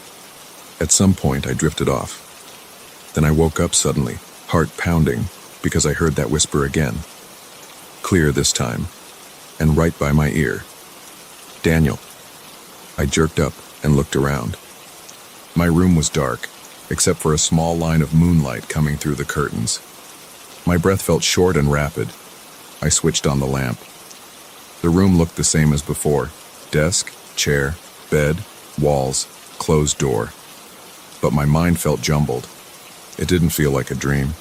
At some point, I drifted off. Then I woke up suddenly, heart pounding, because I heard that whisper again. Clear this time, and right by my ear. Daniel. I jerked up and looked around. My room was dark, except for a small line of moonlight coming through the curtains. My breath felt short and rapid. I switched on the lamp. The room looked the same as before. Desk, chair, bed, walls, closed door. But my mind felt jumbled. It didn't feel like a dream.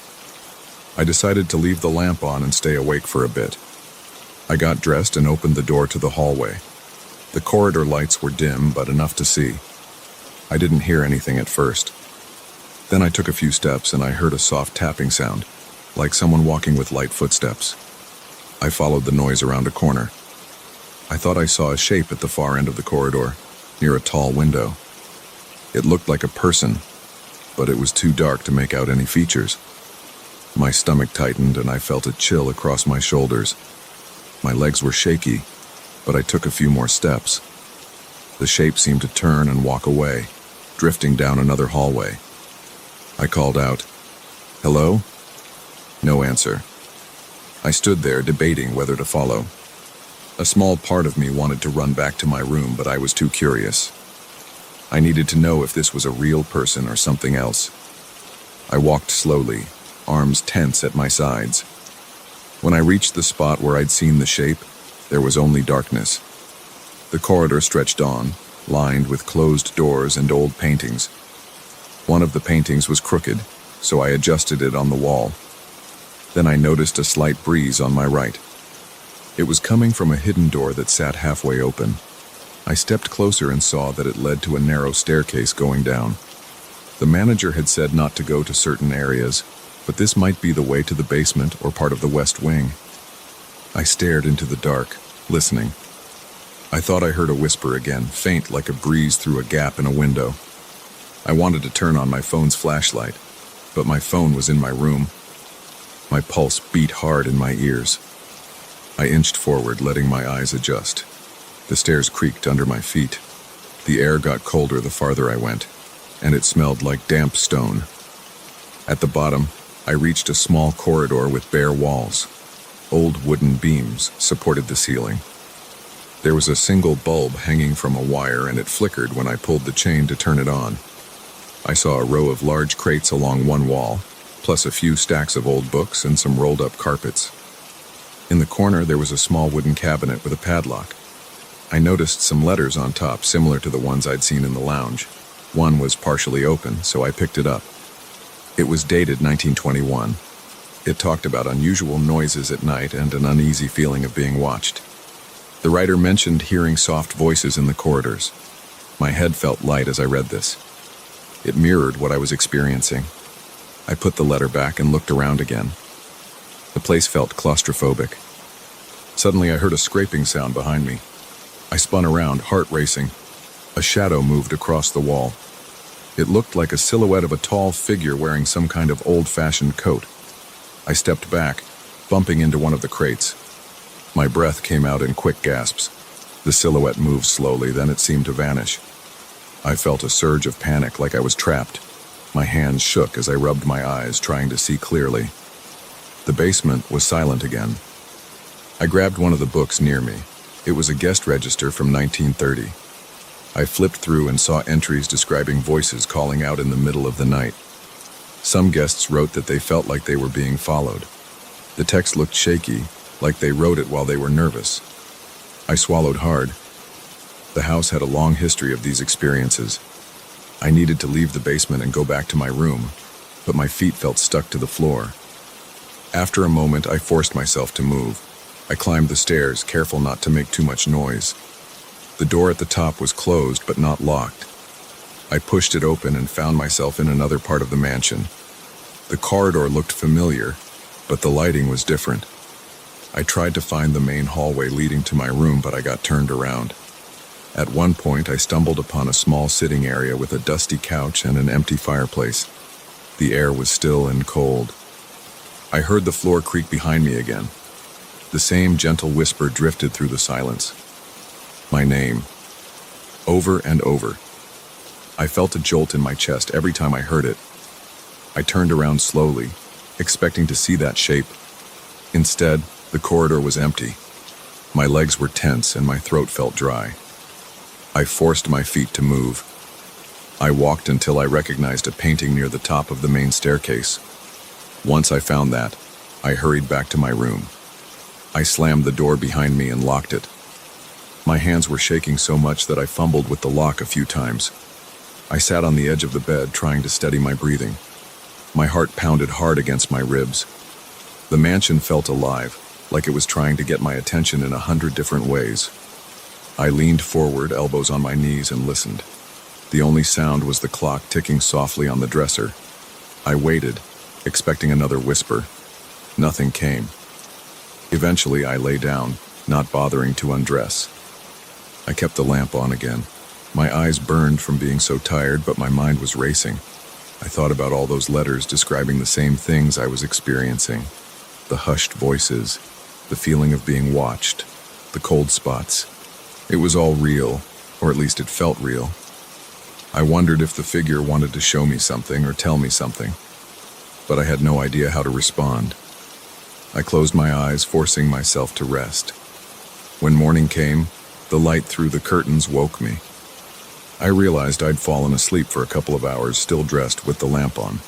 I decided to leave the lamp on and stay awake for a bit. I got dressed and opened the door to the hallway. The corridor lights were dim, but enough to see. I didn't hear anything at first. Then I took a few steps and I heard a soft tapping sound, like someone walking with light footsteps. I followed the noise around a corner. I thought I saw a shape at the far end of the corridor, near a tall window. It looked like a person, but it was too dark to make out any features. My stomach tightened and I felt a chill across my shoulders. My legs were shaky, but I took a few more steps. The shape seemed to turn and walk away, drifting down another hallway. I called out, "Hello?" No answer. I stood there debating whether to follow. A small part of me wanted to run back to my room, but I was too curious. I needed to know if this was a real person or something else. I walked slowly, arms tense at my sides. When I reached the spot where I'd seen the shape, there was only darkness. The corridor stretched on, lined with closed doors and old paintings. One of the paintings was crooked, so I adjusted it on the wall. Then I noticed a slight breeze on my right. It was coming from a hidden door that sat halfway open. I stepped closer and saw that it led to a narrow staircase going down. The manager had said not to go to certain areas, but this might be the way to the basement or part of the west wing. I stared into the dark, listening. I thought I heard a whisper again, faint like a breeze through a gap in a window. I wanted to turn on my phone's flashlight, but my phone was in my room. My pulse beat hard in my ears. I inched forward, letting my eyes adjust. The stairs creaked under my feet. The air got colder the farther I went, and it smelled like damp stone. At the bottom, I reached a small corridor with bare walls. Old wooden beams supported the ceiling. There was a single bulb hanging from a wire, and it flickered when I pulled the chain to turn it on. I saw a row of large crates along one wall, plus a few stacks of old books and some rolled-up carpets. In the corner, there was a small wooden cabinet with a padlock. I noticed some letters on top, similar to the ones I'd seen in the lounge. One was partially open, so I picked it up. It was dated 1921. It talked about unusual noises at night and an uneasy feeling of being watched. The writer mentioned hearing soft voices in the corridors. My head felt light as I read this. It mirrored what I was experiencing. I put the letter back and looked around again. The place felt claustrophobic. Suddenly I heard a scraping sound behind me. I spun around, heart racing. A shadow moved across the wall. It looked like a silhouette of a tall figure wearing some kind of old-fashioned coat. I stepped back, bumping into one of the crates. My breath came out in quick gasps. The silhouette moved slowly, then it seemed to vanish. I felt a surge of panic, like I was trapped. My hands shook as I rubbed my eyes, trying to see clearly. The basement was silent again. I grabbed one of the books near me. It was a guest register from 1930. I flipped through and saw entries describing voices calling out in the middle of the night. Some guests wrote that they felt like they were being followed. The text looked shaky, like they wrote it while they were nervous. I swallowed hard. The house had a long history of these experiences. I needed to leave the basement and go back to my room, but my feet felt stuck to the floor. After a moment, I forced myself to move. I climbed the stairs, careful not to make too much noise. The door at the top was closed, but not locked. I pushed it open and found myself in another part of the mansion. The corridor looked familiar, but the lighting was different. I tried to find the main hallway leading to my room, but I got turned around. At one point, I stumbled upon a small sitting area with a dusty couch and an empty fireplace. The air was still and cold. I heard the floor creak behind me again. The same gentle whisper drifted through the silence. My name. Over and over. I felt a jolt in my chest every time I heard it. I turned around slowly, expecting to see that shape. Instead, the corridor was empty. My legs were tense and my throat felt dry. I forced my feet to move. I walked until I recognized a painting near the top of the main staircase. Once I found that, I hurried back to my room. I slammed the door behind me and locked it. My hands were shaking so much that I fumbled with the lock a few times. I sat on the edge of the bed, trying to steady my breathing. My heart pounded hard against my ribs. The mansion felt alive, like it was trying to get my attention in 100 different ways. I leaned forward, elbows on my knees, and listened. The only sound was the clock ticking softly on the dresser. I waited, expecting another whisper. Nothing came. Eventually, I lay down, not bothering to undress. I kept the lamp on again. My eyes burned from being so tired, but my mind was racing. I thought about all those letters describing the same things I was experiencing. The hushed voices, the feeling of being watched, the cold spots. It was all real, or at least it felt real. I wondered if the figure wanted to show me something or tell me something, but I had no idea how to respond. I closed my eyes, forcing myself to rest. When morning came, the light through the curtains woke me. I realized I'd fallen asleep for a couple of hours, still dressed with the lamp on.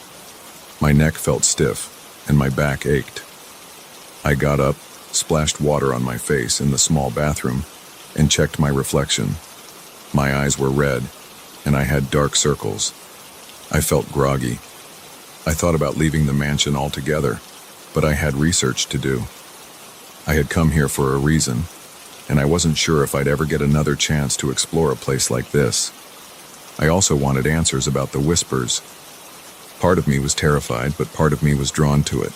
My neck felt stiff, and my back ached. I got up, splashed water on my face in the small bathroom, and checked my reflection. My eyes were red, and I had dark circles. I felt groggy. I thought about leaving the mansion altogether, but I had research to do. I had come here for a reason. and I wasn't sure if I'd ever get another chance to explore a place like this. I also wanted answers about the whispers. Part of me was terrified, but part of me was drawn to it.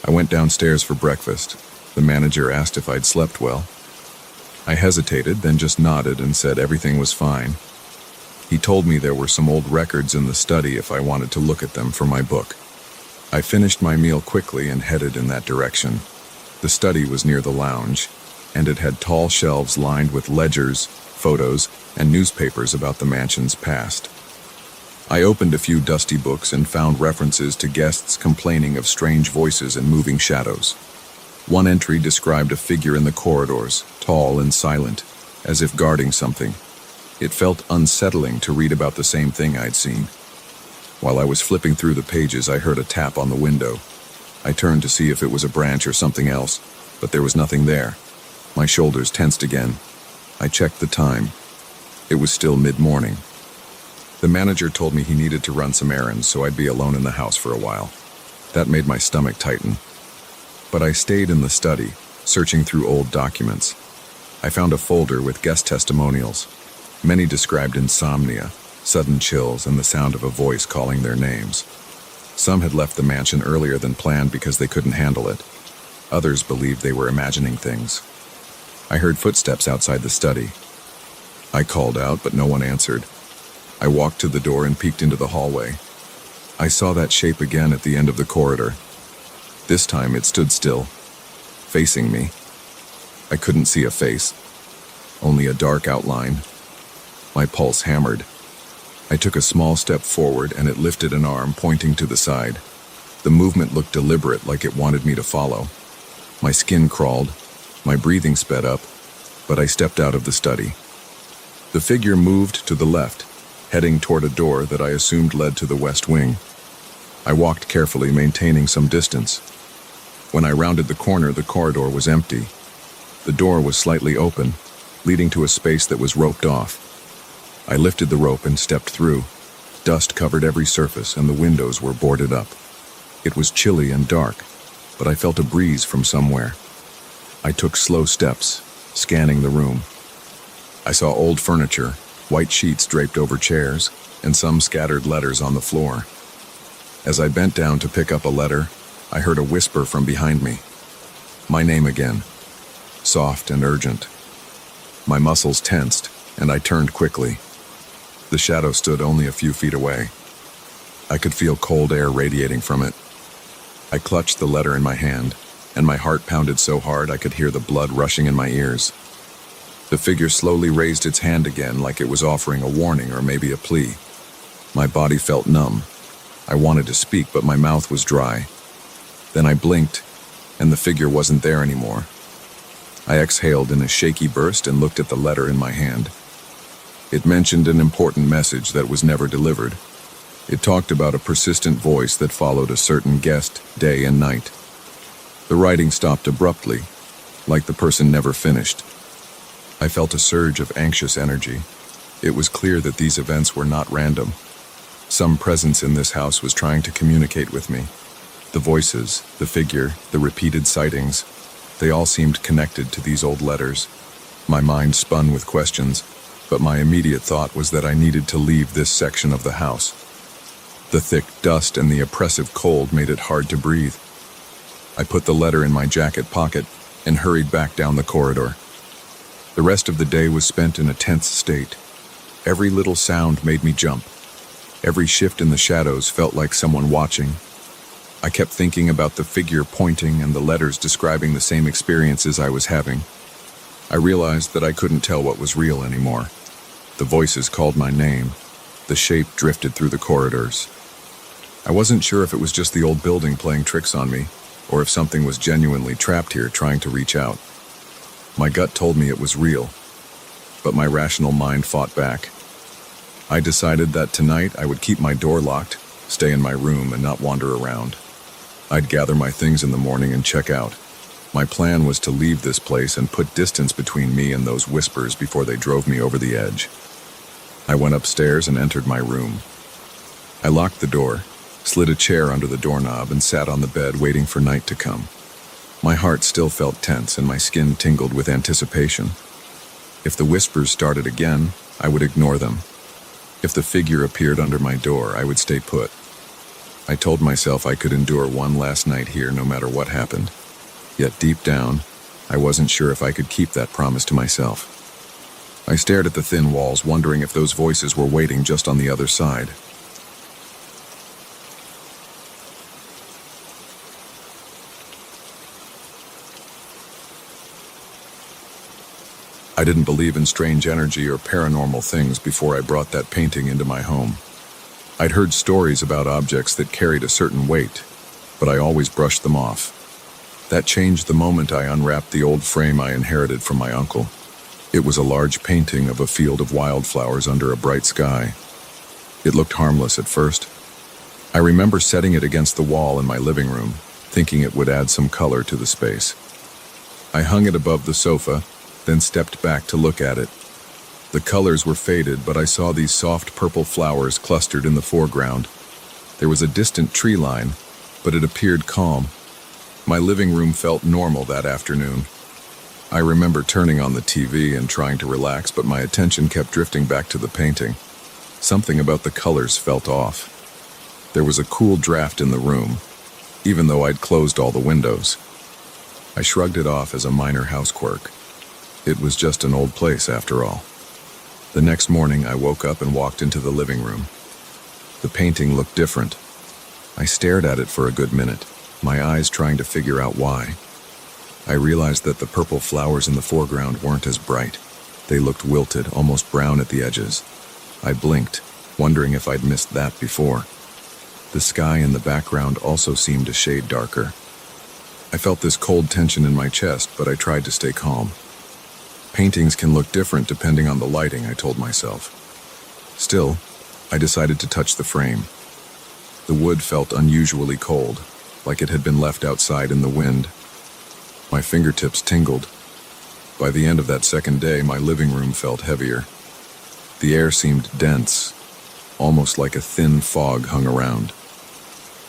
I went downstairs for breakfast. The manager asked if I'd slept well. I hesitated, then just nodded and said everything was fine. He told me there were some old records in the study if I wanted to look at them for my book. I finished my meal quickly and headed in that direction. The study was near the lounge, and it had tall shelves lined with ledgers, photos, and newspapers about the mansion's past. I opened a few dusty books and found references to guests complaining of strange voices and moving shadows. One entry described a figure in the corridors, tall and silent, as if guarding something. It felt unsettling to read about the same thing I'd seen. While I was flipping through the pages, I heard a tap on the window. I turned to see if it was a branch or something else, but there was nothing there. My shoulders tensed again. I checked the time. It was still mid-morning. The manager told me he needed to run some errands, so I'd be alone in the house for a while. That made my stomach tighten. But I stayed in the study, searching through old documents. I found a folder with guest testimonials. Many described insomnia, sudden chills, and the sound of a voice calling their names. Some had left the mansion earlier than planned because they couldn't handle it. Others believed they were imagining things. I heard footsteps outside the study. I called out, but no one answered. I walked to the door and peeked into the hallway. I saw that shape again at the end of the corridor. This time it stood still, facing me. I couldn't see a face, only a dark outline. My pulse hammered. I took a small step forward and it lifted an arm pointing to the side. The movement looked deliberate, like it wanted me to follow. My skin crawled, my breathing sped up, but I stepped out of the study. The figure moved to the left, heading toward a door that I assumed led to the west wing. I walked carefully, maintaining some distance. When I rounded the corner, the corridor was empty. The door was slightly open, leading to a space that was roped off. I lifted the rope and stepped through. Dust covered every surface and the windows were boarded up. It was chilly and dark, but I felt a breeze from somewhere. I took slow steps, scanning the room. I saw old furniture, white sheets draped over chairs, and some scattered letters on the floor. As I bent down to pick up a letter, I heard a whisper from behind me. My name again, soft and urgent. My muscles tensed, and I turned quickly. The shadow stood only a few feet away. I could feel cold air radiating from it. I clutched the letter in my hand, and my heart pounded so hard I could hear the blood rushing in my ears. The figure slowly raised its hand again, like it was offering a warning or maybe a plea. My body felt numb. I wanted to speak, but my mouth was dry. Then I blinked, and the figure wasn't there anymore. I exhaled in a shaky burst and looked at the letter in my hand. It mentioned an important message that was never delivered. It talked about a persistent voice that followed a certain guest day and night. The writing stopped abruptly, like the person never finished. I felt a surge of anxious energy. It was clear that these events were not random. Some presence in this house was trying to communicate with me. The voices, the figure, the repeated sightings, they all seemed connected to these old letters. My mind spun with questions, but my immediate thought was that I needed to leave this section of the house. The thick dust and the oppressive cold made it hard to breathe. I put the letter in my jacket pocket and hurried back down the corridor. The rest of the day was spent in a tense state. Every little sound made me jump. Every shift in the shadows felt like someone watching. I kept thinking about the figure pointing and the letters describing the same experiences I was having. I realized that I couldn't tell what was real anymore. The voices called my name. The shape drifted through the corridors. I wasn't sure if it was just the old building playing tricks on me, or if something was genuinely trapped here trying to reach out. My gut told me it was real, but my rational mind fought back. I decided that tonight I would keep my door locked, stay in my room, and not wander around. I'd gather my things in the morning and check out. My plan was to leave this place and put distance between me and those whispers before they drove me over the edge. I went upstairs and entered my room. I locked the door, slid a chair under the doorknob, and sat on the bed waiting for night to come. My heart still felt tense and my skin tingled with anticipation. If the whispers started again, I would ignore them. If the figure appeared under my door, I would stay put. I told myself I could endure one last night here no matter what happened. Yet deep down, I wasn't sure if I could keep that promise to myself. I stared at the thin walls, wondering if those voices were waiting just on the other side. I didn't believe in strange energy or paranormal things before I brought that painting into my home. I'd heard stories about objects that carried a certain weight, but I always brushed them off. That changed the moment I unwrapped the old frame I inherited from my uncle. It was a large painting of a field of wildflowers under a bright sky. It looked harmless at first. I remember setting it against the wall in my living room, thinking it would add some color to the space. I hung it above the sofa, then stepped back to look at it. The colors were faded, but I saw these soft purple flowers clustered in the foreground. There was a distant tree line, but it appeared calm. My living room felt normal that afternoon. I remember turning on the TV and trying to relax, but my attention kept drifting back to the painting. Something about the colors felt off. There was a cool draft in the room, even though I'd closed all the windows. I shrugged it off as a minor house quirk. It was just an old place after all. The next morning, I woke up and walked into the living room. The painting looked different. I stared at it for a good minute, my eyes trying to figure out why. I realized that the purple flowers in the foreground weren't as bright. They looked wilted, almost brown at the edges. I blinked, wondering if I'd missed that before. The sky in the background also seemed a shade darker. I felt this cold tension in my chest, but I tried to stay calm. Paintings can look different depending on the lighting, I told myself. Still, I decided to touch the frame. The wood felt unusually cold, like it had been left outside in the wind. My fingertips tingled. By the end of that second day, my living room felt heavier. The air seemed dense, almost like a thin fog hung around.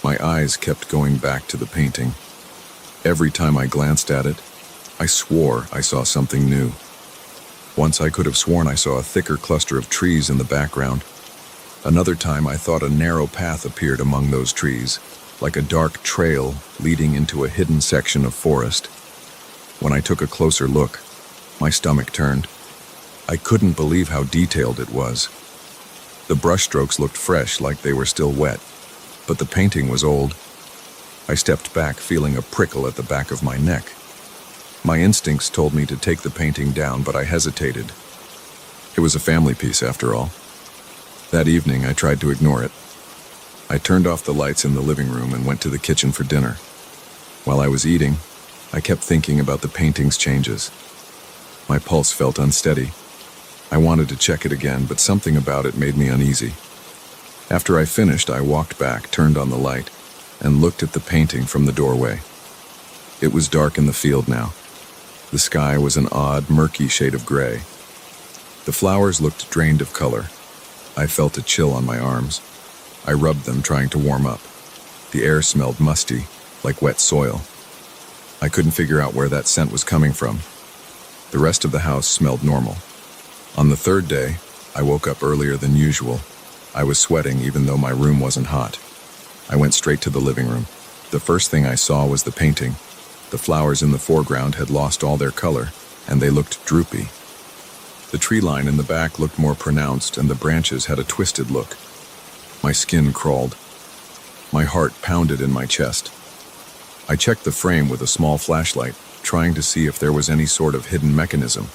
My eyes kept going back to the painting. Every time I glanced at it, I swore I saw something new. Once I could have sworn I saw a thicker cluster of trees in the background. Another time I thought a narrow path appeared among those trees, like a dark trail leading into a hidden section of forest. When I took a closer look, my stomach turned. I couldn't believe how detailed it was. The brushstrokes looked fresh, like they were still wet, but the painting was old. I stepped back, feeling a prickle at the back of my neck. My instincts told me to take the painting down, but I hesitated. It was a family piece, after all. That evening, I tried to ignore it. I turned off the lights in the living room and went to the kitchen for dinner. While I was eating, I kept thinking about the painting's changes. My pulse felt unsteady. I wanted to check it again, but something about it made me uneasy. After I finished, I walked back, turned on the light, and looked at the painting from the doorway. It was dark in the field now. The sky was an odd, murky shade of gray. The flowers looked drained of color. I felt a chill on my arms. I rubbed them, trying to warm up. The air smelled musty, like wet soil. I couldn't figure out where that scent was coming from. The rest of the house smelled normal. On the third day, I woke up earlier than usual. I was sweating even though my room wasn't hot. I went straight to the living room. The first thing I saw was the painting. The flowers in the foreground had lost all their color, and they looked droopy. The tree line in the back looked more pronounced, and the branches had a twisted look. My skin crawled. My heart pounded in my chest. I checked the frame with a small flashlight, trying to see if there was any sort of hidden mechanism.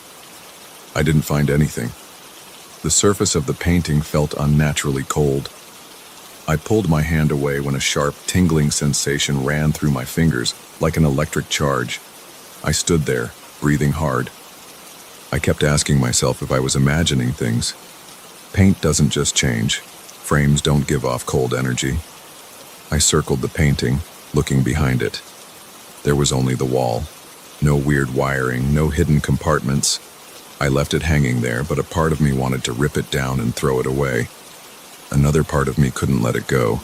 I didn't find anything. The surface of the painting felt unnaturally cold. I pulled my hand away when a sharp, tingling sensation ran through my fingers, like an electric charge. I stood there, breathing hard. I kept asking myself if I was imagining things. Paint doesn't just change. Frames don't give off cold energy. I circled the painting, looking behind it. There was only the wall. No weird wiring, no hidden compartments. I left it hanging there, but a part of me wanted to rip it down and throw it away. Another part of me couldn't let it go.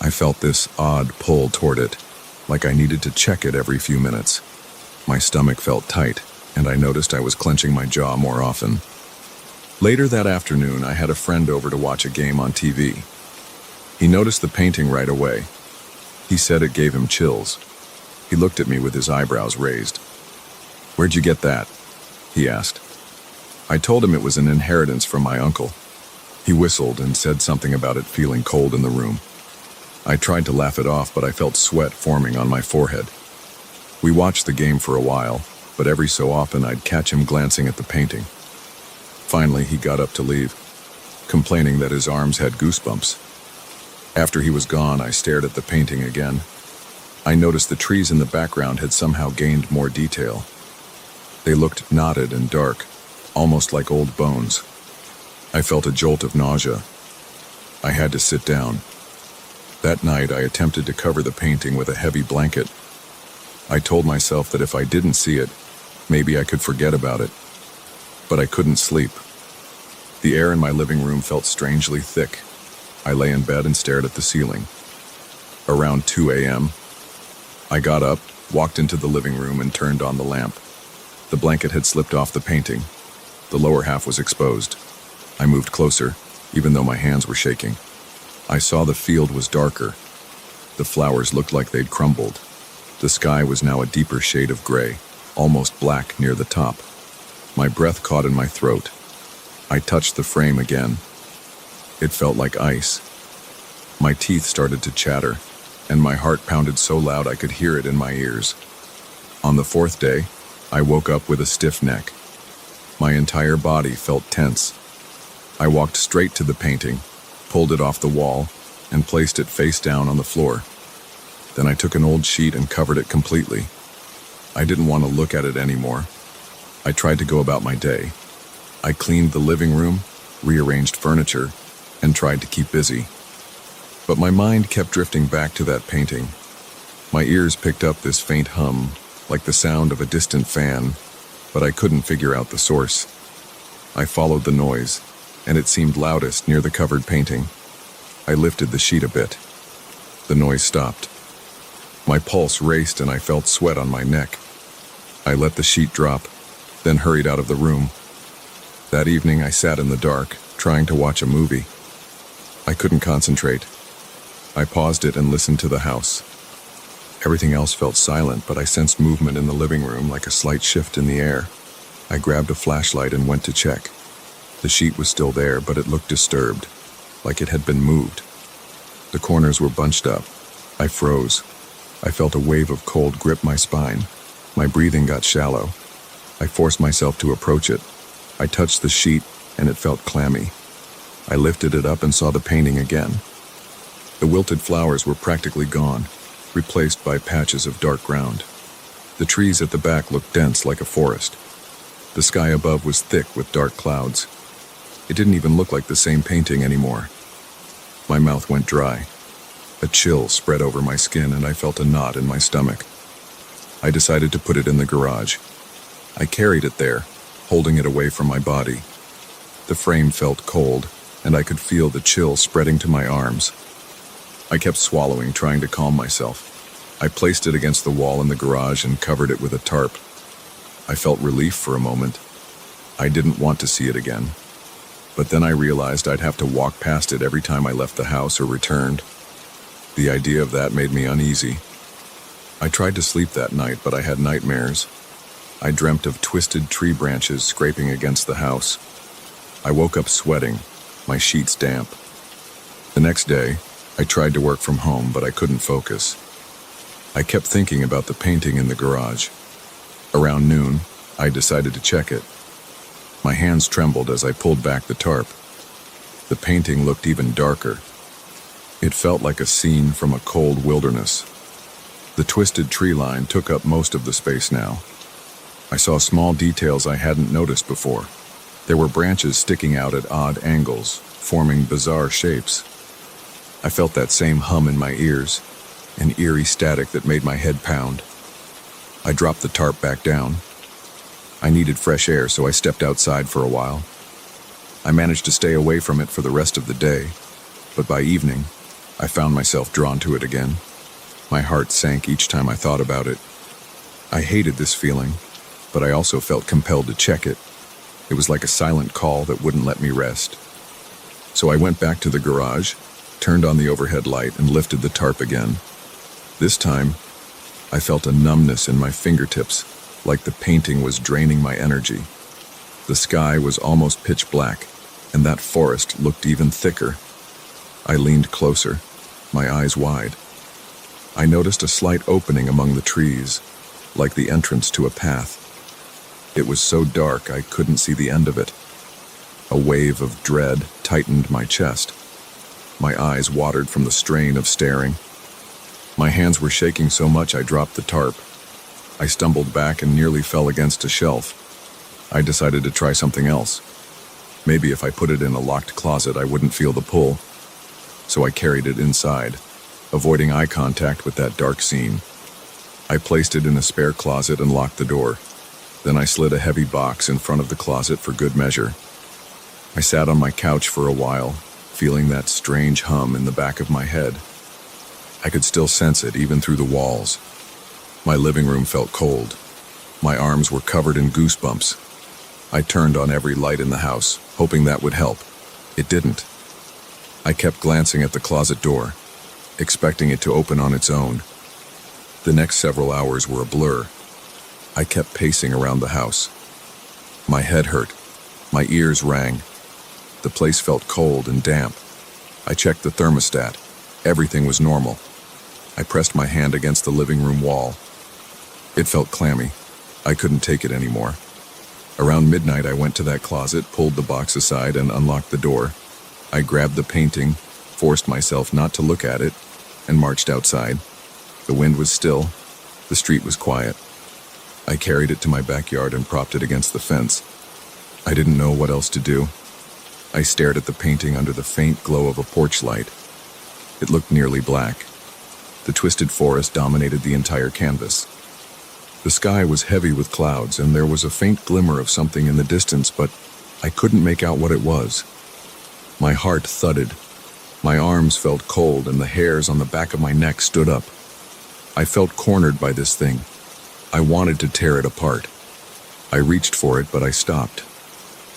I felt this odd pull toward it, like I needed to check it every few minutes. My stomach felt tight, and I noticed I was clenching my jaw more often. Later that afternoon, I had a friend over to watch a game on TV. He noticed the painting right away. He said it gave him chills. He looked at me with his eyebrows raised. "Where'd you get that?" he asked. I told him it was an inheritance from my uncle. He whistled and said something about it feeling cold in the room. I tried to laugh it off, but I felt sweat forming on my forehead. We watched the game for a while, but every so often I'd catch him glancing at the painting. Finally, he got up to leave, complaining that his arms had goosebumps. After he was gone, I stared at the painting again. I noticed the trees in the background had somehow gained more detail. They looked knotted and dark, almost like old bones. I felt a jolt of nausea. I had to sit down. That night, I attempted to cover the painting with a heavy blanket. I told myself that if I didn't see it, maybe I could forget about it. But I couldn't sleep. The air in my living room felt strangely thick. I lay in bed and stared at the ceiling. Around 2 a.m., I got up, walked into the living room, and turned on the lamp. The blanket had slipped off the painting. The lower half was exposed. I moved closer, even though my hands were shaking. I saw the field was darker. The flowers looked like they'd crumbled. The sky was now a deeper shade of gray, almost black near the top. My breath caught in my throat. I touched the frame again. It felt like ice. My teeth started to chatter, and my heart pounded so loud I could hear it in my ears. On the fourth day, I woke up with a stiff neck. My entire body felt tense. I walked straight to the painting, pulled it off the wall, and placed it face down on the floor. Then I took an old sheet and covered it completely. I didn't want to look at it anymore. I tried to go about my day. I cleaned the living room, rearranged furniture, and tried to keep busy. But my mind kept drifting back to that painting. My ears picked up this faint hum, like the sound of a distant fan, but I couldn't figure out the source. I followed the noise, and it seemed loudest near the covered painting. I lifted the sheet a bit. The noise stopped. My pulse raced and I felt sweat on my neck. I let the sheet drop, then hurried out of the room. That evening I sat in the dark, trying to watch a movie. I couldn't concentrate. I paused it and listened to the house. Everything else felt silent, but I sensed movement in the living room, like a slight shift in the air. I grabbed a flashlight and went to check. The sheet was still there, but it looked disturbed, like it had been moved. The corners were bunched up. I froze. I felt a wave of cold grip my spine. My breathing got shallow. I forced myself to approach it. I touched the sheet, and it felt clammy. I lifted it up and saw the painting again. The wilted flowers were practically gone, replaced by patches of dark ground. The trees at the back looked dense like a forest. The sky above was thick with dark clouds. It didn't even look like the same painting anymore. My mouth went dry. A chill spread over my skin and I felt a knot in my stomach. I decided to put it in the garage. I carried it there, holding it away from my body. The frame felt cold, and I could feel the chill spreading to my arms. I kept swallowing, trying to calm myself. I placed it against the wall in the garage and covered it with a tarp. I felt relief for a moment. I didn't want to see it again. But then I realized I'd have to walk past it every time I left the house or returned. The idea of that made me uneasy. I tried to sleep that night, but I had nightmares. I dreamt of twisted tree branches scraping against the house. I woke up sweating, my sheets damp. The next day, I tried to work from home, but I couldn't focus. I kept thinking about the painting in the garage. Around noon, I decided to check it. My hands trembled as I pulled back the tarp. The painting looked even darker. It felt like a scene from a cold wilderness. The twisted tree line took up most of the space now. I saw small details I hadn't noticed before. There were branches sticking out at odd angles, forming bizarre shapes. I felt that same hum in my ears, an eerie static that made my head pound. I dropped the tarp back down. I needed fresh air, so I stepped outside for a while. I managed to stay away from it for the rest of the day, but by evening, I found myself drawn to it again. My heart sank each time I thought about it. I hated this feeling, but I also felt compelled to check it. It was like a silent call that wouldn't let me rest. So I went back to the garage, turned on the overhead light, and lifted the tarp again. This time, I felt a numbness in my fingertips, like the painting was draining my energy. The sky was almost pitch black, and that forest looked even thicker. I leaned closer, my eyes wide. I noticed a slight opening among the trees, like the entrance to a path. It was so dark I couldn't see the end of it. A wave of dread tightened my chest. My eyes watered from the strain of staring. My hands were shaking so much I dropped the tarp. I stumbled back and nearly fell against a shelf. I decided to try something else. Maybe if I put it in a locked closet, I wouldn't feel the pull. So I carried it inside, avoiding eye contact with that dark scene. I placed it in a spare closet and locked the door. Then I slid a heavy box in front of the closet for good measure. I sat on my couch for a while, feeling that strange hum in the back of my head. I could still sense it even through the walls. My living room felt cold. My arms were covered in goosebumps. I turned on every light in the house, hoping that would help. It didn't. I kept glancing at the closet door, expecting it to open on its own. The next several hours were a blur. I kept pacing around the house. My head hurt. My ears rang. The place felt cold and damp. I checked the thermostat. Everything was normal. I pressed my hand against the living room wall. It felt clammy. I couldn't take it anymore. Around midnight, I went to that closet, pulled the box aside, and unlocked the door. I grabbed the painting, forced myself not to look at it, and marched outside. The wind was still. The street was quiet. I carried it to my backyard and propped it against the fence. I didn't know what else to do. I stared at the painting under the faint glow of a porch light. It looked nearly black. The twisted forest dominated the entire canvas. The sky was heavy with clouds, and there was a faint glimmer of something in the distance, but I couldn't make out what it was. My heart thudded. My arms felt cold, and the hairs on the back of my neck stood up. I felt cornered by this thing. I wanted to tear it apart. I reached for it, but I stopped.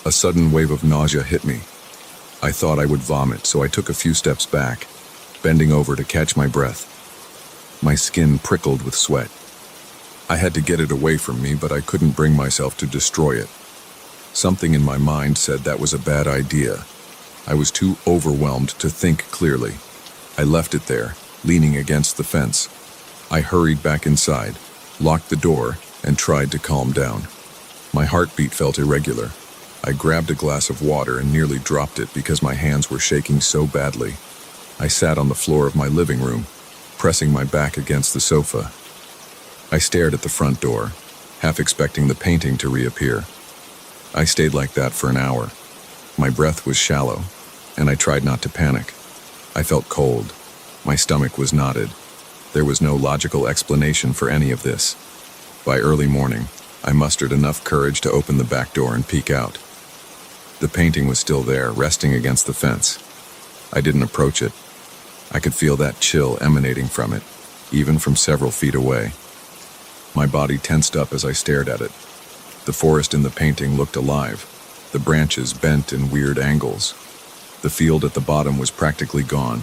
A sudden wave of nausea hit me. I thought I would vomit, so I took a few steps back, bending over to catch my breath. My skin prickled with sweat. I had to get it away from me, but I couldn't bring myself to destroy it. Something in my mind said that was a bad idea. I was too overwhelmed to think clearly. I left it there, leaning against the fence. I hurried back inside, locked the door, and tried to calm down. My heartbeat felt irregular. I grabbed a glass of water and nearly dropped it because my hands were shaking so badly. I sat on the floor of my living room, pressing my back against the sofa. I stared at the front door, half expecting the painting to reappear. I stayed like that for an hour. My breath was shallow, and I tried not to panic. I felt cold. My stomach was knotted. There was no logical explanation for any of this. By early morning, I mustered enough courage to open the back door and peek out. The painting was still there, resting against the fence. I didn't approach it. I could feel that chill emanating from it, even from several feet away. My body tensed up as I stared at it. The forest in the painting looked alive, the branches bent in weird angles. The field at the bottom was practically gone,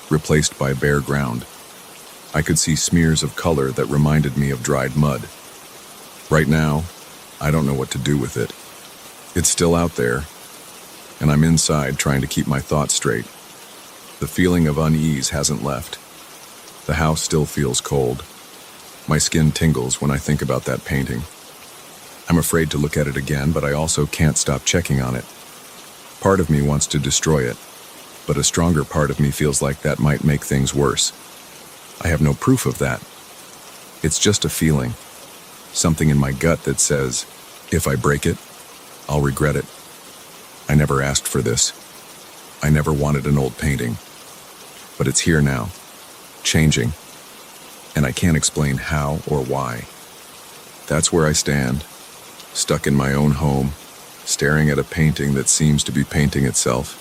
replaced by bare ground. I could see smears of color that reminded me of dried mud. Right now, I don't know what to do with it. It's still out there, and I'm inside trying to keep my thoughts straight. The feeling of unease hasn't left. The house still feels cold. My skin tingles when I think about that painting. I'm afraid to look at it again, but I also can't stop checking on it. Part of me wants to destroy it, but a stronger part of me feels like that might make things worse. I have no proof of that. It's just a feeling, something in my gut that says, if I break it, I'll regret it. I never asked for this. I never wanted an old painting. But it's here now, changing, and I can't explain how or why. That's where I stand, stuck in my own home, staring at a painting that seems to be painting itself.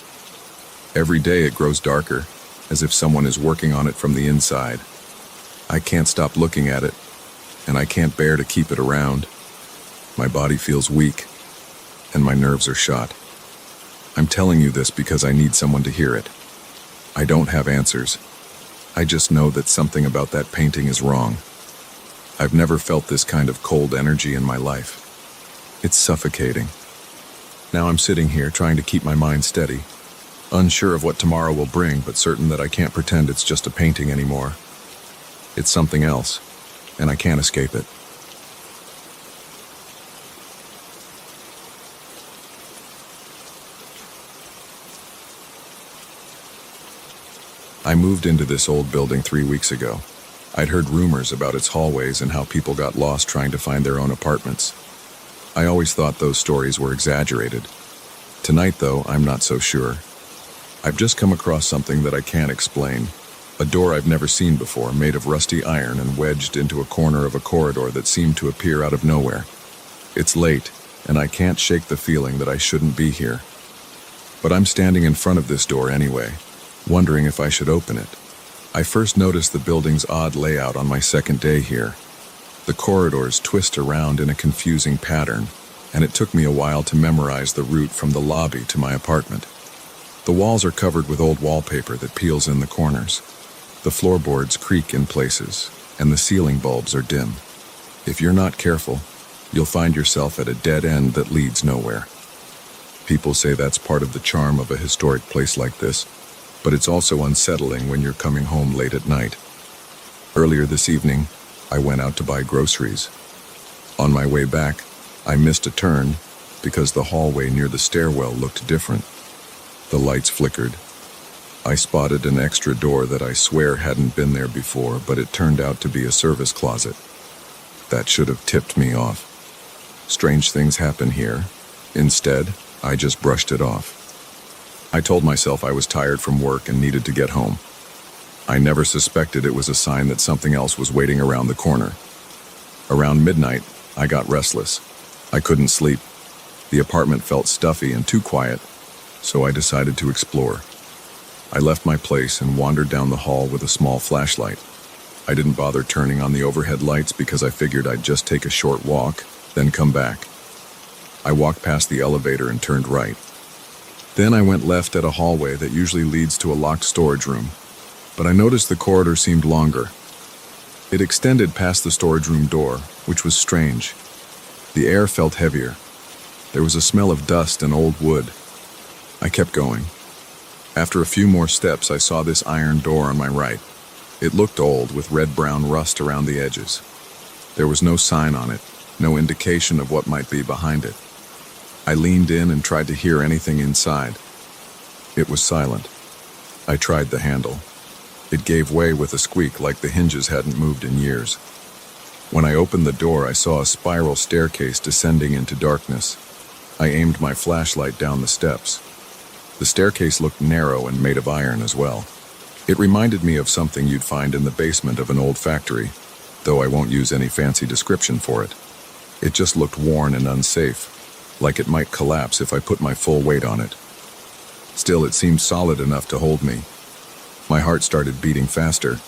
Every day it grows darker, as if someone is working on it from the inside. I can't stop looking at it, and I can't bear to keep it around. My body feels weak, and my nerves are shot. I'm telling you this because I need someone to hear it. I don't have answers. I just know that something about that painting is wrong. I've never felt this kind of cold energy in my life. It's suffocating. Now I'm sitting here trying to keep my mind steady, unsure of what tomorrow will bring, but certain that I can't pretend it's just a painting anymore. It's something else, and I can't escape it. I moved into this old building 3 weeks ago. I'd heard rumors about its hallways and how people got lost trying to find their own apartments. I always thought those stories were exaggerated. Tonight, though, I'm not so sure. I've just come across something that I can't explain. A door I've never seen before, made of rusty iron and wedged into a corner of a corridor that seemed to appear out of nowhere. It's late, and I can't shake the feeling that I shouldn't be here. But I'm standing in front of this door anyway, wondering if I should open it. I first noticed the building's odd layout on my second day here. The corridors twist around in a confusing pattern, and it took me a while to memorize the route from the lobby to my apartment. The walls are covered with old wallpaper that peels in the corners. The floorboards creak in places, and the ceiling bulbs are dim. If you're not careful, you'll find yourself at a dead end that leads nowhere. People say that's part of the charm of a historic place like this, but it's also unsettling when you're coming home late at night. Earlier this evening, I went out to buy groceries. On my way back, I missed a turn because the hallway near the stairwell looked different. The lights flickered. I spotted an extra door that I swear hadn't been there before, but it turned out to be a service closet. That should have tipped me off. Strange things happen here. Instead, I just brushed it off. I told myself I was tired from work and needed to get home. I never suspected it was a sign that something else was waiting around the corner. Around midnight, I got restless. I couldn't sleep. The apartment felt stuffy and too quiet, so I decided to explore. I left my place and wandered down the hall with a small flashlight. I didn't bother turning on the overhead lights because I figured I'd just take a short walk, then come back. I walked past the elevator and turned right. Then I went left at a hallway that usually leads to a locked storage room, but I noticed the corridor seemed longer. It extended past the storage room door, which was strange. The air felt heavier. There was a smell of dust and old wood. I kept going. After a few more steps, I saw this iron door on my right. It looked old, with red-brown rust around the edges. There was no sign on it, no indication of what might be behind it. I leaned in and tried to hear anything inside. It was silent. I tried the handle. It gave way with a squeak like the hinges hadn't moved in years. When I opened the door, I saw a spiral staircase descending into darkness. I aimed my flashlight down the steps. The staircase looked narrow and made of iron as well. It reminded me of something you'd find in the basement of an old factory, though I won't use any fancy description for it. It just looked worn and unsafe, like it might collapse if I put my full weight on it. Still, it seemed solid enough to hold me. My heart started beating faster.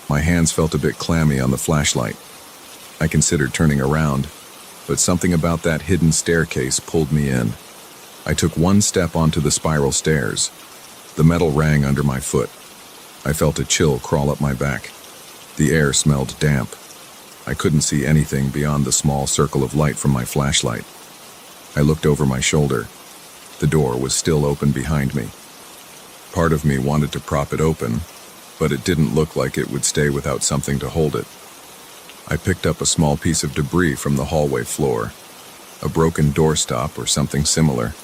My hands felt a bit clammy on the flashlight. I considered turning around, but something about that hidden staircase pulled me in. I took one step onto the spiral stairs. The metal rang under my foot. I felt a chill crawl up my back. The air smelled damp. I couldn't see anything beyond the small circle of light from my flashlight. I looked over my shoulder. The door was still open behind me. Part of me wanted to prop it open, but it didn't look like it would stay without something to hold it. I picked up a small piece of debris from the hallway floor, a broken doorstop or something similar,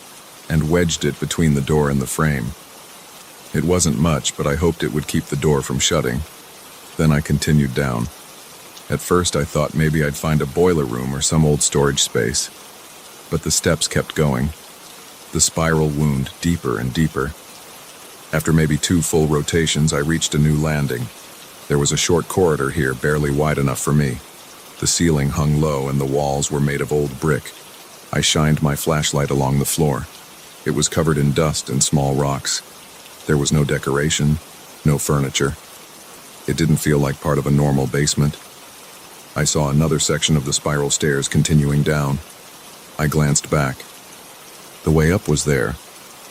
and wedged it between the door and the frame. It wasn't much, but I hoped it would keep the door from shutting. Then I continued down. At first I thought maybe I'd find a boiler room or some old storage space, but the steps kept going. The spiral wound deeper and deeper. After maybe 2 full rotations, I reached a new landing. There was a short corridor here, barely wide enough for me. The ceiling hung low and the walls were made of old brick. I shined my flashlight along the floor. It was covered in dust and small rocks. There was no decoration, no furniture. It didn't feel like part of a normal basement. I saw another section of the spiral stairs continuing down. I glanced back. The way up was there,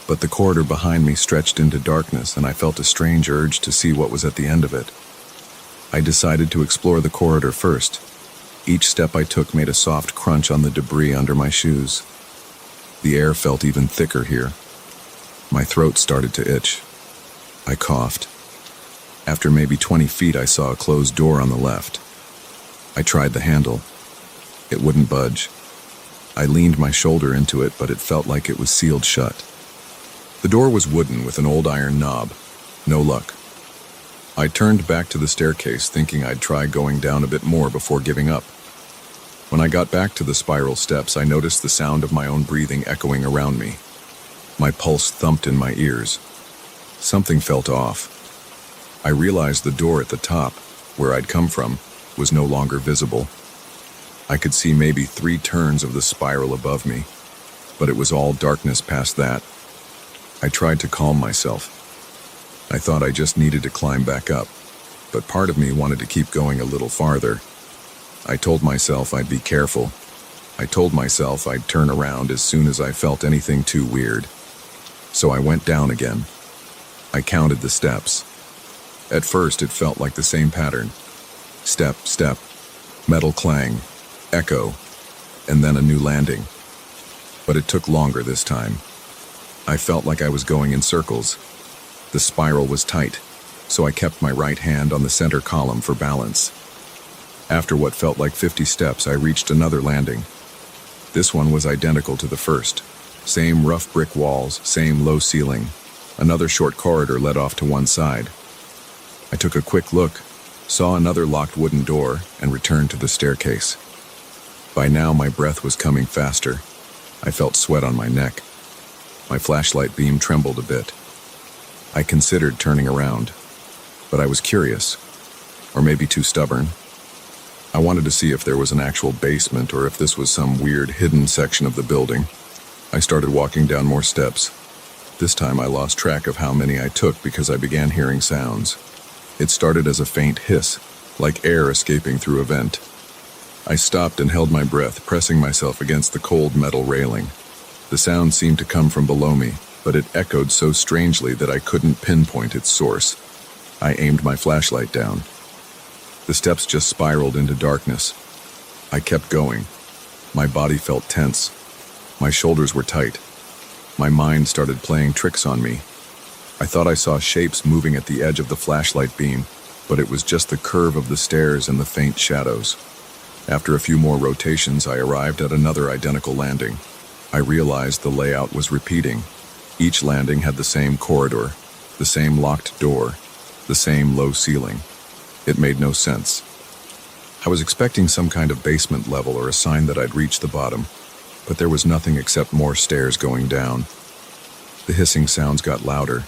but the corridor behind me stretched into darkness, and I felt a strange urge to see what was at the end of it. I decided to explore the corridor first. Each step I took made a soft crunch on the debris under my shoes. The air felt even thicker here. My throat started to itch. I coughed. After maybe 20 feet, I saw a closed door on the left. I tried the handle. It wouldn't budge. I leaned my shoulder into it, but it felt like it was sealed shut. The door was wooden with an old iron knob. No luck. I turned back to the staircase, thinking I'd try going down a bit more before giving up. When I got back to the spiral steps, I noticed the sound of my own breathing echoing around me. My pulse thumped in my ears. Something felt off. I realized the door at the top, where I'd come from, was no longer visible. I could see maybe 3 turns of the spiral above me, but it was all darkness past that. I tried to calm myself. I thought I just needed to climb back up, but part of me wanted to keep going a little farther. I told myself I'd be careful. I told myself I'd turn around as soon as I felt anything too weird. So I went down again. I counted the steps. At first, it felt like the same pattern. Step, step, metal clang, echo, and then a new landing. But it took longer this time. I felt like I was going in circles. The spiral was tight, so I kept my right hand on the center column for balance. After what felt like 50 steps, I reached another landing. This one was identical to the first. Same rough brick walls, same low ceiling. Another short corridor led off to one side. I took a quick look, saw another locked wooden door, and returned to the staircase. By now, my breath was coming faster. I felt sweat on my neck. My flashlight beam trembled a bit. I considered turning around, but I was curious, or maybe too stubborn. I wanted to see if there was an actual basement or if this was some weird hidden section of the building. I started walking down more steps. This time I lost track of how many I took because I began hearing sounds. It started as a faint hiss, like air escaping through a vent. I stopped and held my breath, pressing myself against the cold metal railing. The sound seemed to come from below me, but it echoed so strangely that I couldn't pinpoint its source. I aimed my flashlight down. The steps just spiraled into darkness. I kept going. My body felt tense. My shoulders were tight. My mind started playing tricks on me. I thought I saw shapes moving at the edge of the flashlight beam, but it was just the curve of the stairs and the faint shadows. After a few more rotations, I arrived at another identical landing. I realized the layout was repeating. Each landing had the same corridor, the same locked door, the same low ceiling. It made no sense. I was expecting some kind of basement level or a sign that I'd reached the bottom, but there was nothing except more stairs going down. The hissing sounds got louder.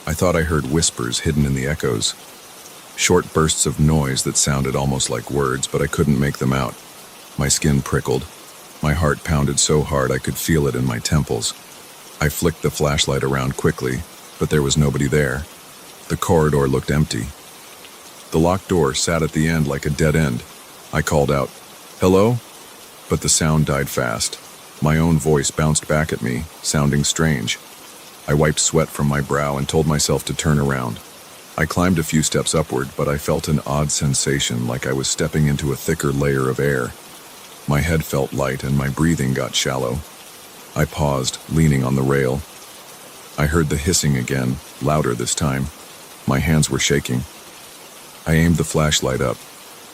I thought I heard whispers hidden in the echoes. Short bursts of noise that sounded almost like words, but I couldn't make them out. My skin prickled. My heart pounded so hard I could feel it in my temples. I flicked the flashlight around quickly, but there was nobody there. The corridor looked empty. The locked door sat at the end like a dead end. I called out, "Hello?" But the sound died fast. My own voice bounced back at me, sounding strange. I wiped sweat from my brow and told myself to turn around. I climbed a few steps upward, but I felt an odd sensation like I was stepping into a thicker layer of air. My head felt light and my breathing got shallow. I paused, leaning on the rail. I heard the hissing again, louder this time. My hands were shaking. I aimed the flashlight up.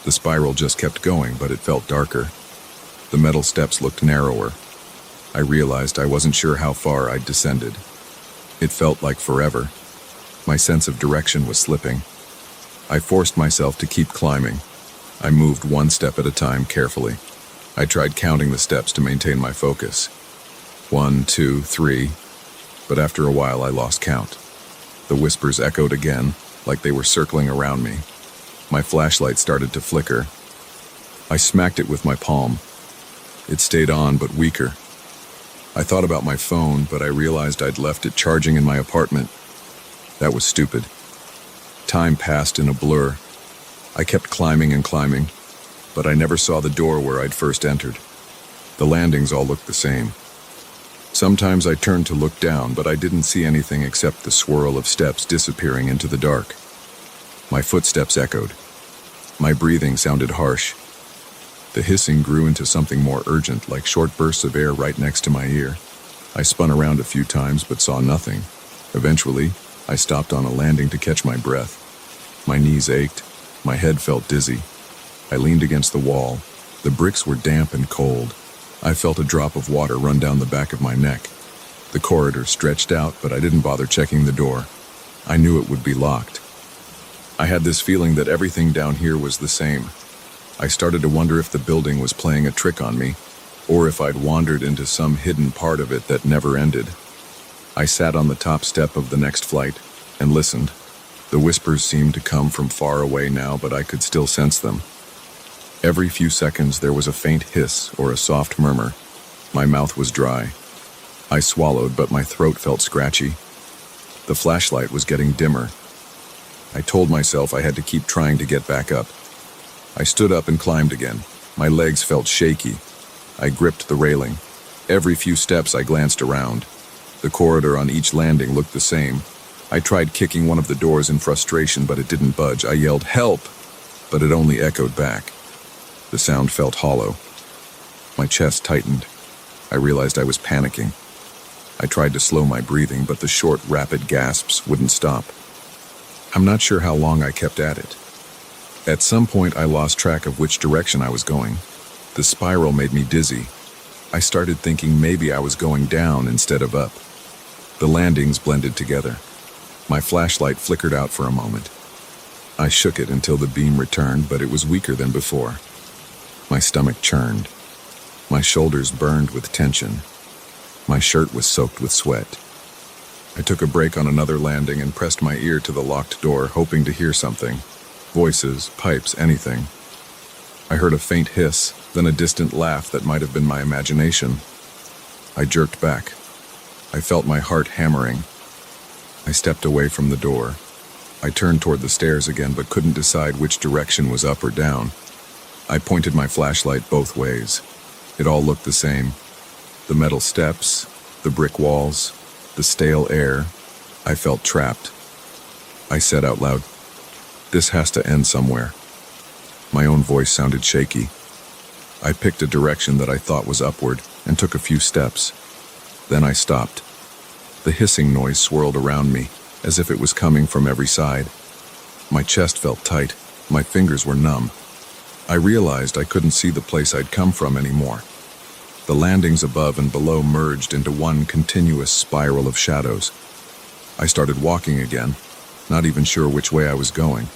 The spiral just kept going, but it felt darker. The metal steps looked narrower. I realized I wasn't sure how far I'd descended. It felt like forever. My sense of direction was slipping. I forced myself to keep climbing. I moved one step at a time carefully. I tried counting the steps to maintain my focus. 1, 2, 3. But after a while I lost count. The whispers echoed again, like they were circling around me. My flashlight started to flicker. I smacked it with my palm. It stayed on, but weaker. I thought about my phone, but I realized I'd left it charging in my apartment. That was stupid. Time passed in a blur. I kept climbing and climbing, but I never saw the door where I'd first entered. The landings all looked the same. Sometimes I turned to look down, but I didn't see anything except the swirl of steps disappearing into the dark. My footsteps echoed. My breathing sounded harsh. The hissing grew into something more urgent, like short bursts of air right next to my ear. I spun around a few times but saw nothing. Eventually, I stopped on a landing to catch my breath. My knees ached. My head felt dizzy. I leaned against the wall. The bricks were damp and cold. I felt a drop of water run down the back of my neck. The corridor stretched out, but I didn't bother checking the door. I knew it would be locked. I had this feeling that everything down here was the same. I started to wonder if the building was playing a trick on me, or if I'd wandered into some hidden part of it that never ended. I sat on the top step of the next flight and listened. The whispers seemed to come from far away now, but I could still sense them. Every few seconds there was a faint hiss or a soft murmur. My mouth was dry. I swallowed, but my throat felt scratchy. The flashlight was getting dimmer. I told myself I had to keep trying to get back up. I stood up and climbed again. My legs felt shaky. I gripped the railing. Every few steps I glanced around. The corridor on each landing looked the same. I tried kicking one of the doors in frustration, but it didn't budge. I yelled, "Help!" but it only echoed back. The sound felt hollow. My chest tightened. I realized I was panicking. I tried to slow my breathing, but the short, rapid gasps wouldn't stop. I'm not sure how long I kept at it. At some point, I lost track of which direction I was going. The spiral made me dizzy. I started thinking maybe I was going down instead of up. The landings blended together. My flashlight flickered out for a moment. I shook it until the beam returned, but it was weaker than before. My stomach churned. My shoulders burned with tension. My shirt was soaked with sweat. I took a break on another landing and pressed my ear to the locked door, hoping to hear something. Voices, pipes, anything. I heard a faint hiss, then a distant laugh that might have been my imagination. I jerked back. I felt my heart hammering. I stepped away from the door. I turned toward the stairs again, but couldn't decide which direction was up or down. I pointed my flashlight both ways. It all looked the same. The metal steps, the brick walls, the stale air. I felt trapped. I said out loud, "This has to end somewhere." My own voice sounded shaky. I picked a direction that I thought was upward and took a few steps. Then I stopped. The hissing noise swirled around me, as if it was coming from every side. My chest felt tight. My fingers were numb. I realized I couldn't see the place I'd come from anymore. The landings above and below merged into one continuous spiral of shadows. I started walking again, not even sure which way I was going.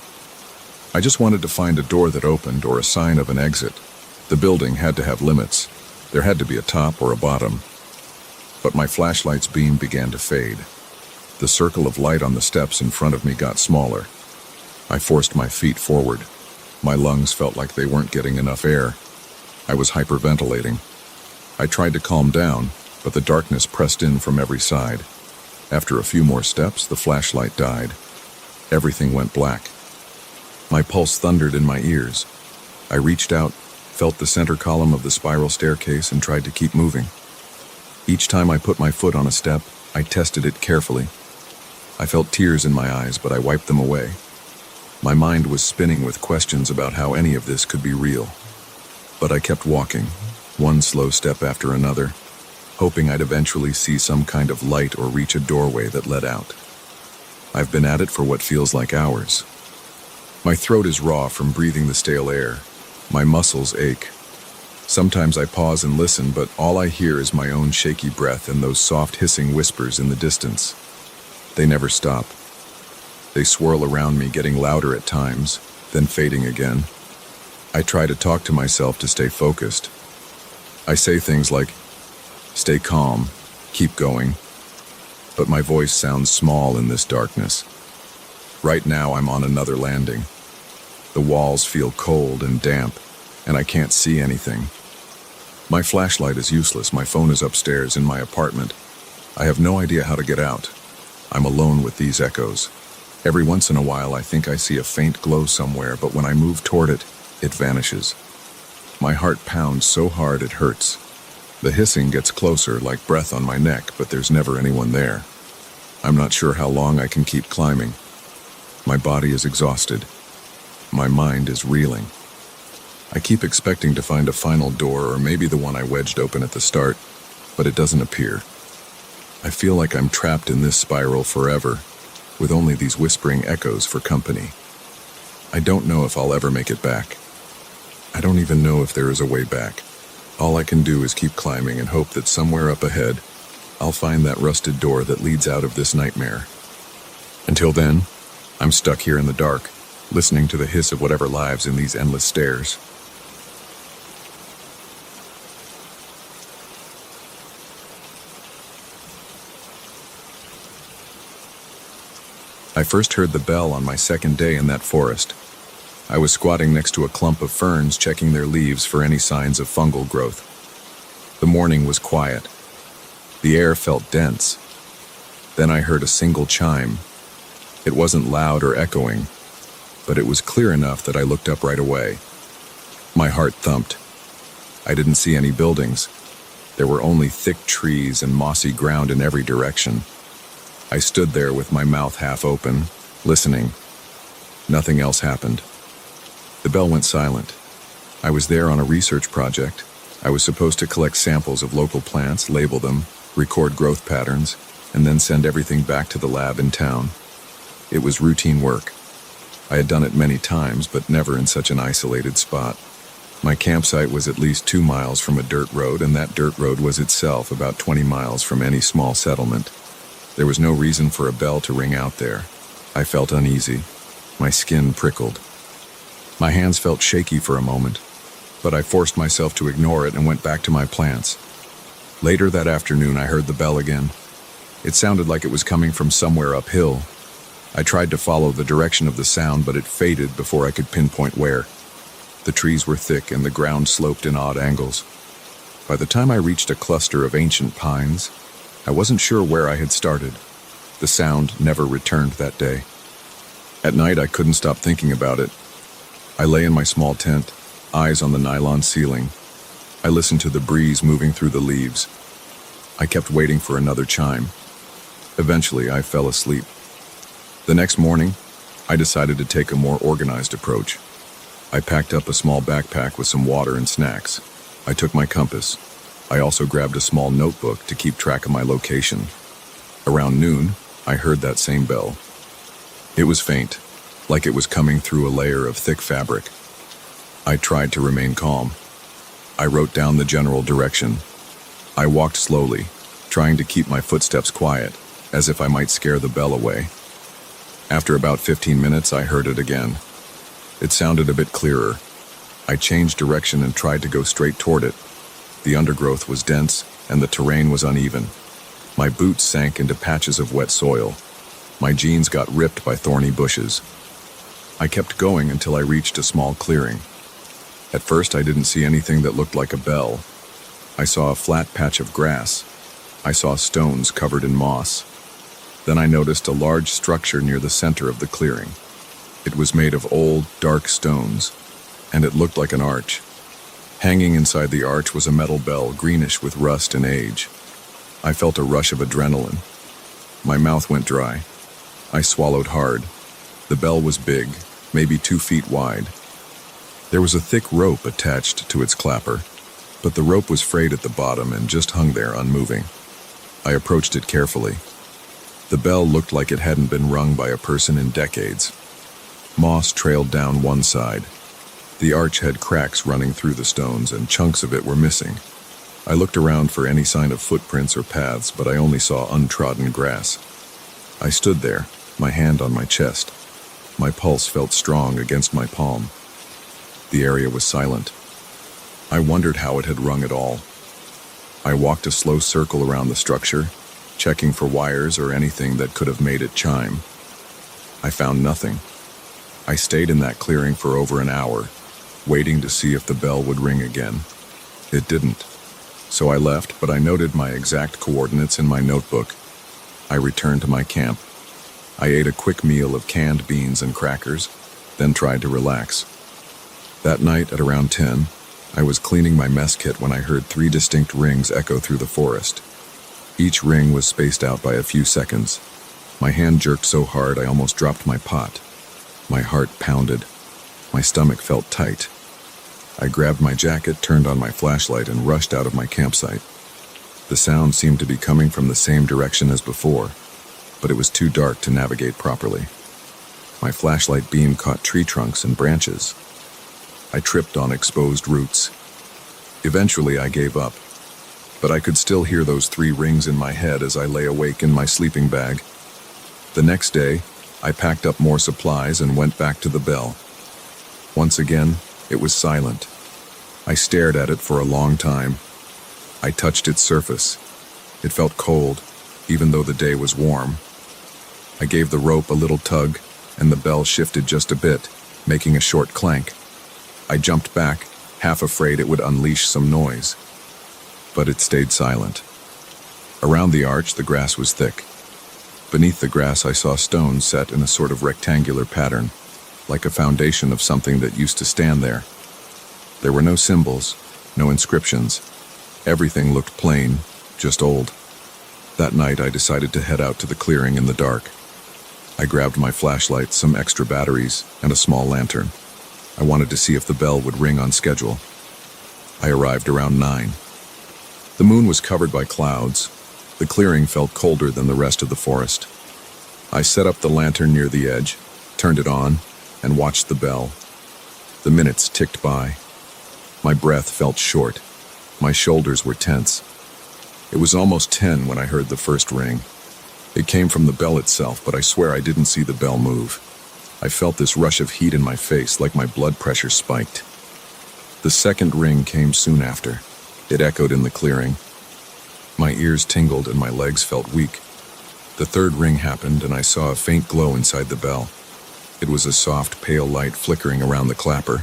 I just wanted to find a door that opened or a sign of an exit. The building had to have limits. There had to be a top or a bottom. But my flashlight's beam began to fade. The circle of light on the steps in front of me got smaller. I forced my feet forward. My lungs felt like they weren't getting enough air. I was hyperventilating. I tried to calm down, but the darkness pressed in from every side. After a few more steps, the flashlight died. Everything went black. My pulse thundered in my ears. I reached out, felt the center column of the spiral staircase, and tried to keep moving. Each time I put my foot on a step, I tested it carefully. I felt tears in my eyes, but I wiped them away. My mind was spinning with questions about how any of this could be real. But I kept walking, one slow step after another, hoping I'd eventually see some kind of light or reach a doorway that led out. I've been at it for what feels like hours. My throat is raw from breathing the stale air. My muscles ache. Sometimes I pause and listen, but all I hear is my own shaky breath and those soft hissing whispers in the distance. They never stop. They swirl around me, getting louder at times, then fading again. I try to talk to myself to stay focused. I say things like, "Stay calm, keep going." But my voice sounds small in this darkness. Right now I'm on another landing. The walls feel cold and damp, and I can't see anything. My flashlight is useless. My phone is upstairs in my apartment. I have no idea how to get out. I'm alone with these echoes. Every once in a while, I think I see a faint glow somewhere, but when I move toward it, it vanishes. My heart pounds so hard it hurts. The hissing gets closer, like breath on my neck, but there's never anyone there. I'm not sure how long I can keep climbing. My body is exhausted. My mind is reeling. I keep expecting to find a final door, or maybe the one I wedged open at the start, but it doesn't appear. I feel like I'm trapped in this spiral forever, with only these whispering echoes for company. I don't know if I'll ever make it back. I don't even know if there is a way back. All I can do is keep climbing and hope that somewhere up ahead, I'll find that rusted door that leads out of this nightmare. Until then, I'm stuck here in the dark, listening to the hiss of whatever lives in these endless stairs. I first heard the bell on my second day in that forest. I was squatting next to a clump of ferns, checking their leaves for any signs of fungal growth. The morning was quiet. The air felt dense. Then I heard a single chime. It wasn't loud or echoing, but it was clear enough that I looked up right away. My heart thumped. I didn't see any buildings. There were only thick trees and mossy ground in every direction. I stood there with my mouth half open, listening. Nothing else happened. The bell went silent. I was there on a research project. I was supposed to collect samples of local plants, label them, record growth patterns, and then send everything back to the lab in town. It was routine work. I had done it many times, but never in such an isolated spot. My campsite was at least 2 miles from a dirt road, and that dirt road was itself about 20 miles from any small settlement. There was no reason for a bell to ring out there. I felt uneasy. My skin prickled. My hands felt shaky for a moment, but I forced myself to ignore it and went back to my plants. Later that afternoon, I heard the bell again. It sounded like it was coming from somewhere uphill. I tried to follow the direction of the sound, but it faded before I could pinpoint where. The trees were thick and the ground sloped in odd angles. By the time I reached a cluster of ancient pines, I wasn't sure where I had started. The sound never returned that day. At night, I couldn't stop thinking about it. I lay in my small tent, eyes on the nylon ceiling. I listened to the breeze moving through the leaves. I kept waiting for another chime. Eventually, I fell asleep. The next morning, I decided to take a more organized approach. I packed up a small backpack with some water and snacks. I took my compass. I also grabbed a small notebook to keep track of my location. Around noon, I heard that same bell. It was faint, like it was coming through a layer of thick fabric. I tried to remain calm. I wrote down the general direction. I walked slowly, trying to keep my footsteps quiet, as if I might scare the bell away. After about 15 minutes, I heard it again. It sounded a bit clearer. I changed direction and tried to go straight toward it. The undergrowth was dense, and the terrain was uneven. My boots sank into patches of wet soil. My jeans got ripped by thorny bushes. I kept going until I reached a small clearing. At first, I didn't see anything that looked like a bell. I saw a flat patch of grass. I saw stones covered in moss. Then I noticed a large structure near the center of the clearing. It was made of old, dark stones, and it looked like an arch. Hanging inside the arch was a metal bell, greenish with rust and age. I felt a rush of adrenaline. My mouth went dry. I swallowed hard. The bell was big, maybe 2 feet wide. There was a thick rope attached to its clapper, but the rope was frayed at the bottom and just hung there unmoving. I approached it carefully. The bell looked like it hadn't been rung by a person in decades. Moss trailed down one side. The arch had cracks running through the stones, and chunks of it were missing. I looked around for any sign of footprints or paths, but I only saw untrodden grass. I stood there, my hand on my chest. My pulse felt strong against my palm. The area was silent. I wondered how it had rung at all. I walked a slow circle around the structure, checking for wires or anything that could have made it chime. I found nothing. I stayed in that clearing for over an hour, waiting to see if the bell would ring again. It didn't. So I left, but I noted my exact coordinates in my notebook. I returned to my camp. I ate a quick meal of canned beans and crackers, then tried to relax. That night at around 10, I was cleaning my mess kit when I heard 3 distinct rings echo through the forest. Each ring was spaced out by a few seconds. My hand jerked so hard I almost dropped my pot. My heart pounded. My stomach felt tight. I grabbed my jacket, turned on my flashlight, and rushed out of my campsite. The sound seemed to be coming from the same direction as before, but it was too dark to navigate properly. My flashlight beam caught tree trunks and branches. I tripped on exposed roots. Eventually, I gave up, but I could still hear those 3 rings in my head as I lay awake in my sleeping bag. The next day, I packed up more supplies and went back to the bell. Once again, it was silent. I stared at it for a long time. I touched its surface. It felt cold, even though the day was warm. I gave the rope a little tug, and the bell shifted just a bit, making a short clank. I jumped back, half afraid it would unleash some noise. But it stayed silent. Around the arch, the grass was thick. Beneath the grass, I saw stones set in a sort of rectangular pattern, like a foundation of something that used to stand there. There were no symbols, no inscriptions. Everything looked plain, just old. That night, I decided to head out to the clearing in the dark. I grabbed my flashlight, some extra batteries, and a small lantern. I wanted to see if the bell would ring on schedule. I arrived around 9. The moon was covered by clouds. The clearing felt colder than the rest of the forest. I set up the lantern near the edge, turned it on, and watched the bell. The minutes ticked by. My breath felt short. My shoulders were tense. It was almost 10 when I heard the first ring. It came from the bell itself, but I swear I didn't see the bell move. I felt this rush of heat in my face, like my blood pressure spiked. The second ring came soon after. It echoed in the clearing. My ears tingled and my legs felt weak. The third ring happened and I saw a faint glow inside the bell. It was a soft, pale light flickering around the clapper.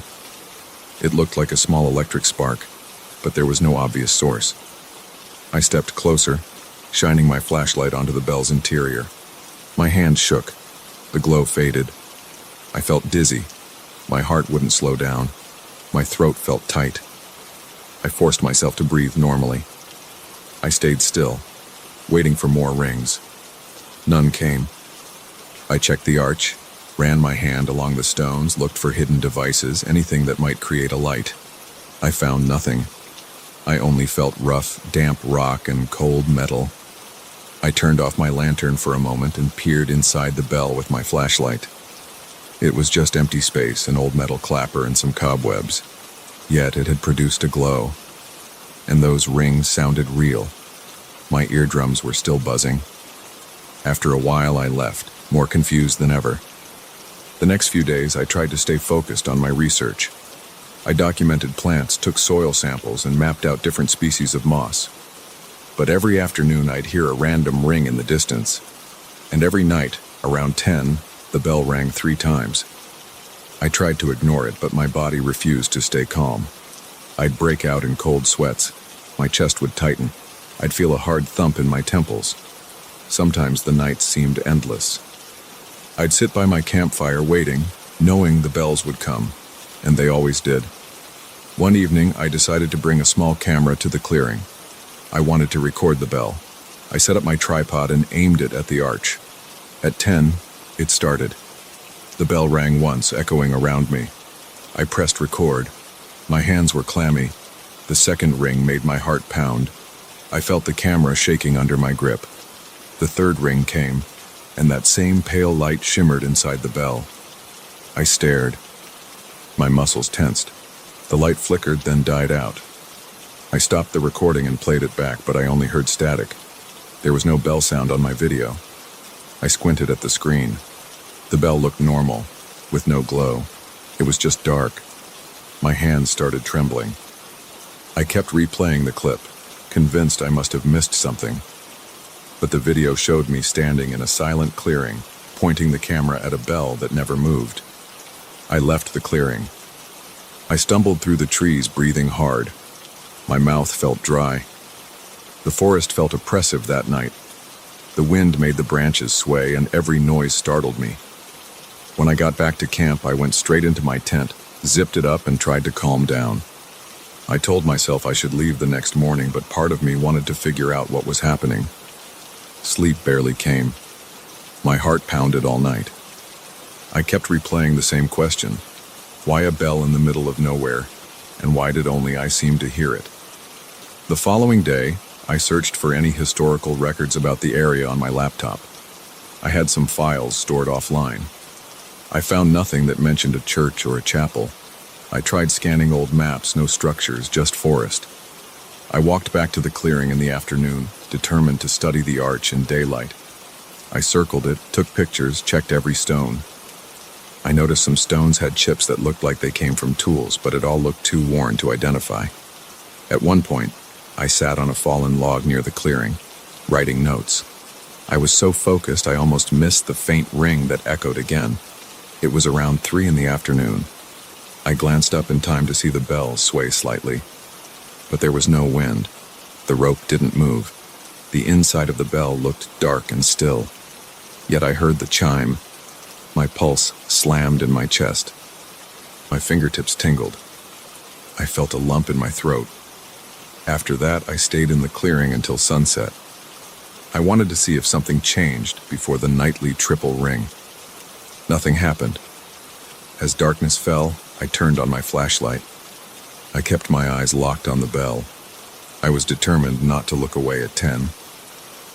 It looked like a small electric spark, but there was no obvious source. I stepped closer, shining my flashlight onto the bell's interior. My hand shook. The glow faded. I felt dizzy. My heart wouldn't slow down. My throat felt tight. I forced myself to breathe normally. I stayed still, waiting for more rings. None came. I checked the arch, ran my hand along the stones, looked for hidden devices, anything that might create a light. I found nothing. I only felt rough, damp rock and cold metal. I turned off my lantern for a moment and peered inside the bell with my flashlight. It was just empty space, an old metal clapper and some cobwebs. Yet it had produced a glow. And those rings sounded real. My eardrums were still buzzing. After a while, I left, more confused than ever. The next few days, I tried to stay focused on my research. I documented plants, took soil samples, and mapped out different species of moss. But every afternoon, I'd hear a random ring in the distance. And every night, around 10, the bell rang 3 times. I tried to ignore it, but my body refused to stay calm. I'd break out in cold sweats. My chest would tighten. I'd feel a hard thump in my temples. Sometimes the nights seemed endless. I'd sit by my campfire waiting, knowing the bells would come, and they always did. One evening, I decided to bring a small camera to the clearing. I wanted to record the bell. I set up my tripod and aimed it at the arch. At 10, it started. The bell rang once, echoing around me. I pressed record. My hands were clammy. The second ring made my heart pound. I felt the camera shaking under my grip. The third ring came, and that same pale light shimmered inside the bell. I stared. My muscles tensed. The light flickered, then died out. I stopped the recording and played it back, but I only heard static. There was no bell sound on my video. I squinted at the screen. The bell looked normal, with no glow. It was just dark. My hands started trembling. I kept replaying the clip, convinced I must have missed something. But the video showed me standing in a silent clearing, pointing the camera at a bell that never moved. I left the clearing. I stumbled through the trees, breathing hard. My mouth felt dry. The forest felt oppressive that night. The wind made the branches sway, and every noise startled me. When I got back to camp, I went straight into my tent, zipped it up, and tried to calm down. I told myself I should leave the next morning, but part of me wanted to figure out what was happening. Sleep barely came. My heart pounded all night. I kept replaying the same question. Why a bell in the middle of nowhere, and why did only I seem to hear it? The following day, I searched for any historical records about the area on my laptop. I had some files stored offline. I found nothing that mentioned a church or a chapel. I tried scanning old maps, no structures, just forest. I walked back to the clearing in the afternoon, determined to study the arch in daylight. I circled it, took pictures, checked every stone. I noticed some stones had chips that looked like they came from tools, but it all looked too worn to identify. At one point, I sat on a fallen log near the clearing, writing notes. I was so focused I almost missed the faint ring that echoed again. It was around 3 in the afternoon. I glanced up in time to see the bell sway slightly. But there was no wind. The rope didn't move. The inside of the bell looked dark and still. Yet I heard the chime. My pulse slammed in my chest. My fingertips tingled. I felt a lump in my throat. After that, I stayed in the clearing until sunset. I wanted to see if something changed before the nightly triple ring. Nothing happened. As darkness fell, I turned on my flashlight. I kept my eyes locked on the bell. I was determined not to look away at 10.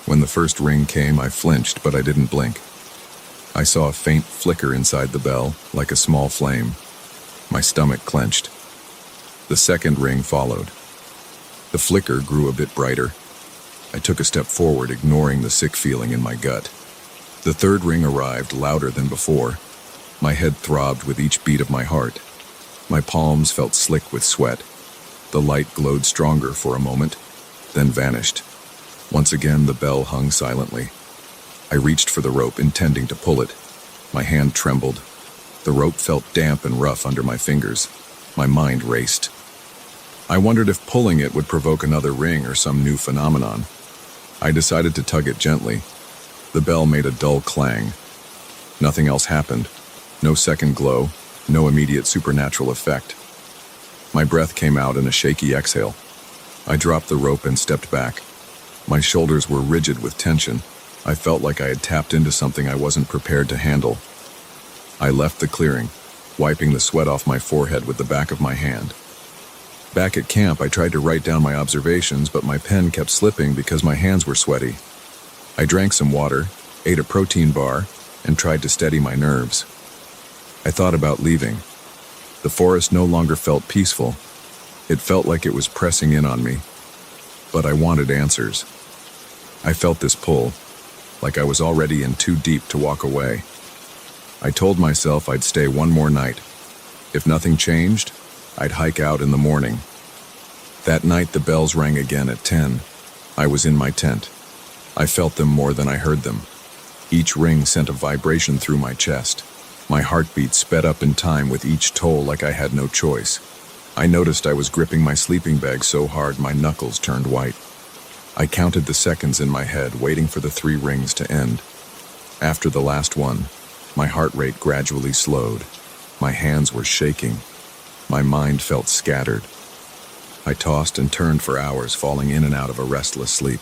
When the first ring came, I flinched, but I didn't blink. I saw a faint flicker inside the bell, like a small flame. My stomach clenched. The second ring followed. The flicker grew a bit brighter. I took a step forward, ignoring the sick feeling in my gut. The third ring arrived, louder than before. My head throbbed with each beat of my heart. My palms felt slick with sweat. The light glowed stronger for a moment, then vanished. Once again, the bell hung silently. I reached for the rope, intending to pull it. My hand trembled. The rope felt damp and rough under my fingers. My mind raced. I wondered if pulling it would provoke another ring or some new phenomenon. I decided to tug it gently. The bell made a dull clang. Nothing else happened. No second glow, no immediate supernatural effect. My breath came out in a shaky exhale. I dropped the rope and stepped back. My shoulders were rigid with tension. I felt like I had tapped into something I wasn't prepared to handle. I left the clearing, wiping the sweat off my forehead with the back of my hand. Back at camp, I tried to write down my observations, but my pen kept slipping because my hands were sweaty. I drank some water, ate a protein bar, and tried to steady my nerves. I thought about leaving. The forest no longer felt peaceful. It felt like it was pressing in on me. But I wanted answers. I felt this pull, like I was already in too deep to walk away. I told myself I'd stay one more night. If nothing changed, I'd hike out in the morning. That night the bells rang again at 10. I was in my tent. I felt them more than I heard them. Each ring sent a vibration through my chest. My heartbeat sped up in time with each toll, like I had no choice. I noticed I was gripping my sleeping bag so hard my knuckles turned white. I counted the seconds in my head, waiting for the 3 rings to end. After the last one, my heart rate gradually slowed. My hands were shaking. My mind felt scattered. I tossed and turned for hours, falling in and out of a restless sleep.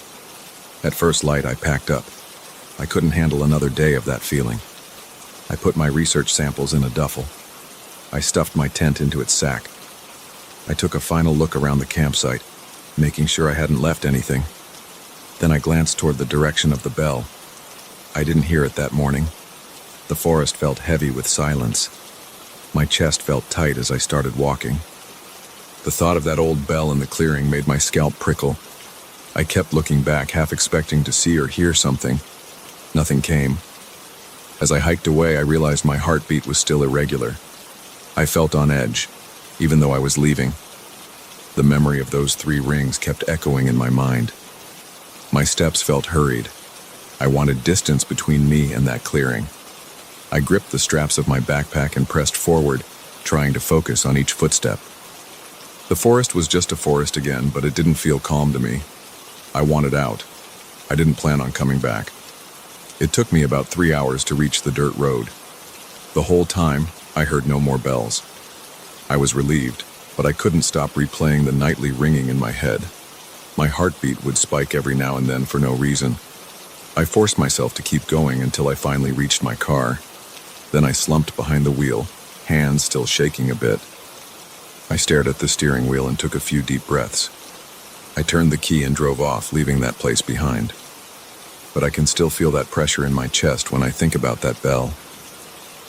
At first light, I packed up. I couldn't handle another day of that feeling. I put my research samples in a duffel. I stuffed my tent into its sack. I took a final look around the campsite, making sure I hadn't left anything. Then I glanced toward the direction of the bell. I didn't hear it that morning. The forest felt heavy with silence. My chest felt tight as I started walking. The thought of that old bell in the clearing made my scalp prickle. I kept looking back, half expecting to see or hear something. Nothing came. As I hiked away, I realized my heartbeat was still irregular. I felt on edge, even though I was leaving. The memory of those 3 rings kept echoing in my mind. My steps felt hurried. I wanted distance between me and that clearing. I gripped the straps of my backpack and pressed forward, trying to focus on each footstep. The forest was just a forest again, but it didn't feel calm to me. I wanted out. I didn't plan on coming back. It took me about 3 hours to reach the dirt road. The whole time, I heard no more bells. I was relieved, but I couldn't stop replaying the nightly ringing in my head. My heartbeat would spike every now and then for no reason. I forced myself to keep going until I finally reached my car. Then I slumped behind the wheel, hands still shaking a bit. I stared at the steering wheel and took a few deep breaths. I turned the key and drove off, leaving that place behind. But I can still feel that pressure in my chest when I think about that bell.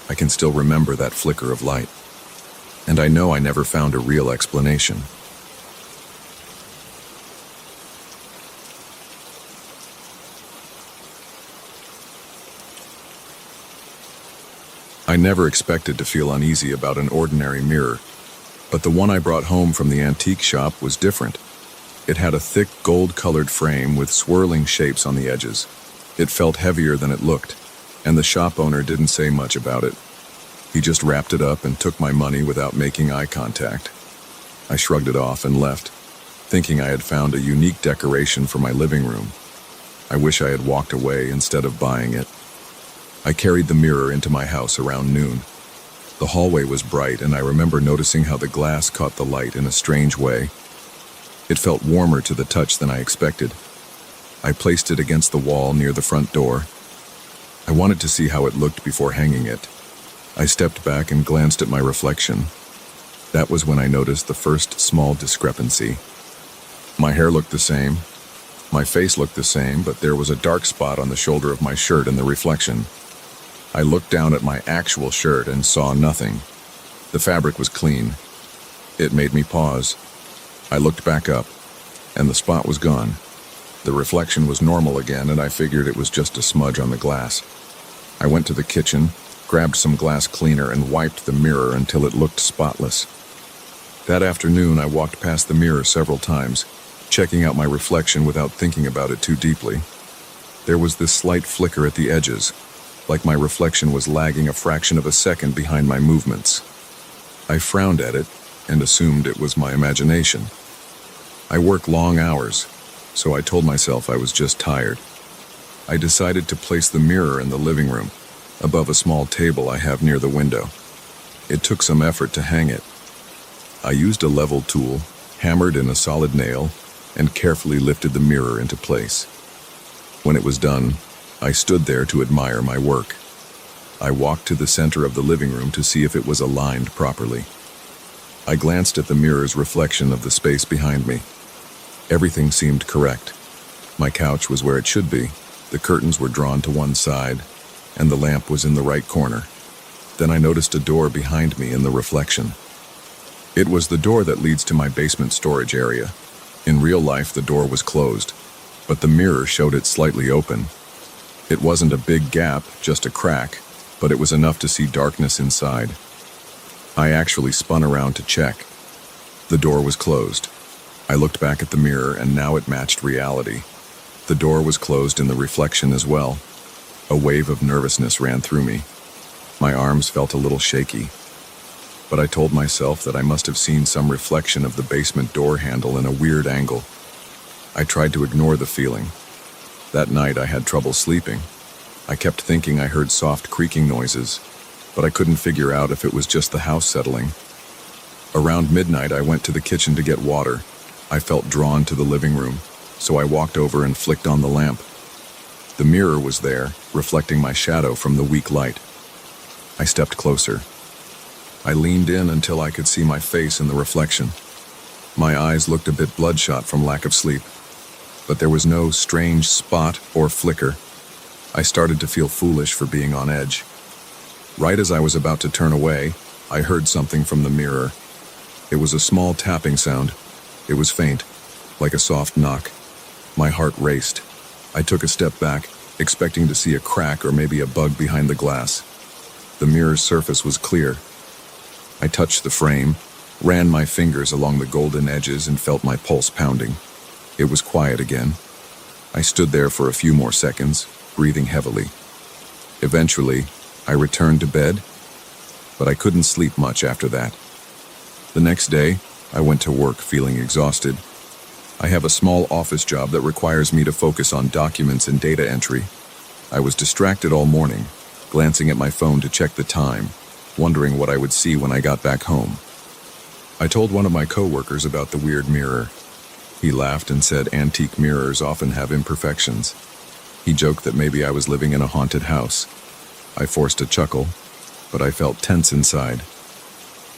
I can still remember that flicker of light. And I know I never found a real explanation. I never expected to feel uneasy about an ordinary mirror, but the one I brought home from the antique shop was different. It had a thick gold-colored frame with swirling shapes on the edges. It felt heavier than it looked, and the shop owner didn't say much about it. He just wrapped it up and took my money without making eye contact. I shrugged it off and left, thinking I had found a unique decoration for my living room. I wish I had walked away instead of buying it. I carried the mirror into my house around noon. The hallway was bright, and I remember noticing how the glass caught the light in a strange way. It felt warmer to the touch than I expected. I placed it against the wall near the front door. I wanted to see how it looked before hanging it. I stepped back and glanced at my reflection. That was when I noticed the first small discrepancy. My hair looked the same. My face looked the same, but there was a dark spot on the shoulder of my shirt in the reflection. I looked down at my actual shirt and saw nothing. The fabric was clean. It made me pause. I looked back up, and the spot was gone. The reflection was normal again, and I figured it was just a smudge on the glass. I went to the kitchen, grabbed some glass cleaner, and wiped the mirror until it looked spotless. That afternoon, I walked past the mirror several times, checking out my reflection without thinking about it too deeply. There was this slight flicker at the edges, like my reflection was lagging a fraction of a second behind my movements. I frowned at it and assumed it was my imagination. I work long hours, so I told myself I was just tired. I decided to place the mirror in the living room, above a small table I have near the window. It took some effort to hang it. I used a level tool, hammered in a solid nail, and carefully lifted the mirror into place. When it was done, I stood there to admire my work. I walked to the center of the living room to see if it was aligned properly. I glanced at the mirror's reflection of the space behind me. Everything seemed correct. My couch was where it should be, the curtains were drawn to one side, and the lamp was in the right corner. Then I noticed a door behind me in the reflection. It was the door that leads to my basement storage area. In real life, the door was closed, but the mirror showed it slightly open. It wasn't a big gap, just a crack, but it was enough to see darkness inside. I actually spun around to check. The door was closed. I looked back at the mirror, and now it matched reality. The door was closed in the reflection as well. A wave of nervousness ran through me. My arms felt a little shaky. But I told myself that I must have seen some reflection of the basement door handle in a weird angle. I tried to ignore the feeling. That night I had trouble sleeping. I kept thinking I heard soft creaking noises, but I couldn't figure out if it was just the house settling. Around midnight I went to the kitchen to get water. I felt drawn to the living room, so I walked over and flicked on the lamp. The mirror was there, reflecting my shadow from the weak light. I stepped closer. I leaned in until I could see my face in the reflection. My eyes looked a bit bloodshot from lack of sleep, but there was no strange spot or flicker. I started to feel foolish for being on edge. Right as I was about to turn away, I heard something from the mirror. It was a small tapping sound. It was faint, like a soft knock. My heart raced. I took a step back, expecting to see a crack or maybe a bug behind the glass. The mirror's surface was clear. I touched the frame, ran my fingers along the golden edges, and felt my pulse pounding. It was quiet again. I stood there for a few more seconds, breathing heavily. Eventually, I returned to bed, but I couldn't sleep much after that. The next day, I went to work feeling exhausted. I have a small office job that requires me to focus on documents and data entry. I was distracted all morning, glancing at my phone to check the time, wondering what I would see when I got back home. I told one of my coworkers about the weird mirror. He laughed and said antique mirrors often have imperfections. He joked that maybe I was living in a haunted house. I forced a chuckle, but I felt tense inside.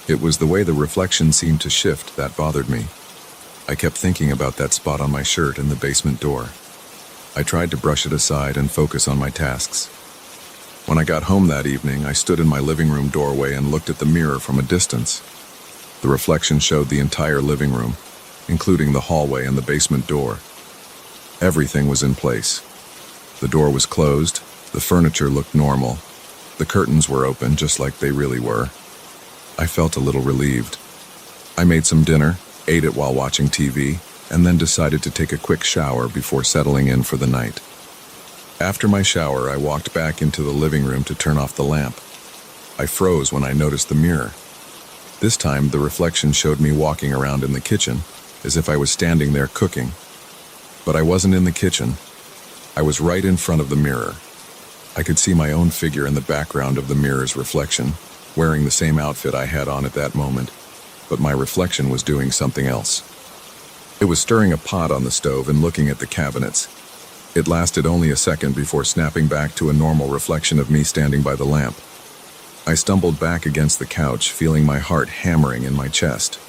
It was the way the reflection seemed to shift that bothered me. I kept thinking about that spot on my shirt and the basement door. I tried to brush it aside and focus on my tasks. When I got home that evening, I stood in my living room doorway and looked at the mirror from a distance. The reflection showed the entire living room, including the hallway and the basement door. Everything was in place. The door was closed, the furniture looked normal, the curtains were open just like they really were. I felt a little relieved. I made some dinner, ate it while watching TV, and then decided to take a quick shower before settling in for the night. After my shower, I walked back into the living room to turn off the lamp. I froze when I noticed the mirror. This time, the reflection showed me walking around in the kitchen, as if I was standing there cooking. But I wasn't in the kitchen. I was right in front of the mirror. I could see my own figure in the background of the mirror's reflection, wearing the same outfit I had on at that moment, but my reflection was doing something else. It was stirring a pot on the stove and looking at the cabinets. It lasted only a second before snapping back to a normal reflection of me standing by the lamp. I stumbled back against the couch, feeling my heart hammering in my chest.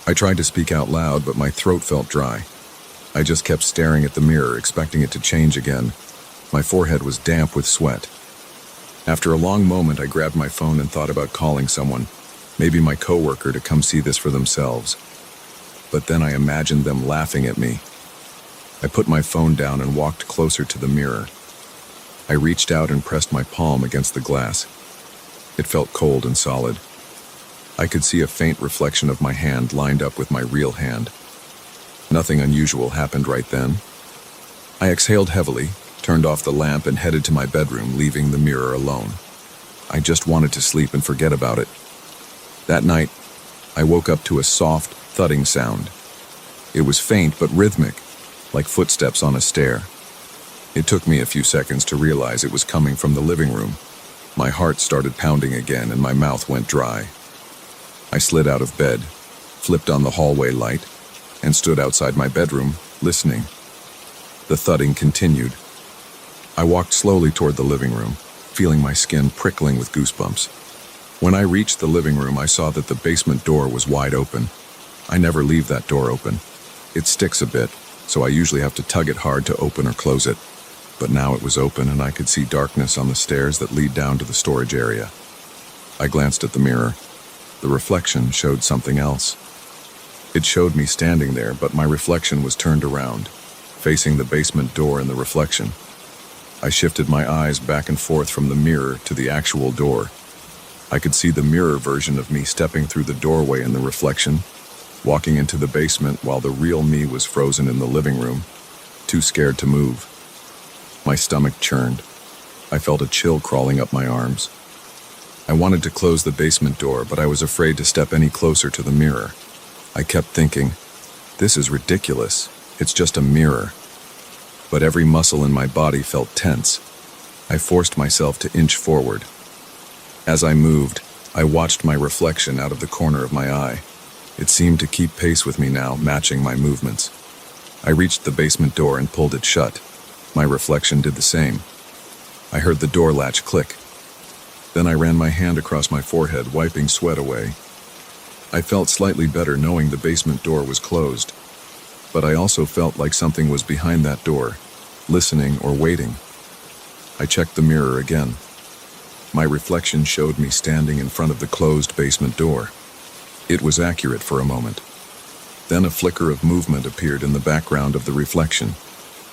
I tried to speak out loud, but my throat felt dry. I just kept staring at the mirror, expecting it to change again. My forehead was damp with sweat. After a long moment, I grabbed my phone and thought about calling someone, maybe my coworker, to come see this for themselves. But then I imagined them laughing at me. I put my phone down and walked closer to the mirror. I reached out and pressed my palm against the glass. It felt cold and solid. I could see a faint reflection of my hand lined up with my real hand. Nothing unusual happened right then. I exhaled heavily, turned off the lamp, and headed to my bedroom, leaving the mirror alone. I just wanted to sleep and forget about it. That night, I woke up to a soft, thudding sound. It was faint but rhythmic, like footsteps on a stair. It took me a few seconds to realize it was coming from the living room. My heart started pounding again and my mouth went dry. I slid out of bed, flipped on the hallway light, and stood outside my bedroom, listening. The thudding continued. I walked slowly toward the living room, feeling my skin prickling with goosebumps. When I reached the living room, I saw that the basement door was wide open. I never leave that door open. It sticks a bit, so I usually have to tug it hard to open or close it. But now it was open and I could see darkness on the stairs that lead down to the storage area. I glanced at the mirror. The reflection showed something else. It showed me standing there, but my reflection was turned around, facing the basement door in the reflection. I shifted my eyes back and forth from the mirror to the actual door. I could see the mirror version of me stepping through the doorway in the reflection, walking into the basement while the real me was frozen in the living room, too scared to move. My stomach churned. I felt a chill crawling up my arms. I wanted to close the basement door, but I was afraid to step any closer to the mirror. I kept thinking, this is ridiculous. It's just a mirror. But every muscle in my body felt tense. I forced myself to inch forward. As I moved, I watched my reflection out of the corner of my eye. It seemed to keep pace with me now, matching my movements. I reached the basement door and pulled it shut. My reflection did the same. I heard the door latch click. Then I ran my hand across my forehead, wiping sweat away. I felt slightly better knowing the basement door was closed, but I also felt like something was behind that door, listening or waiting. I checked the mirror again. My reflection showed me standing in front of the closed basement door. It was accurate for a moment. Then a flicker of movement appeared in the background of the reflection.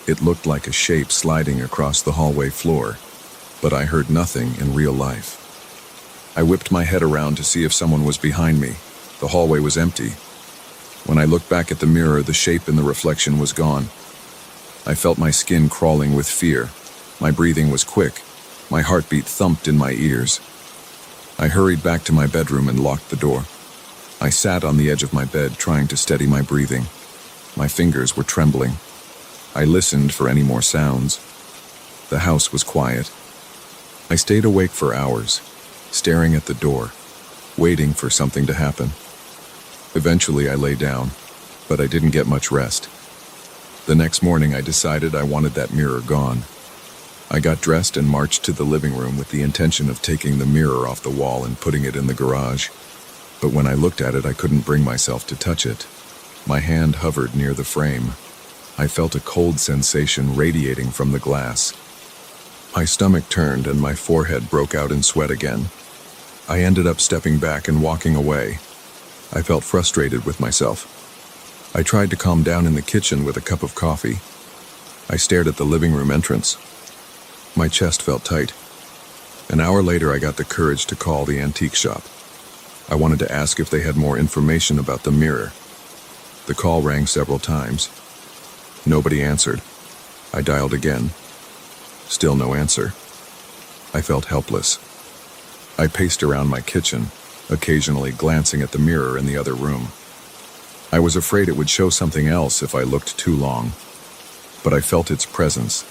It looked like a shape sliding across the hallway floor, but I heard nothing in real life. I whipped my head around to see if someone was behind me. The hallway was empty. When I looked back at the mirror, the shape in the reflection was gone. I felt my skin crawling with fear. My breathing was quick. My heartbeat thumped in my ears. I hurried back to my bedroom and locked the door. I sat on the edge of my bed, trying to steady my breathing. My fingers were trembling. I listened for any more sounds. The house was quiet. I stayed awake for hours, staring at the door, waiting for something to happen. Eventually I lay down, but I didn't get much rest. The next morning I decided I wanted that mirror gone. I got dressed and marched to the living room with the intention of taking the mirror off the wall and putting it in the garage. But when I looked at it, I couldn't bring myself to touch it. My hand hovered near the frame. I felt a cold sensation radiating from the glass. My stomach turned and my forehead broke out in sweat again. I ended up stepping back and walking away. I felt frustrated with myself. I tried to calm down in the kitchen with a cup of coffee. I stared at the living room entrance. My chest felt tight. An hour later, I got the courage to call the antique shop. I wanted to ask if they had more information about the mirror. The call rang several times. Nobody answered. I dialed again. Still no answer. I felt helpless. I paced around my kitchen, occasionally glancing at the mirror in the other room. I was afraid it would show something else if I looked too long. But I felt its presence,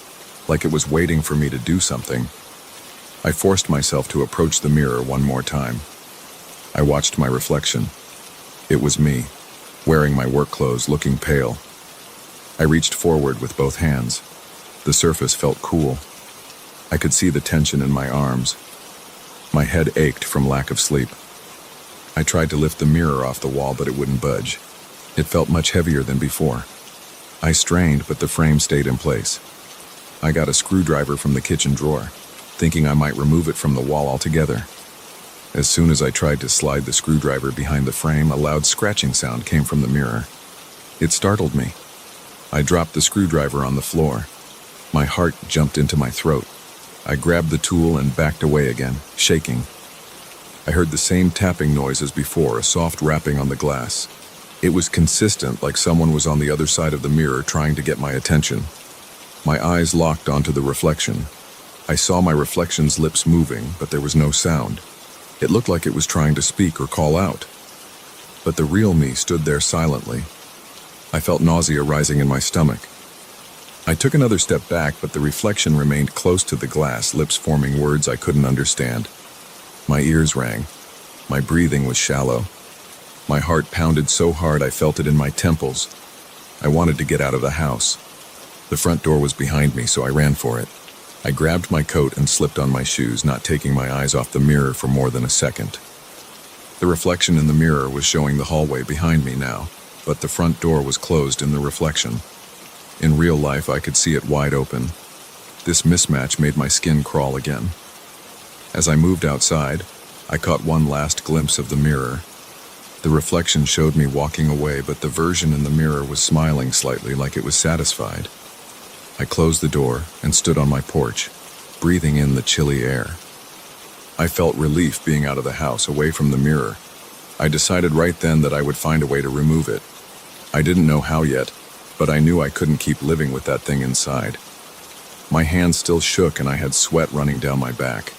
like it was waiting for me to do something. I forced myself to approach the mirror one more time. I watched my reflection. It was me, wearing my work clothes, looking pale. I reached forward with both hands. The surface felt cool. I could see the tension in my arms. My head ached from lack of sleep. I tried to lift the mirror off the wall, but it wouldn't budge. It felt much heavier than before. I strained, but the frame stayed in place. I got a screwdriver from the kitchen drawer, thinking I might remove it from the wall altogether. As soon as I tried to slide the screwdriver behind the frame, a loud scratching sound came from the mirror. It startled me. I dropped the screwdriver on the floor. My heart jumped into my throat. I grabbed the tool and backed away again, shaking. I heard the same tapping noise as before, a soft rapping on the glass. It was consistent, like someone was on the other side of the mirror trying to get my attention. My eyes locked onto the reflection. I saw my reflection's lips moving, but there was no sound. It looked like it was trying to speak or call out. But the real me stood there silently. I felt nausea rising in my stomach. I took another step back, but the reflection remained close to the glass, lips forming words I couldn't understand. My ears rang. My breathing was shallow. My heart pounded so hard I felt it in my temples. I wanted to get out of the house. The front door was behind me, so I ran for it. I grabbed my coat and slipped on my shoes, not taking my eyes off the mirror for more than a second. The reflection in the mirror was showing the hallway behind me now, but the front door was closed in the reflection. In real life, I could see it wide open. This mismatch made my skin crawl again. As I moved outside, I caught one last glimpse of the mirror. The reflection showed me walking away, but the version in the mirror was smiling slightly, like it was satisfied. I closed the door and stood on my porch, breathing in the chilly air. I felt relief being out of the house, away from the mirror. I decided right then that I would find a way to remove it. I didn't know how yet, but I knew I couldn't keep living with that thing inside. My hands still shook and I had sweat running down my back.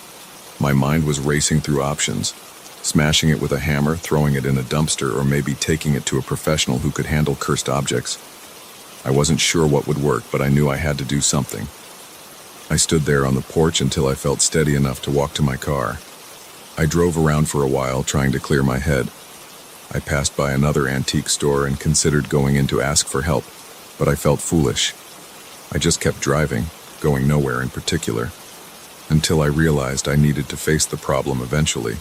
My mind was racing through options. Smashing it with a hammer, throwing it in a dumpster, or maybe taking it to a professional who could handle cursed objects. I wasn't sure what would work, but I knew I had to do something. I stood there on the porch until I felt steady enough to walk to my car. I drove around for a while, trying to clear my head. I passed by another antique store and considered going in to ask for help, but I felt foolish. I just kept driving, going nowhere in particular, until I realized I needed to face the problem eventually.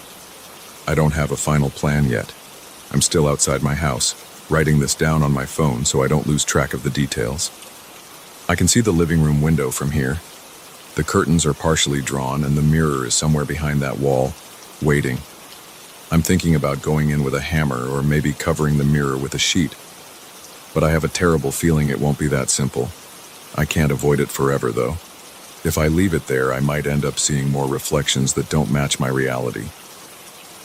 I don't have a final plan yet. I'm still outside my house, writing this down on my phone so I don't lose track of the details. I can see the living room window from here. The curtains are partially drawn and the mirror is somewhere behind that wall, waiting. I'm thinking about going in with a hammer or maybe covering the mirror with a sheet. But I have a terrible feeling it won't be that simple. I can't avoid it forever, though. If I leave it there, I might end up seeing more reflections that don't match my reality.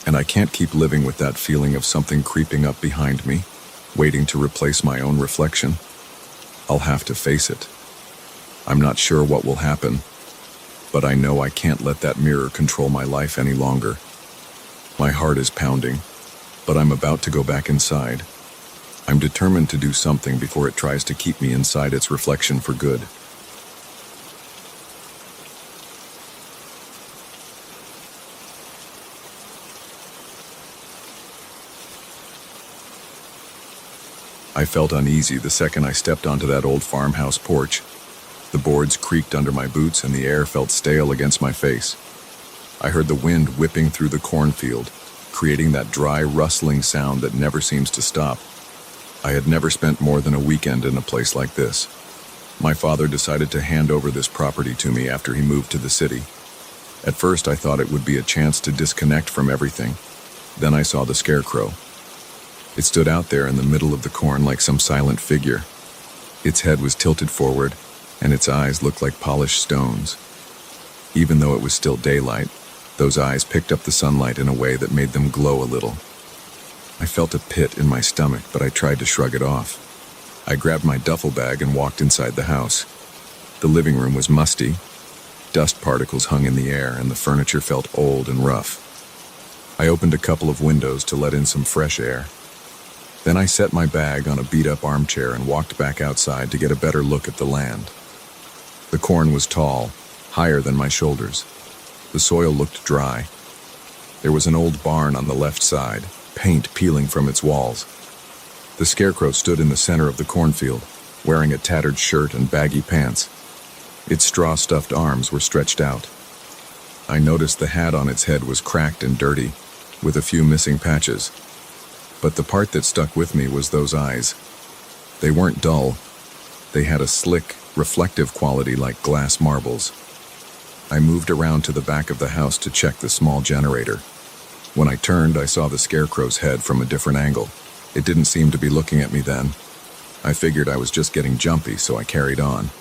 And I can't keep living with that feeling of something creeping up behind me, waiting to replace my own reflection. I'll have to face it. I'm not sure what will happen, but I know I can't let that mirror control my life any longer. My heart is pounding, but I'm about to go back inside. I'm determined to do something before it tries to keep me inside its reflection for good. I felt uneasy the second I stepped onto that old farmhouse porch. The boards creaked under my boots and the air felt stale against my face. I heard the wind whipping through the cornfield, creating that dry, rustling sound that never seems to stop. I had never spent more than a weekend in a place like this. My father decided to hand over this property to me after he moved to the city. At first I thought it would be a chance to disconnect from everything. Then I saw the scarecrow. It stood out there in the middle of the corn like some silent figure. Its head was tilted forward, and its eyes looked like polished stones. Even though it was still daylight, those eyes picked up the sunlight in a way that made them glow a little. I felt a pit in my stomach, but I tried to shrug it off. I grabbed my duffel bag and walked inside the house. The living room was musty. Dust particles hung in the air, and the furniture felt old and rough. I opened a couple of windows to let in some fresh air. Then I set my bag on a beat-up armchair and walked back outside to get a better look at the land. The corn was tall, higher than my shoulders. The soil looked dry. There was an old barn on the left side, paint peeling from its walls. The scarecrow stood in the center of the cornfield, wearing a tattered shirt and baggy pants. Its straw-stuffed arms were stretched out. I noticed the hat on its head was cracked and dirty, with a few missing patches. But the part that stuck with me was those eyes. They weren't dull. They had a slick, reflective quality like glass marbles. I moved around to the back of the house to check the small generator. When I turned, I saw the scarecrow's head from a different angle. It didn't seem to be looking at me then. I figured I was just getting jumpy, so I carried on.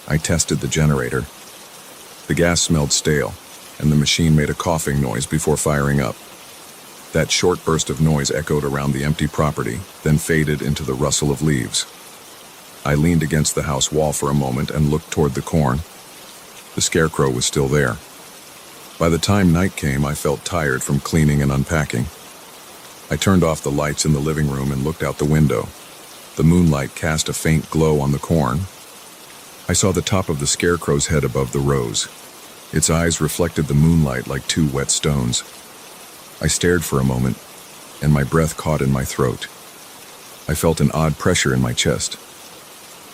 I tested the generator. The gas smelled stale, and the machine made a coughing noise before firing up. That short burst of noise echoed around the empty property, then faded into the rustle of leaves. I leaned against the house wall for a moment and looked toward the corn. The scarecrow was still there. By the time night came, I felt tired from cleaning and unpacking. I turned off the lights in the living room and looked out the window. The moonlight cast a faint glow on the corn. I saw the top of the scarecrow's head above the rows. Its eyes reflected the moonlight like two wet stones. I stared for a moment, and my breath caught in my throat. I felt an odd pressure in my chest.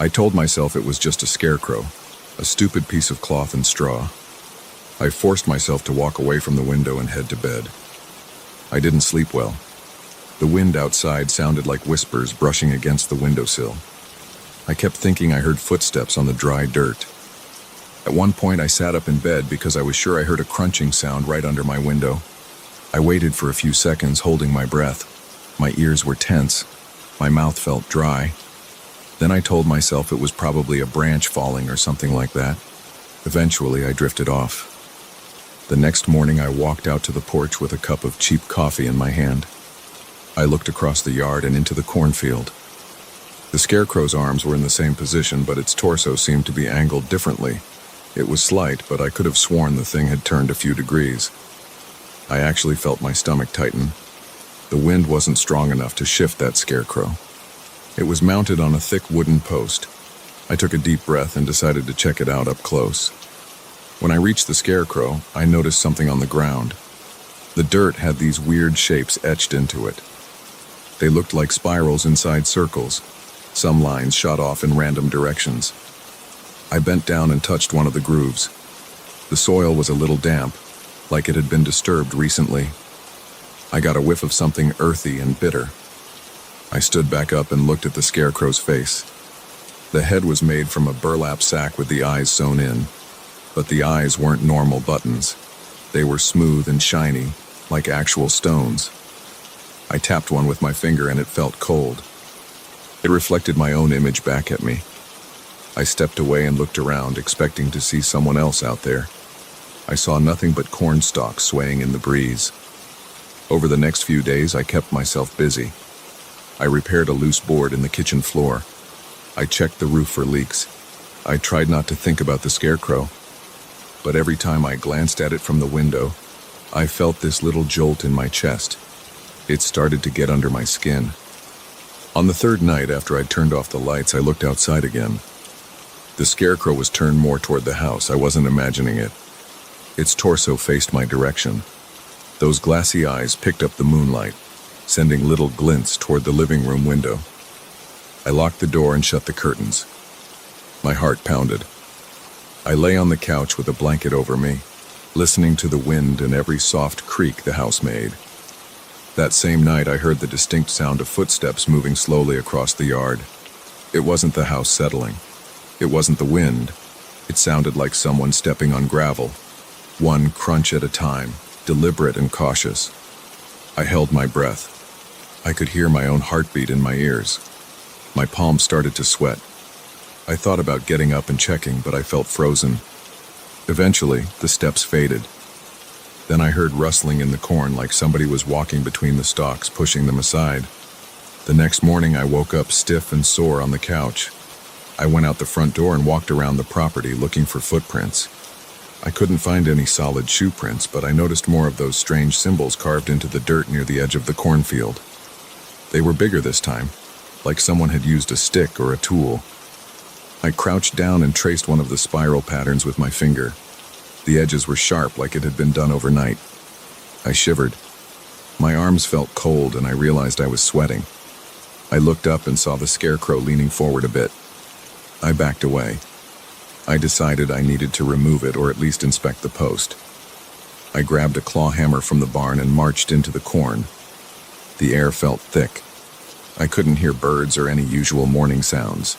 I told myself it was just a scarecrow, a stupid piece of cloth and straw. I forced myself to walk away from the window and head to bed. I didn't sleep well. The wind outside sounded like whispers brushing against the windowsill. I kept thinking I heard footsteps on the dry dirt. At one point I sat up in bed because I was sure I heard a crunching sound right under my window. I waited for a few seconds, holding my breath. My ears were tense. My mouth felt dry. Then I told myself it was probably a branch falling or something like that. Eventually I drifted off. The next morning I walked out to the porch with a cup of cheap coffee in my hand. I looked across the yard and into the cornfield. The scarecrow's arms were in the same position, but its torso seemed to be angled differently. It was slight, but I could have sworn the thing had turned a few degrees. I actually felt my stomach tighten. The wind wasn't strong enough to shift that scarecrow. It was mounted on a thick wooden post. I took a deep breath and decided to check it out up close. When I reached the scarecrow, I noticed something on the ground. The dirt had these weird shapes etched into it. They looked like spirals inside circles. Some lines shot off in random directions. I bent down and touched one of the grooves. The soil was a little damp, like it had been disturbed recently. I got a whiff of something earthy and bitter. I stood back up and looked at the scarecrow's face. The head was made from a burlap sack with the eyes sewn in, but the eyes weren't normal buttons. They were smooth and shiny, like actual stones. I tapped one with my finger and it felt cold. It reflected my own image back at me. I stepped away and looked around, expecting to see someone else out there. I saw nothing but corn stalks swaying in the breeze. Over the next few days, I kept myself busy. I repaired a loose board in the kitchen floor. I checked the roof for leaks. I tried not to think about the scarecrow, but every time I glanced at it from the window, I felt this little jolt in my chest. It started to get under my skin. On the third night after I'd turned off the lights, I looked outside again. The scarecrow was turned more toward the house. I wasn't imagining it. Its torso faced my direction. Those glassy eyes picked up the moonlight, sending little glints toward the living room window. I locked the door and shut the curtains. My heart pounded. I lay on the couch with a blanket over me, listening to the wind and every soft creak the house made. That same night, I heard the distinct sound of footsteps moving slowly across the yard. It wasn't the house settling. It wasn't the wind. It sounded like someone stepping on gravel, one crunch at a time, deliberate and cautious. I held my breath. I could hear my own heartbeat in my ears. My palms started to sweat. I thought about getting up and checking, but I felt frozen. Eventually, the steps faded. Then I heard rustling in the corn like somebody was walking between the stalks, pushing them aside. The next morning, I woke up stiff and sore on the couch. I went out the front door and walked around the property looking for footprints. I couldn't find any solid shoe prints, but I noticed more of those strange symbols carved into the dirt near the edge of the cornfield. They were bigger this time, like someone had used a stick or a tool. I crouched down and traced one of the spiral patterns with my finger. The edges were sharp, like it had been done overnight. I shivered. My arms felt cold, and I realized I was sweating. I looked up and saw the scarecrow leaning forward a bit. I backed away. I decided I needed to remove it, or at least inspect the post. I grabbed a claw hammer from the barn and marched into the corn. The air felt thick. I couldn't hear birds or any usual morning sounds.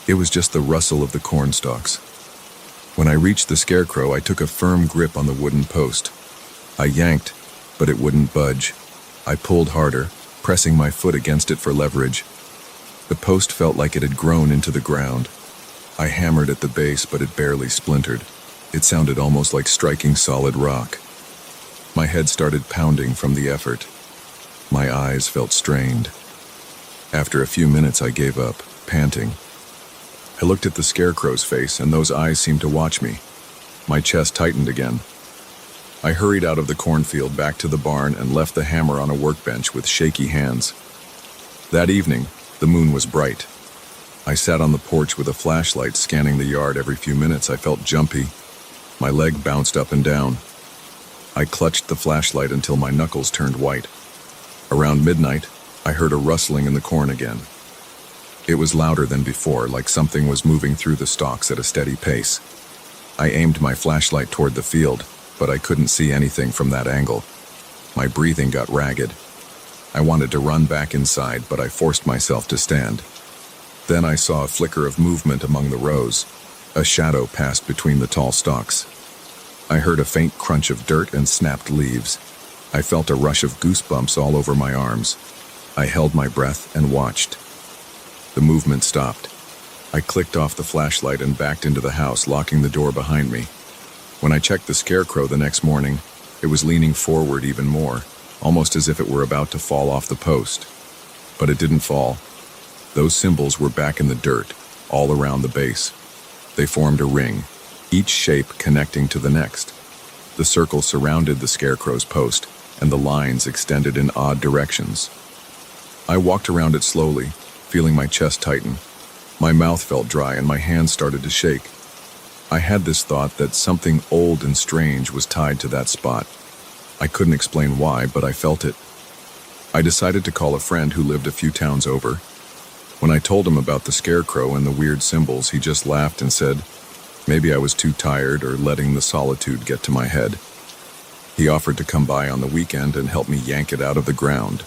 It was just the rustle of the corn stalks. When I reached the scarecrow, I took a firm grip on the wooden post. I yanked, but it wouldn't budge. I pulled harder, pressing my foot against it for leverage. The post felt like it had grown into the ground. I hammered at the base, but it barely splintered. It sounded almost like striking solid rock. My head started pounding from the effort. My eyes felt strained. After a few minutes, I gave up, panting. I looked at the scarecrow's face, and those eyes seemed to watch me. My chest tightened again. I hurried out of the cornfield back to the barn and left the hammer on a workbench with shaky hands. That evening, the moon was bright. I sat on the porch with a flashlight, scanning the yard. Every few minutes, I felt jumpy. My leg bounced up and down. I clutched the flashlight until my knuckles turned white. Around midnight, I heard a rustling in the corn again. It was louder than before, like something was moving through the stalks at a steady pace. I aimed my flashlight toward the field, but I couldn't see anything from that angle. My breathing got ragged. I wanted to run back inside, but I forced myself to stand. Then I saw a flicker of movement among the rows. A shadow passed between the tall stalks. I heard a faint crunch of dirt and snapped leaves. I felt a rush of goosebumps all over my arms. I held my breath and watched. The movement stopped. I clicked off the flashlight and backed into the house, locking the door behind me. When I checked the scarecrow the next morning, it was leaning forward even more, almost as if it were about to fall off the post. But it didn't fall. Those symbols were back in the dirt, all around the base. They formed a ring, each shape connecting to the next. The circle surrounded the scarecrow's post, and the lines extended in odd directions. I walked around it slowly, feeling my chest tighten. My mouth felt dry and my hands started to shake. I had this thought that something old and strange was tied to that spot. I couldn't explain why, but I felt it. I decided to call a friend who lived a few towns over. When I told him about the scarecrow and the weird symbols, he just laughed and said, maybe I was too tired or letting the solitude get to my head. He offered to come by on the weekend and help me yank it out of the ground.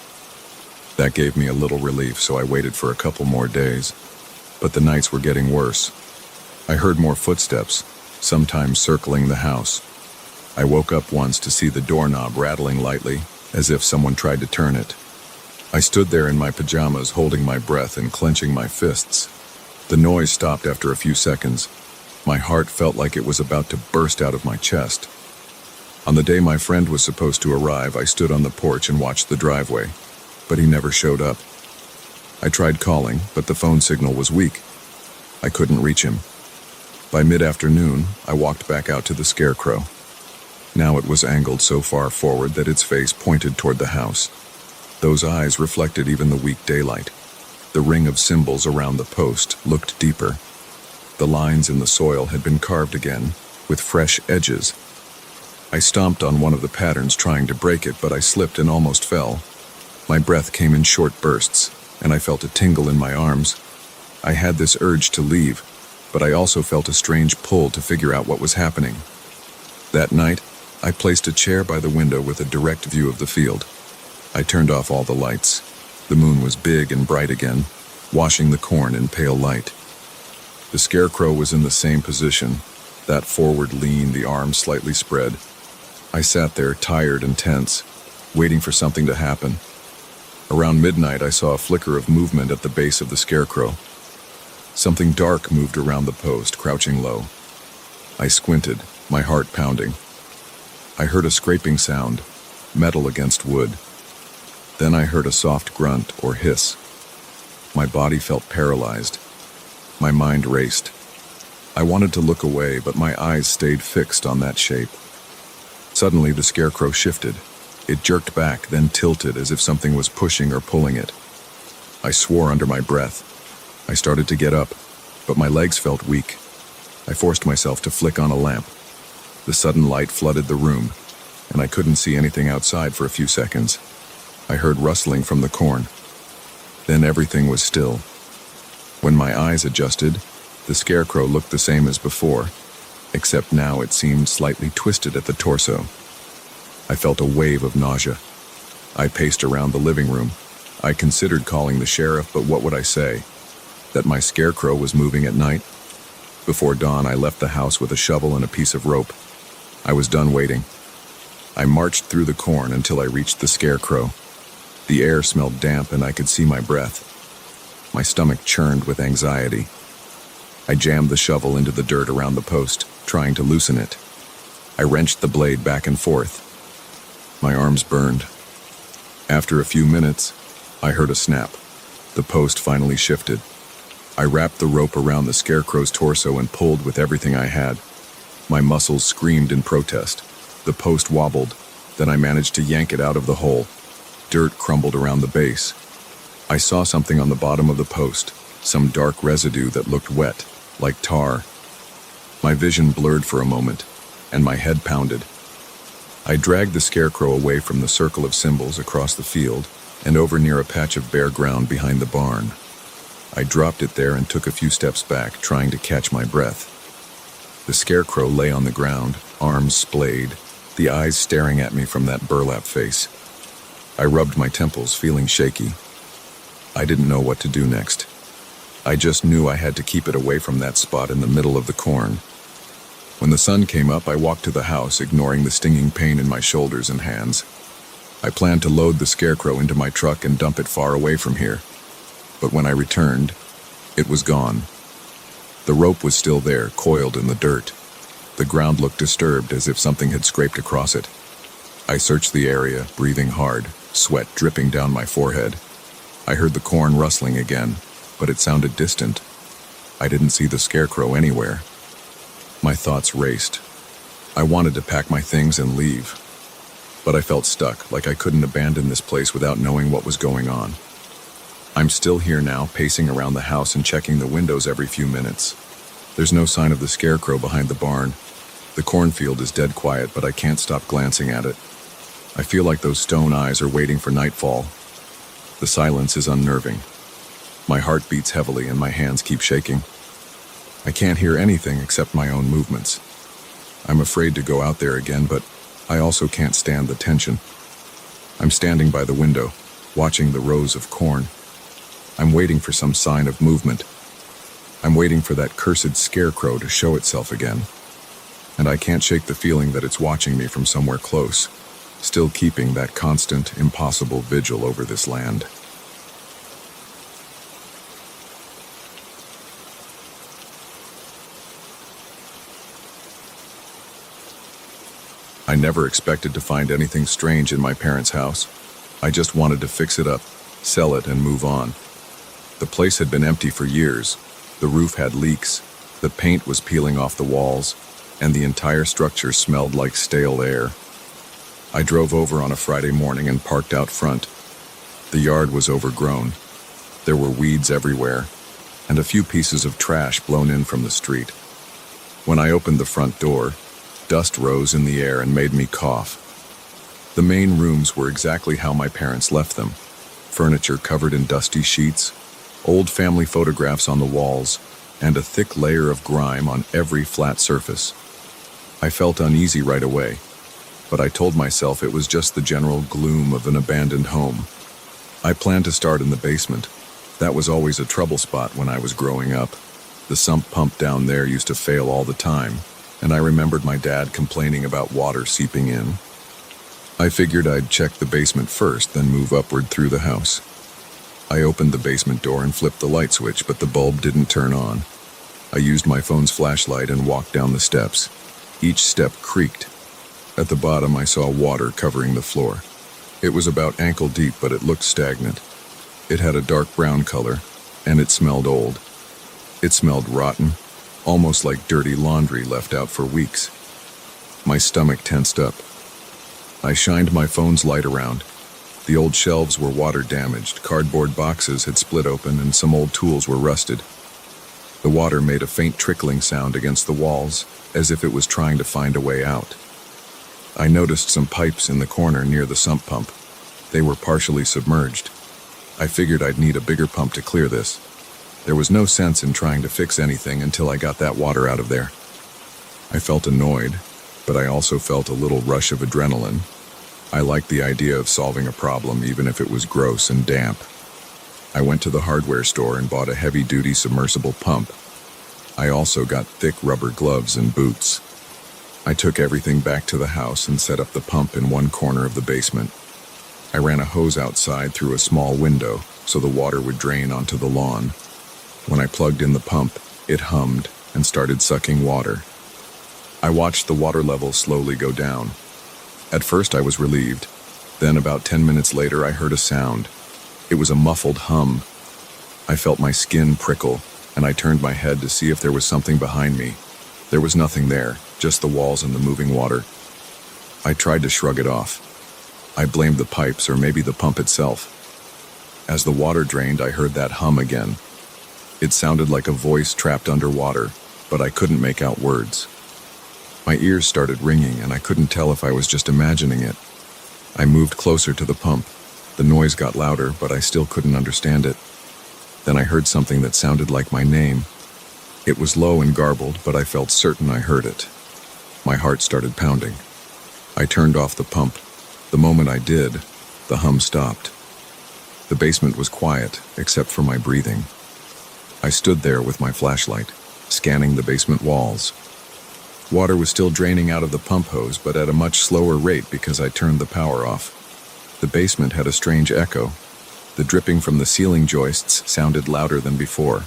That gave me a little relief, so I waited for a couple more days. But the nights were getting worse. I heard more footsteps, sometimes circling the house. I woke up once to see the doorknob rattling lightly, as if someone tried to turn it. I stood there in my pajamas, holding my breath and clenching my fists. The noise stopped after a few seconds. My heart felt like it was about to burst out of my chest. On the day my friend was supposed to arrive, I stood on the porch and watched the driveway, but he never showed up. I tried calling, but the phone signal was weak. I couldn't reach him. By mid-afternoon, I walked back out to the scarecrow. Now it was angled so far forward that its face pointed toward the house. Those eyes reflected even the weak daylight. The ring of symbols around the post looked deeper. The lines in the soil had been carved again, with fresh edges. I stomped on one of the patterns trying to break it, but I slipped and almost fell. My breath came in short bursts. and I felt a tingle in my arms. I had this urge to leave, but I also felt a strange pull to figure out what was happening. That night, I placed a chair by the window with a direct view of the field. I turned off all the lights. The moon was big and bright again, washing the corn in pale light. The scarecrow was in the same position, that forward lean, the arms slightly spread. I sat there, tired and tense, waiting for something to happen. Around midnight, I saw a flicker of movement at the base of the scarecrow. Something dark moved around the post, crouching low. I squinted, my heart pounding. I heard a scraping sound, metal against wood. Then I heard a soft grunt or hiss. My body felt paralyzed. My mind raced. I wanted to look away, but my eyes stayed fixed on that shape. Suddenly, the scarecrow shifted. It jerked back, then tilted as if something was pushing or pulling it. I swore under my breath. I started to get up, but my legs felt weak. I forced myself to flick on a lamp. The sudden light flooded the room, and I couldn't see anything outside for a few seconds. I heard rustling from the corn. Then everything was still. When my eyes adjusted, the scarecrow looked the same as before, except now it seemed slightly twisted at the torso. I felt a wave of nausea. I paced around the living room. I considered calling the sheriff, but what would I say? That my scarecrow was moving at night? Before dawn, I left the house with a shovel and a piece of rope. I was done waiting. I marched through the corn until I reached the scarecrow. The air smelled damp and I could see my breath. My stomach churned with anxiety. I jammed the shovel into the dirt around the post, trying to loosen it. I wrenched the blade back and forth. My arms burned. After a few minutes, I heard a snap. The post finally shifted. I wrapped the rope around the scarecrow's torso and pulled with everything I had. My muscles screamed in protest. The post wobbled, then I managed to yank it out of the hole. Dirt crumbled around the base. I saw something on the bottom of the post, some dark residue that looked wet, like tar. My vision blurred for a moment, and my head pounded. I dragged the scarecrow away from the circle of symbols across the field and over near a patch of bare ground behind the barn. I dropped it there and took a few steps back, trying to catch my breath. The scarecrow lay on the ground, arms splayed, the eyes staring at me from that burlap face. I rubbed my temples, feeling shaky. I didn't know what to do next. I just knew I had to keep it away from that spot in the middle of the corn. When the sun came up, I walked to the house, ignoring the stinging pain in my shoulders and hands. I planned to load the scarecrow into my truck and dump it far away from here. But when I returned, it was gone. The rope was still there, coiled in the dirt. The ground looked disturbed, as if something had scraped across it. I searched the area, breathing hard, sweat dripping down my forehead. I heard the corn rustling again, but it sounded distant. I didn't see the scarecrow anywhere. My thoughts raced. I wanted to pack my things and leave, but I felt stuck, like I couldn't abandon this place without knowing what was going on. I'm still here now, pacing around the house and checking the windows every few minutes. There's no sign of the scarecrow behind the barn. The cornfield is dead quiet, but I can't stop glancing at it. I feel like those stone eyes are waiting for nightfall. The silence is unnerving. My heart beats heavily and my hands keep shaking. I can't hear anything except my own movements. I'm afraid to go out there again, but I also can't stand the tension. I'm standing by the window, watching the rows of corn. I'm waiting for some sign of movement. I'm waiting for that cursed scarecrow to show itself again. And I can't shake the feeling that it's watching me from somewhere close, still keeping that constant, impossible vigil over this land. I never expected to find anything strange in my parents' house. I just wanted to fix it up, sell it, and move on. The place had been empty for years. The roof had leaks, the paint was peeling off the walls, and the entire structure smelled like stale air. I drove over on a Friday morning and parked out front. The yard was overgrown. There were weeds everywhere, and a few pieces of trash blown in from the street. When I opened the front door, dust rose in the air and made me cough. The main rooms were exactly how my parents left them, furniture covered in dusty sheets, old family photographs on the walls, and a thick layer of grime on every flat surface. I felt uneasy right away, but I told myself it was just the general gloom of an abandoned home. I planned to start in the basement. That was always a trouble spot when I was growing up. The sump pump down there used to fail all the time, and I remembered my dad complaining about water seeping in. I figured I'd check the basement first, then move upward through the house. I opened the basement door and flipped the light switch, but the bulb didn't turn on. I used my phone's flashlight and walked down the steps. Each step creaked. At the bottom, I saw water covering the floor. It was about ankle deep, but it looked stagnant. It had a dark brown color, and it smelled old. It smelled rotten, almost like dirty laundry left out for weeks. My stomach tensed up. I shined my phone's light around. The old shelves were water damaged, cardboard boxes had split open, and some old tools were rusted. The water made a faint trickling sound against the walls, as if it was trying to find a way out. I noticed some pipes in the corner near the sump pump. They were partially submerged. I figured I'd need a bigger pump to clear this. There was no sense in trying to fix anything until I got that water out of there. I felt annoyed, but I also felt a little rush of adrenaline. I liked the idea of solving a problem, even if it was gross and damp. I went to the hardware store and bought a heavy-duty submersible pump. I also got thick rubber gloves and boots. I took everything back to the house and set up the pump in one corner of the basement. I ran a hose outside through a small window so the water would drain onto the lawn. When I plugged in the pump, it hummed and started sucking water. I watched the water level slowly go down. At first I was relieved. Then about 10 minutes later I heard a sound. It was a muffled hum. I felt my skin prickle, and I turned my head to see if there was something behind me. There was nothing there, just the walls and the moving water. I tried to shrug it off. I blamed the pipes or maybe the pump itself. As the water drained, I heard that hum again. It sounded like a voice trapped underwater, but I couldn't make out words. My ears started ringing, and I couldn't tell if I was just imagining it. I moved closer to the pump. The noise got louder, but I still couldn't understand it. Then I heard something that sounded like my name. It was low and garbled, but I felt certain I heard it. My heart started pounding. I turned off the pump. The moment I did, the hum stopped. The basement was quiet, except for my breathing. I stood there with my flashlight, scanning the basement walls. Water was still draining out of the pump hose, but at a much slower rate because I turned the power off. The basement had a strange echo. The dripping from the ceiling joists sounded louder than before.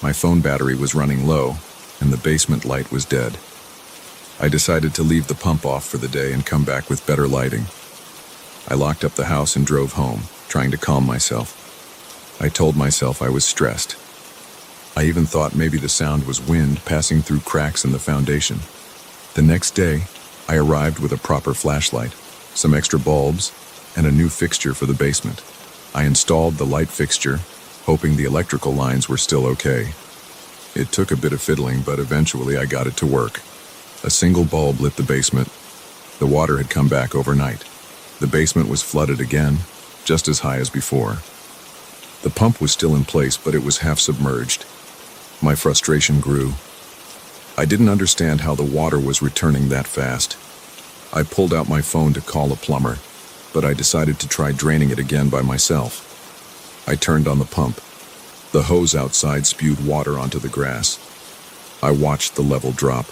My phone battery was running low, and the basement light was dead. I decided to leave the pump off for the day and come back with better lighting. I locked up the house and drove home, trying to calm myself. I told myself I was stressed. I even thought maybe the sound was wind passing through cracks in the foundation. The next day, I arrived with a proper flashlight, some extra bulbs, and a new fixture for the basement. I installed the light fixture, hoping the electrical lines were still okay. It took a bit of fiddling, but eventually I got it to work. A single bulb lit the basement. The water had come back overnight. The basement was flooded again, just as high as before. The pump was still in place, but it was half submerged. My frustration grew. I didn't understand how the water was returning that fast. I pulled out my phone to call a plumber, but I decided to try draining it again by myself. I turned on the pump. The hose outside spewed water onto the grass. I watched the level drop.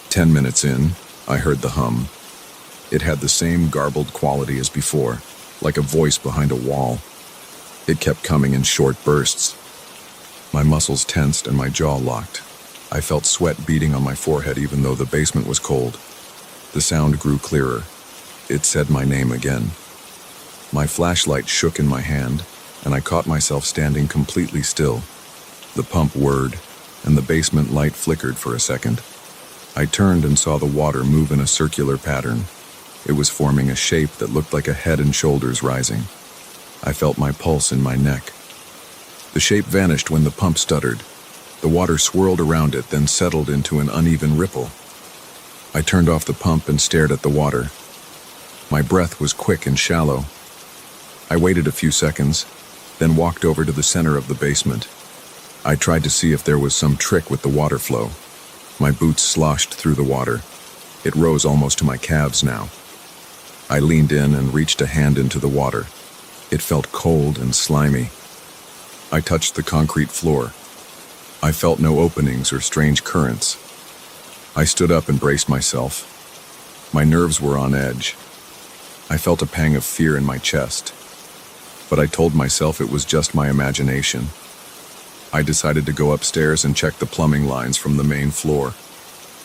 10 minutes in, I heard the hum. It had the same garbled quality as before, like a voice behind a wall. It kept coming in short bursts. My muscles tensed and my jaw locked. I felt sweat beating on my forehead even though the basement was cold. The sound grew clearer. It said my name again. My flashlight shook in my hand, and I caught myself standing completely still. The pump whirred, and the basement light flickered for a second. I turned and saw the water move in a circular pattern. It was forming a shape that looked like a head and shoulders rising. I felt my pulse in my neck. The shape vanished when the pump stuttered. The water swirled around it, then settled into an uneven ripple. I turned off the pump and stared at the water. My breath was quick and shallow. I waited a few seconds, then walked over to the center of the basement. I tried to see if there was some trick with the water flow. My boots sloshed through the water. It rose almost to my calves now. I leaned in and reached a hand into the water. It felt cold and slimy. I touched the concrete floor. I felt no openings or strange currents. I stood up and braced myself. My nerves were on edge. I felt a pang of fear in my chest, but I told myself it was just my imagination. I decided to go upstairs and check the plumbing lines from the main floor.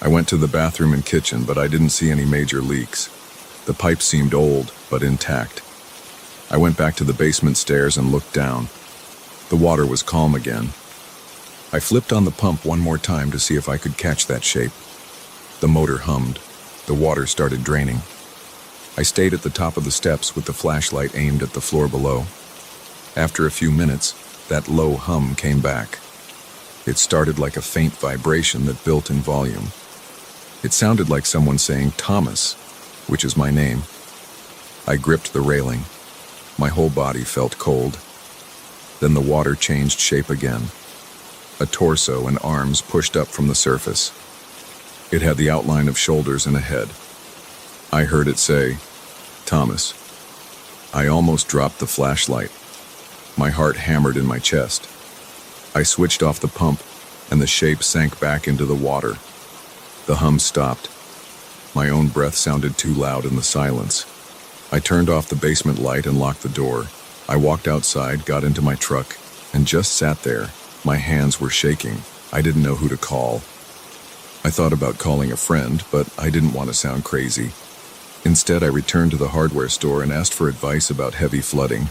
I went to the bathroom and kitchen, but I didn't see any major leaks. The pipes seemed old, but intact. I went back to the basement stairs and looked down. The water was calm again. I flipped on the pump one more time to see if I could catch that shape. The motor hummed. The water started draining. I stayed at the top of the steps with the flashlight aimed at the floor below. After a few minutes, that low hum came back. It started like a faint vibration that built in volume. It sounded like someone saying Thomas, which is my name. I gripped the railing. My whole body felt cold. Then the water changed shape again. A torso and arms pushed up from the surface. It had the outline of shoulders and a head. I heard it say, Thomas. I almost dropped the flashlight. My heart hammered in my chest. I switched off the pump, and the shape sank back into the water. The hum stopped. My own breath sounded too loud in the silence. I turned off the basement light and locked the door. I walked outside, got into my truck, and just sat there. My hands were shaking. I didn't know who to call. I thought about calling a friend, but I didn't want to sound crazy. Instead, I returned to the hardware store and asked for advice about heavy flooding.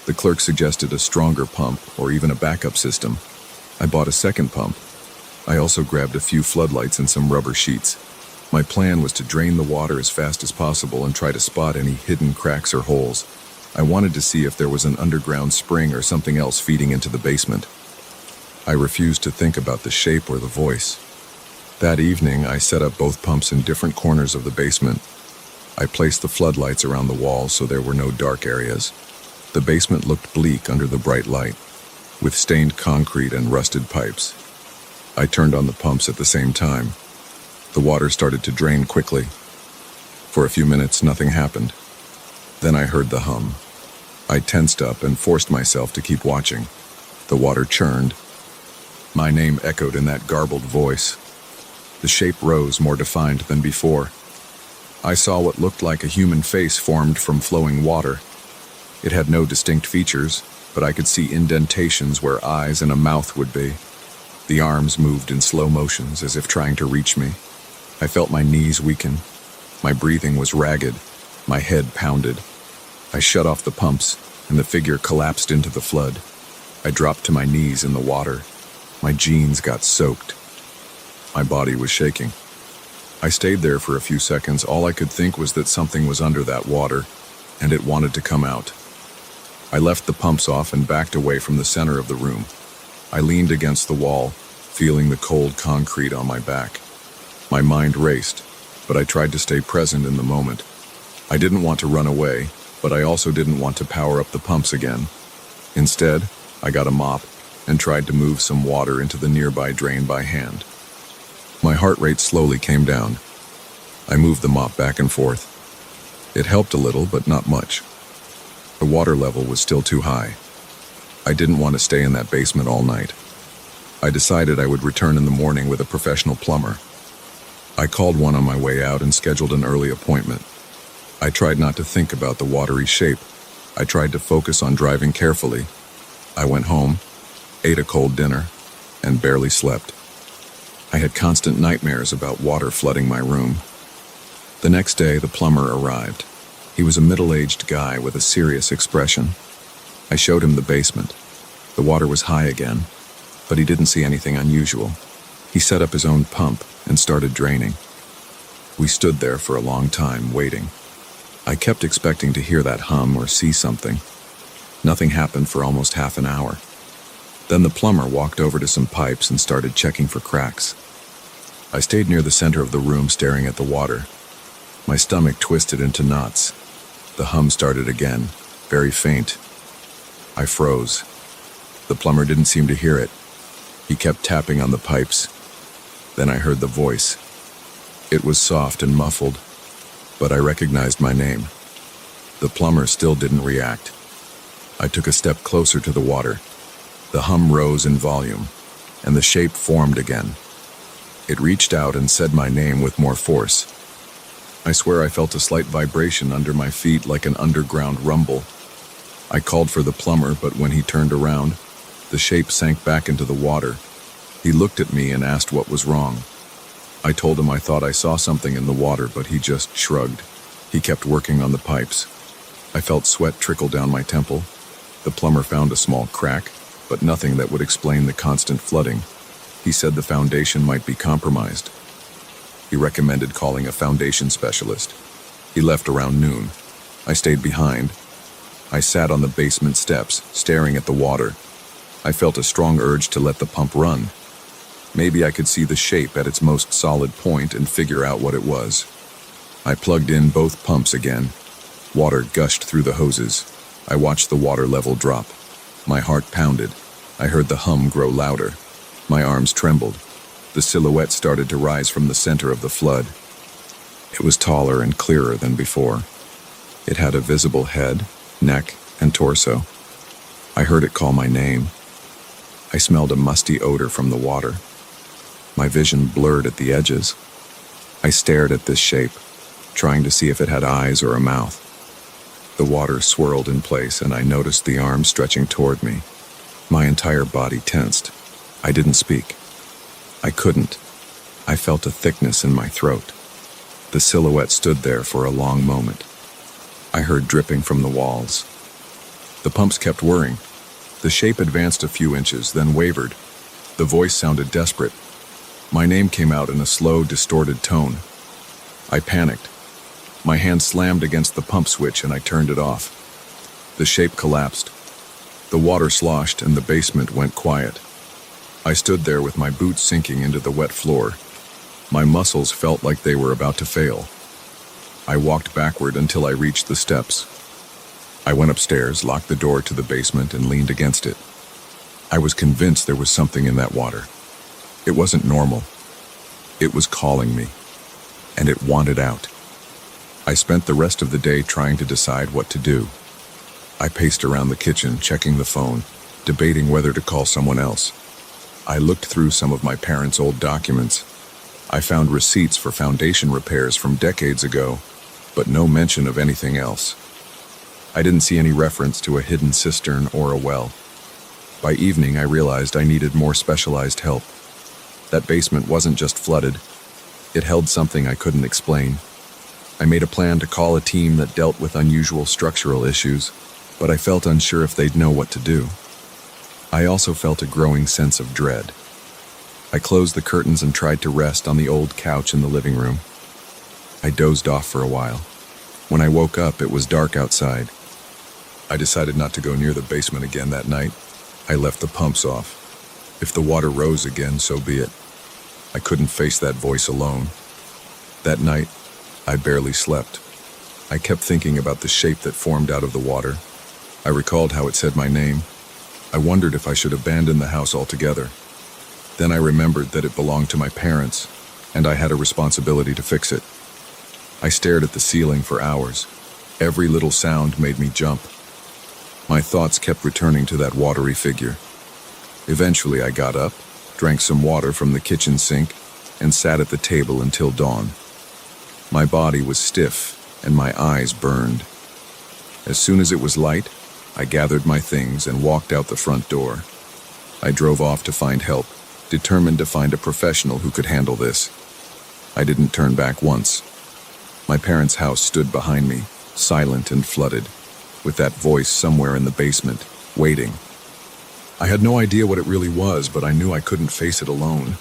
The clerk suggested a stronger pump or even a backup system. I bought a second pump. I also grabbed a few floodlights and some rubber sheets. My plan was to drain the water as fast as possible and try to spot any hidden cracks or holes. I wanted to see if there was an underground spring or something else feeding into the basement. I refused to think about the shape or the voice. That evening, I set up both pumps in different corners of the basement. I placed the floodlights around the walls so there were no dark areas. The basement looked bleak under the bright light, with stained concrete and rusted pipes. I turned on the pumps at the same time. The water started to drain quickly. For a few minutes, nothing happened. Then I heard the hum. I tensed up and forced myself to keep watching. The water churned. My name echoed in that garbled voice. The shape rose more defined than before. I saw what looked like a human face formed from flowing water. It had no distinct features, but I could see indentations where eyes and a mouth would be. The arms moved in slow motions as if trying to reach me. I felt my knees weaken. My breathing was ragged. My head pounded. I shut off the pumps, and the figure collapsed into the flood. I dropped to my knees in the water. My jeans got soaked. My body was shaking. I stayed there for a few seconds. All I could think was that something was under that water, and it wanted to come out. I left the pumps off and backed away from the center of the room. I leaned against the wall, feeling the cold concrete on my back. My mind raced, but I tried to stay present in the moment. I didn't want to run away, but I also didn't want to power up the pumps again. Instead, I got a mop and tried to move some water into the nearby drain by hand. My heart rate slowly came down. I moved the mop back and forth. It helped a little, but not much. The water level was still too high. I didn't want to stay in that basement all night. I decided I would return in the morning with a professional plumber. I called one on my way out and scheduled an early appointment. I tried not to think about the watery shape. I tried to focus on driving carefully. I went home, ate a cold dinner, and barely slept. I had constant nightmares about water flooding my room. The next day, the plumber arrived. He was a middle-aged guy with a serious expression. I showed him the basement. The water was high again, but he didn't see anything unusual. He set up his own pump and started draining. We stood there for a long time, waiting. I kept expecting to hear that hum or see something. Nothing happened for almost half an hour. Then the plumber walked over to some pipes and started checking for cracks. I stayed near the center of the room staring at the water. My stomach twisted into knots. The hum started again. very faint. I froze. The plumber didn't seem to hear it. He kept tapping on the pipes. Then I heard the voice. It was soft and muffled, but I recognized my name. The plumber still didn't react. I took a step closer to the water. The hum rose in volume, and the shape formed again. It reached out and said my name with more force. I swear I felt a slight vibration under my feet like an underground rumble. I called for the plumber, but when he turned around, the shape sank back into the water. He looked at me and asked what was wrong. I told him I thought I saw something in the water, but he just shrugged. He kept working on the pipes. I felt sweat trickle down my temple. The plumber found a small crack, but nothing that would explain the constant flooding. He said the foundation might be compromised. He recommended calling a foundation specialist. He left around noon. I stayed behind. I sat on the basement steps, staring at the water. I felt a strong urge to let the pump run. Maybe I could see the shape at its most solid point and figure out what it was. I plugged in both pumps again. Water gushed through the hoses. I watched the water level drop. My heart pounded. I heard the hum grow louder. My arms trembled. The silhouette started to rise from the center of the flood. It was taller and clearer than before. It had a visible head, neck, and torso. I heard it call my name. I smelled a musty odor from the water. My vision blurred at the edges. I stared at this shape, trying to see if it had eyes or a mouth. The water swirled in place, and I noticed the arms stretching toward me. My entire body tensed. I didn't speak. I couldn't. I felt a thickness in my throat. The silhouette stood there for a long moment. I heard dripping from the walls. The pumps kept whirring. The shape advanced a few inches, then wavered. The voice sounded desperate. My name came out in a slow, distorted tone. I panicked. My hand slammed against the pump switch and I turned it off. The shape collapsed. The water sloshed and the basement went quiet. I stood there with my boots sinking into the wet floor. My muscles felt like they were about to fail. I walked backward until I reached the steps. I went upstairs, locked the door to the basement, and leaned against it. I was convinced there was something in that water. It wasn't normal. It was calling me, and it wanted out. I spent the rest of the day trying to decide what to do. I paced around the kitchen, checking the phone, debating whether to call someone else. I looked through some of my parents' old documents. I found receipts for foundation repairs from decades ago, but no mention of anything else. I didn't see any reference to a hidden cistern or a well. By evening, I realized I needed more specialized help. That basement wasn't just flooded. It held something I couldn't explain. I made a plan to call a team that dealt with unusual structural issues, but I felt unsure if they'd know what to do. I also felt a growing sense of dread. I closed the curtains and tried to rest on the old couch in the living room. I dozed off for a while. When I woke up, it was dark outside. I decided not to go near the basement again that night. I left the pumps off. If the water rose again, so be it. I couldn't face that voice alone. That night, I barely slept. I kept thinking about the shape that formed out of the water. I recalled how it said my name. I wondered if I should abandon the house altogether. Then I remembered that it belonged to my parents, and I had a responsibility to fix it. I stared at the ceiling for hours. Every little sound made me jump. My thoughts kept returning to that watery figure. Eventually I got up, drank some water from the kitchen sink, and sat at the table until dawn. My body was stiff, and my eyes burned. As soon as it was light, I gathered my things and walked out the front door. I drove off to find help, determined to find a professional who could handle this. I didn't turn back once. My parents' house stood behind me, silent and flooded, with that voice somewhere in the basement, waiting. I had no idea what it really was, but I knew I couldn't face it alone.